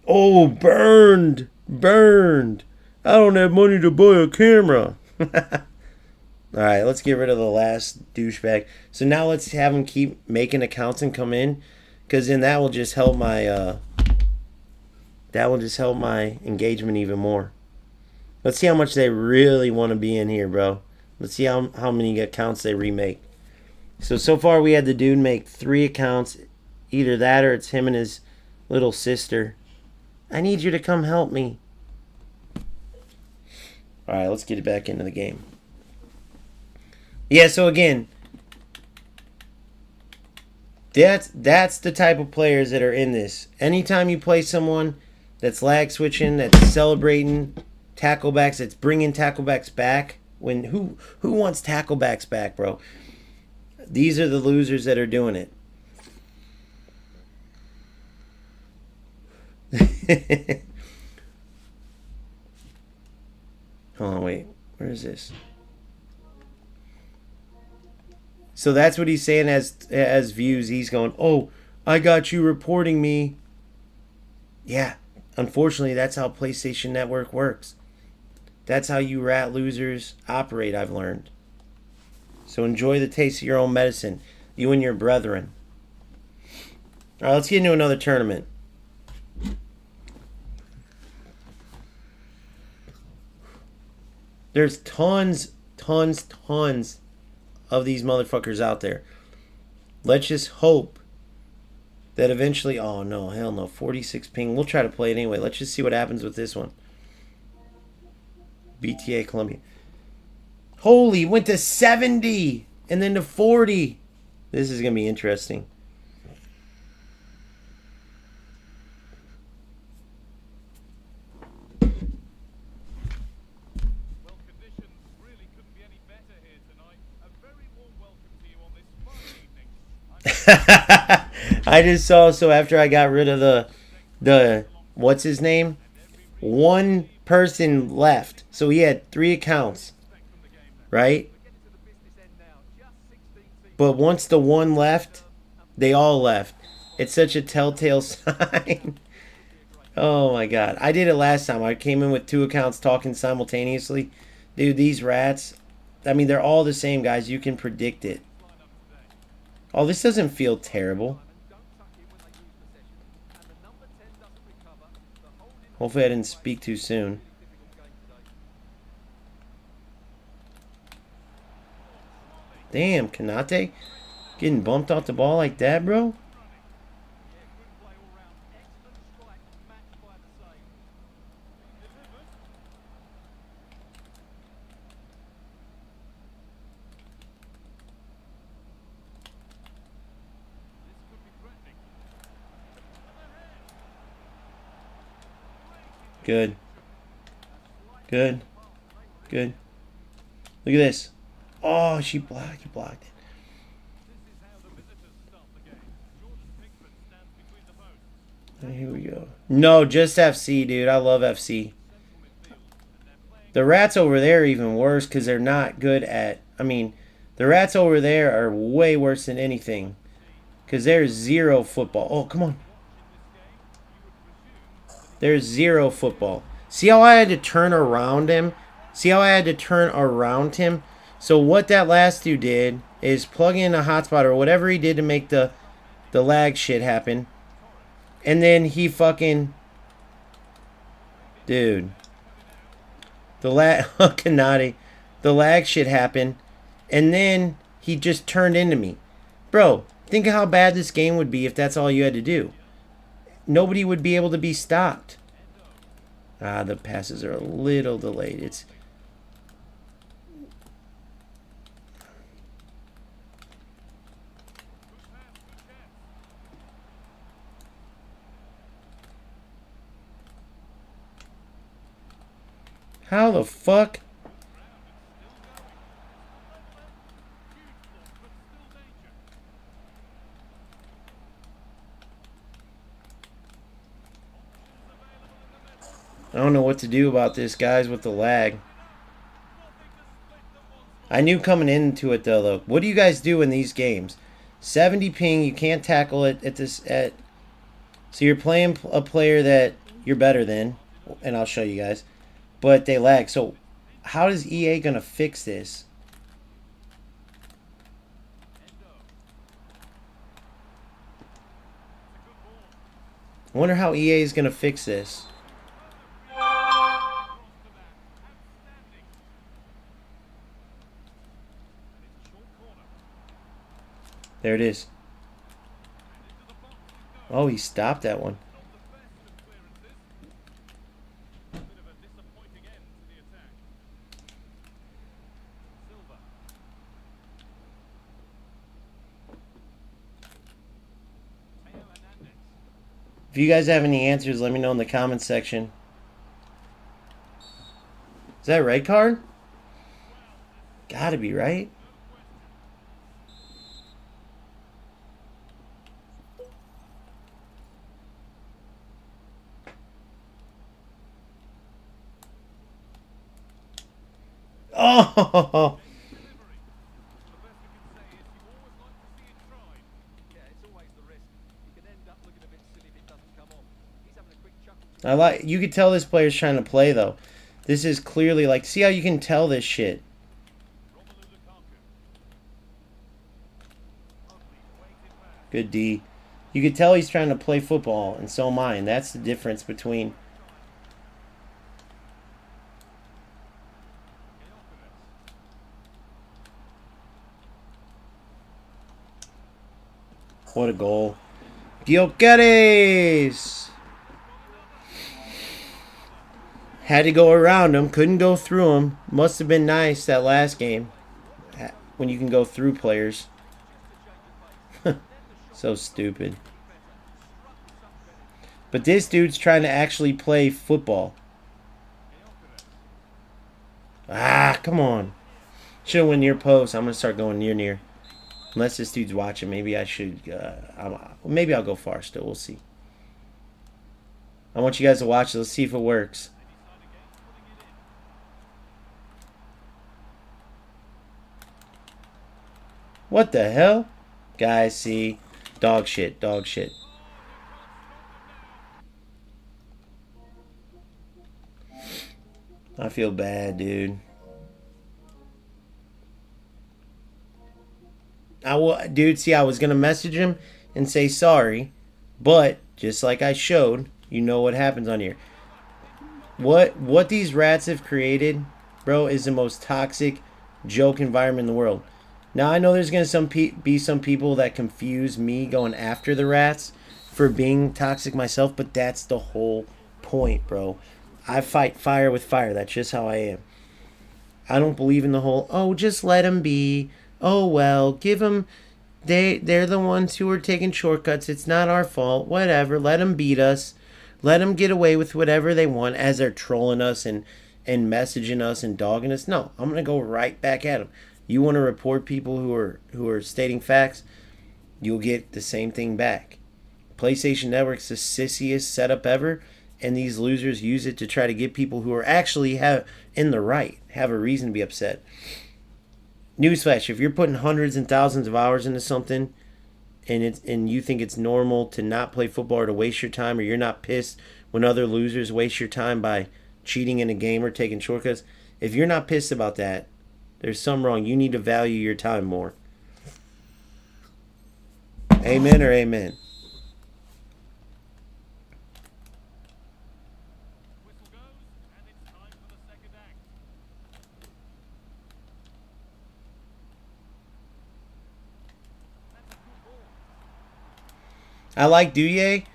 Oh, burned. I don't have money to buy a camera. Alright, let's get rid of the last douchebag. So now let's have him keep making accounts and come in. Because then that will just help my engagement even more. Let's see how much they really want to be in here, bro. Let's see how many accounts they remake. So far we had the dude make 3 accounts. Either that or it's him and his little sister. I need you to come help me. Alright, let's get it back into the game. Yeah, so again, that's the type of players that are in this. Anytime you play someone that's lag switching, that's celebrating tacklebacks, that's bringing tacklebacks back. Who wants tacklebacks back, bro? These are the losers that are doing it. Hold on, wait. Where is this? So that's what he's saying as views. He's going, oh, I got you reporting me. Yeah, unfortunately, that's how PlayStation Network works. That's how you rat losers operate, I've learned. So enjoy the taste of your own medicine, you and your brethren. All right, let's get into another tournament. There's tons of these motherfuckers out there. Let's just hope that eventually... Oh, no, hell no. 46 ping. We'll try to play it anyway. Let's just see what happens with this one. BTA Columbia. Holy, went to 70 and then to 40. This is going to be interesting. Well, conditions really couldn't be any better here tonight. A very warm welcome to you on this fine evening. I just saw, so after I got rid of the what's his name? One person left. So he had 3 accounts, right? But once the one left, they all left. It's such a telltale sign. Oh my god. I did it last time. I came in with 2 accounts talking simultaneously. Dude, these rats, I mean, they're all the same, guys. You can predict it. Oh, this doesn't feel terrible. Hopefully I didn't speak too soon. Damn, Kanate getting bumped off the ball like that, bro? Good. Good. Good. Look at this. Oh, she blocked. He blocked it. Here we go. No, just FC, dude. I love FC. The rats over there are even worse because they're not good at... I mean, the rats over there are way worse than anything. Because there's 0 football. Oh, come on. There's 0 football. See how I had to turn around him? See how I had to turn around him? So what that last dude did is plug in a hotspot or whatever he did to make the lag shit happen. And then he fucking... Dude. The lag... Kanati. The lag shit happened. And then he just turned into me. Bro, think of how bad this game would be if that's all you had to do. Nobody would be able to be stopped. Ah, the passes are a little delayed. It's... How the fuck? I don't know what to do about this, guys, with the lag. I knew coming into it, though. What do you guys do in these games? 70 ping, you can't tackle it at this... So you're playing a player that you're better than, and I'll show you guys. But they lag. So how is EA going to fix this? I wonder how EA is going to fix this. There it is. Oh, he stopped that one. If you guys have any answers, let me know in the comments section. Is that a red card? Gotta be, right? Oh! I like. You could tell this player's trying to play though. This is clearly like. See how you can tell this shit. Good D. You could tell he's trying to play football, and so am I. And that's the difference between. What a goal. Gyökeres! Had to go around him. Couldn't go through him. Must have been nice that last game. When you can go through players. So stupid. But this dude's trying to actually play football. Ah, come on. Should have went near post. I'm going to start going near. Unless this dude's watching, maybe I should. Maybe I'll go far still. We'll see. I want you guys to watch it. Let's see if it works. What the hell? Guys, see? Dog shit. Dog shit. I feel bad, dude. Dude, see, I was going to message him and say sorry. But, just like I showed, you know what happens on here. What these rats have created, bro, is the most toxic joke environment in the world. Now, I know there's going to be some people that confuse me going after the rats for being toxic myself, but that's the whole point, bro. I fight fire with fire. That's just how I am. I don't believe in the whole, oh, just let them be. Oh, well, give them. They're the ones who are taking shortcuts. It's not our fault. Whatever. Let them beat us. Let them get away with whatever they want as they're trolling us and messaging us and dogging us. No, I'm going to go right back at them. You want to report people who are stating facts, you'll get the same thing back. PlayStation Network's the sissiest setup ever, and these losers use it to try to get people who are actually in the right have a reason to be upset. Newsflash: if you're putting hundreds and thousands of hours into something, and you think it's normal to not play football or to waste your time, or you're not pissed when other losers waste your time by cheating in a game or taking shortcuts, if you're not pissed about that, there's something wrong. You need to value your time more. Amen or amen? Whistle goes, and it's time for the second act. That's a good ball. I like Douye,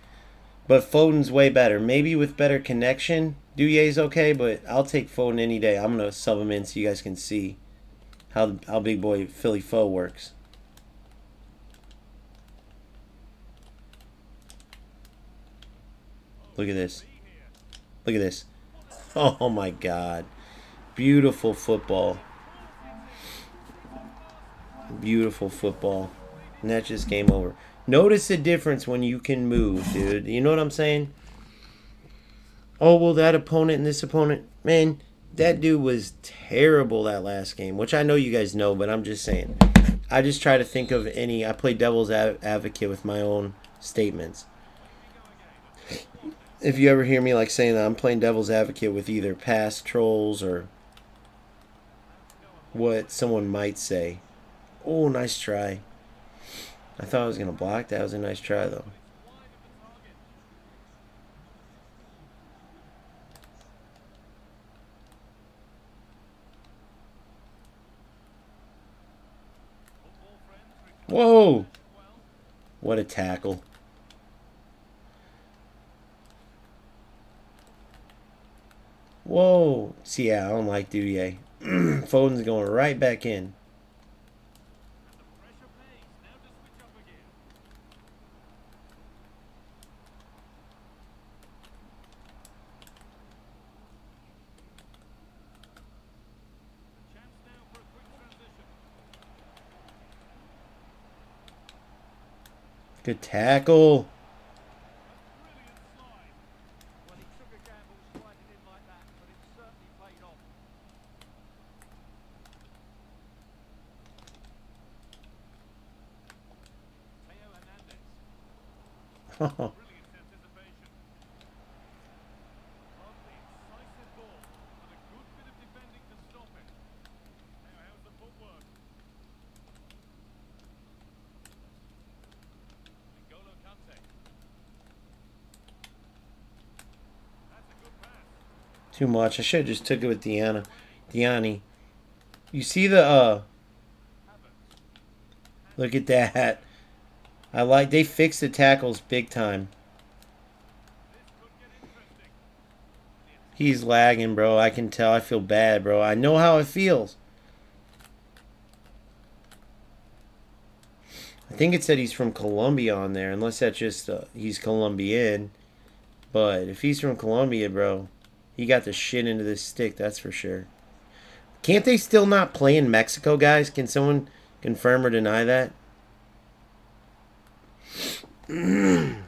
but Foden's way better. Maybe with better connection, Douye's okay, but I'll take Foden any day. I'm going to sub him in so you guys can see how big boy Philly Foe works. Look at this. Look at this. Oh my God. Beautiful football. Beautiful football. And that's just game over. Notice the difference when you can move, dude. You know what I'm saying? Oh, well, that opponent and this opponent. Man, that dude was terrible that last game, which I know you guys know, but I'm just saying. I just try to think of any. I play devil's advocate with my own statements. If you ever hear me like saying that, I'm playing devil's advocate with either past trolls or what someone might say. Oh, nice try. I thought I was going to block. That was a nice try, though. Whoa! What a tackle. Whoa. See, yeah, I don't like Douye. Foden's going right back in. Pressure pays. Now to switch up again. A chance now for a quick transition. Good tackle. Brilliant slide. Well, he took a gamble sliding in like that, but it certainly paid off. Teo Hernandez. Brilliant anticipation. Lovely, incisive ball, and a good bit of defending to stop it. Now, how's the footwork? N'Golo Kante. That's a good pass. Too much. I should have just took it with Diani. You see the look at that. They fixed the tackles big time. This could get interesting. He's lagging, bro. I can tell. I feel bad, bro. I know how it feels. I think it said he's from Colombia on there, unless that's just he's Colombian. But if he's from Colombia, bro, he got the shit into this stick, that's for sure. Can't they still not play in Mexico, guys? Can someone confirm or deny that? Good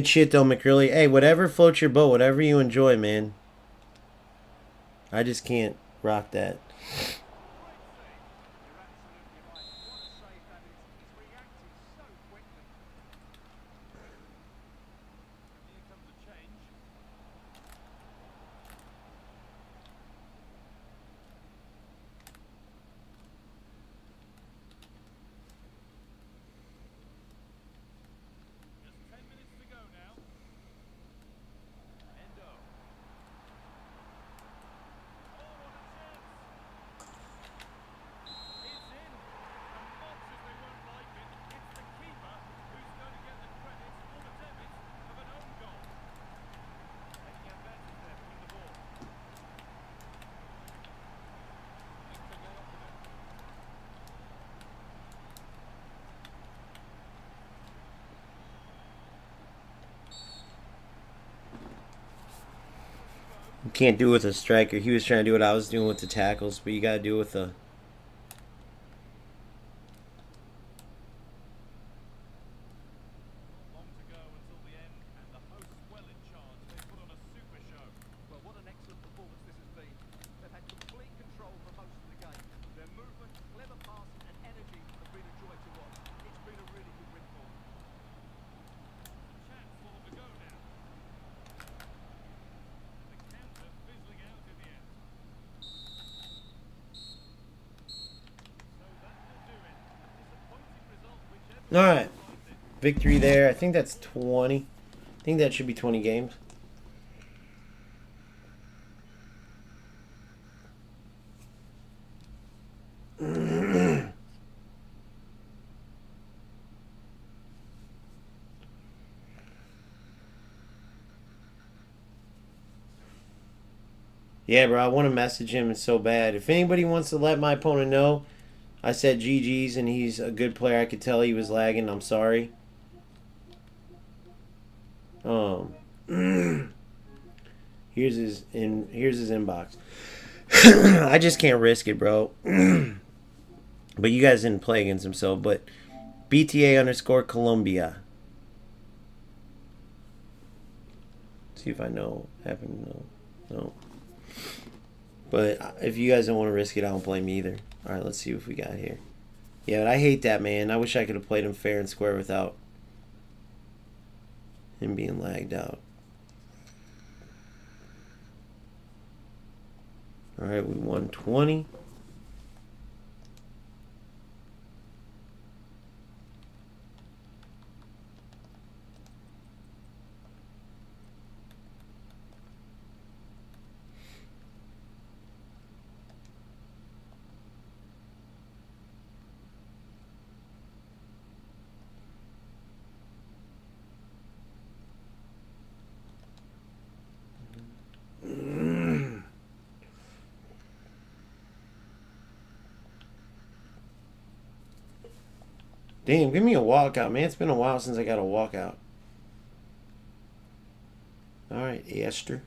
shit, though, McCurley. Hey, whatever floats your boat, whatever you enjoy, man. I just can't rock that. You can't do it with a striker. He was trying to do what I was doing with the tackles, but you got to do it with a... All right. Victory there. I think that's 20. I think that should be 20 games. Yeah, bro, I want to message him so bad. If anybody wants to let my opponent know, I said GG's and he's a good player. I could tell he was lagging. I'm sorry. Here's his inbox. I just can't risk it, bro. But you guys didn't play against him, so. But BTA_Colombia. See if I know. Happen to know. No. But if you guys don't want to risk it, I don't blame you either. All right, let's see what we got here. Yeah, but I hate that, man. I wish I could have played him fair and square without him being lagged out. All right, we won 20. Damn, give me a walkout, man. It's been a while since I got a walkout. All right, Esther.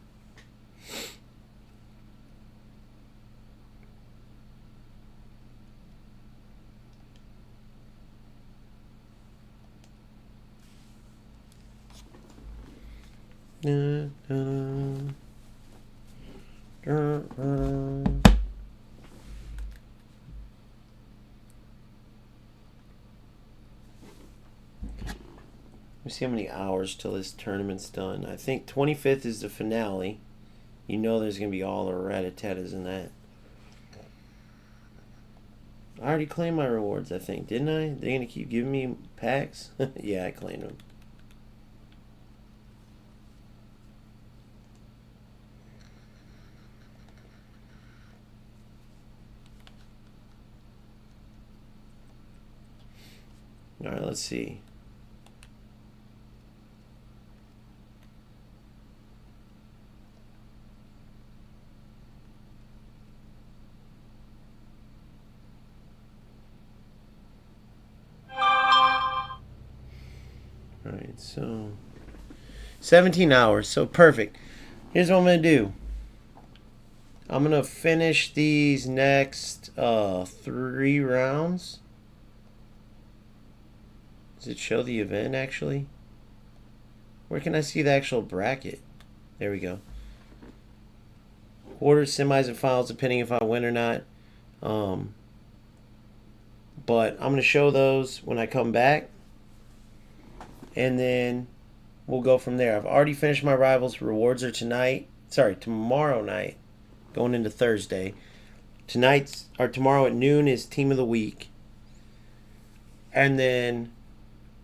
Let me see how many hours till this tournament's done. I think 25th is the finale. You know there's going to be all the rat-a-tat-tas in that. I already claimed my rewards, I think, didn't I? They're going to keep giving me packs? Yeah, I claimed them. All right, let's see. right, so 17 hours, so perfect. Here's what I'm going to do. I'm going to finish these next 3 rounds. Does it show the event, actually? Where can I see the actual bracket? There we go. Quarters, semis, and finals, depending if I win or not. But I'm going to show those when I come back. And then we'll go from there. I've already finished my rivals. Rewards are tomorrow night. Going into Thursday. Tomorrow at noon is Team of the Week. And then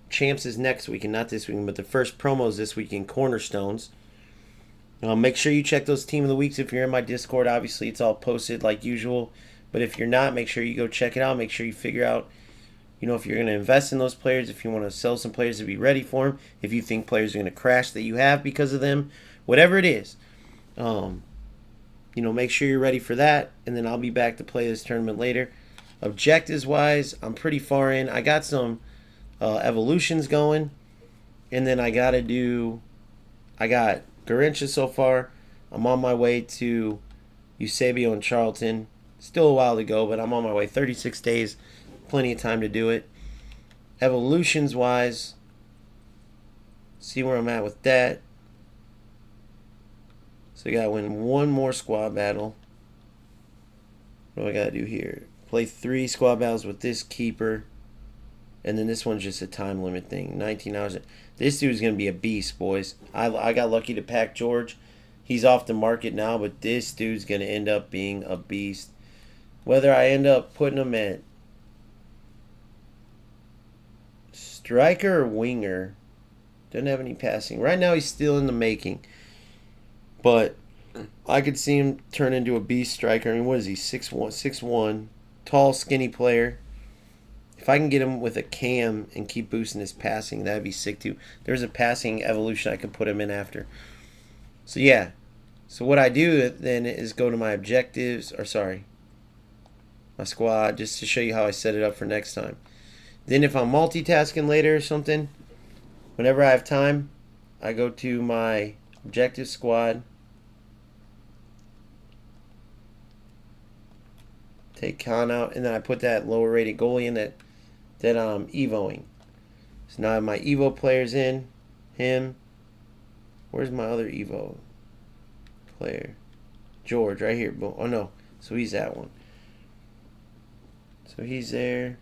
Champs is next week, and not this week, but the first promos this week in Cornerstones. Make sure you check those Team of the Weeks if you're in my Discord. Obviously, it's all posted like usual. But if you're not, make sure you go check it out. Make sure you figure out, if you're going to invest in those players, if you want to sell some players to be ready for them, if you think players are going to crash that you have because of them, whatever it is. Make sure you're ready for that, and then I'll be back to play this tournament later. Objectives-wise, I'm pretty far in. I got some evolutions going, and then I got Garincha so far. I'm on my way to Eusebio and Charlton. Still a while to go, but I'm on my way. 36 days, plenty of time to do it. Evolutions-wise, see where I'm at with that. So I got to win 1 more squad battle. What do I got to do here? Play 3 squad battles with this keeper. And then this one's just a time limit thing. 19 hours. This dude's going to be a beast, boys. I got lucky to pack George. He's off the market now, but this dude's going to end up being a beast. Whether I end up putting him at striker or winger, doesn't have any passing. Right now he's still in the making. But I could see him turn into a beast striker. I mean, what is he? 6'1", tall, skinny player. If I can get him with a cam and keep boosting his passing, that'd be sick too. There's a passing evolution I could put him in after. So yeah. So what I do then is go to my objectives, my squad, just to show you how I set it up for next time. Then if I'm multitasking later or something, whenever I have time, I go to my objective squad. Take Khan out, and then I put that lower rated goalie in that I'm evoing. So now I have my evo players in. Him. Where's my other evo player? George, right here. Oh no. So he's that one. So he's there.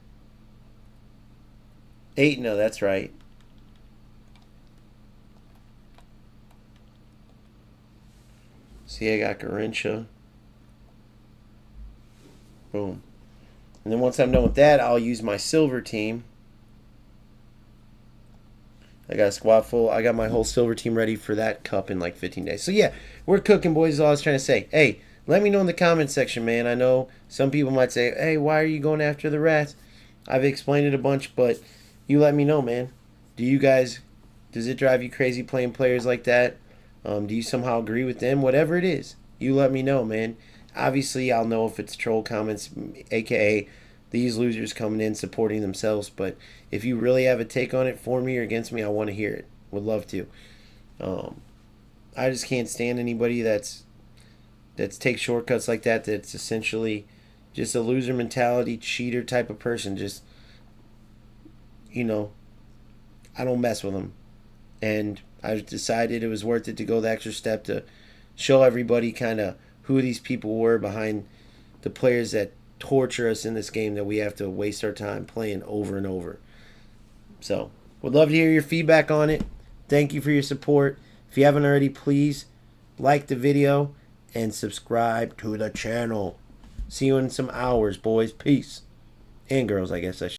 8, no, that's right. See, I got Garincha. Boom. And then once I'm done with that, I'll use my silver team. I got a squad full. I got my whole silver team ready for that cup in like 15 days. So yeah, we're cooking, boys, is all I was trying to say. Hey, let me know in the comment section, man. I know some people might say, hey, why are you going after the rats? I've explained it a bunch, but you let me know, man. Does it drive you crazy playing players like that? Do you somehow agree with them? Whatever it is, you let me know, man. Obviously, I'll know if it's troll comments, a.k.a. these losers coming in supporting themselves. But if you really have a take on it for me or against me, I want to hear it. Would love to. I just can't stand anybody that's takes shortcuts like that. That's essentially just a loser mentality, cheater type of person. Just, I don't mess with them. And I decided it was worth it to go the extra step to show everybody kind of who these people were behind the players that torture us in this game that we have to waste our time playing over and over. So, would love to hear your feedback on it. Thank you for your support. If you haven't already, please like the video and subscribe to the channel. See you in some hours, boys. Peace. And girls, I guess I should.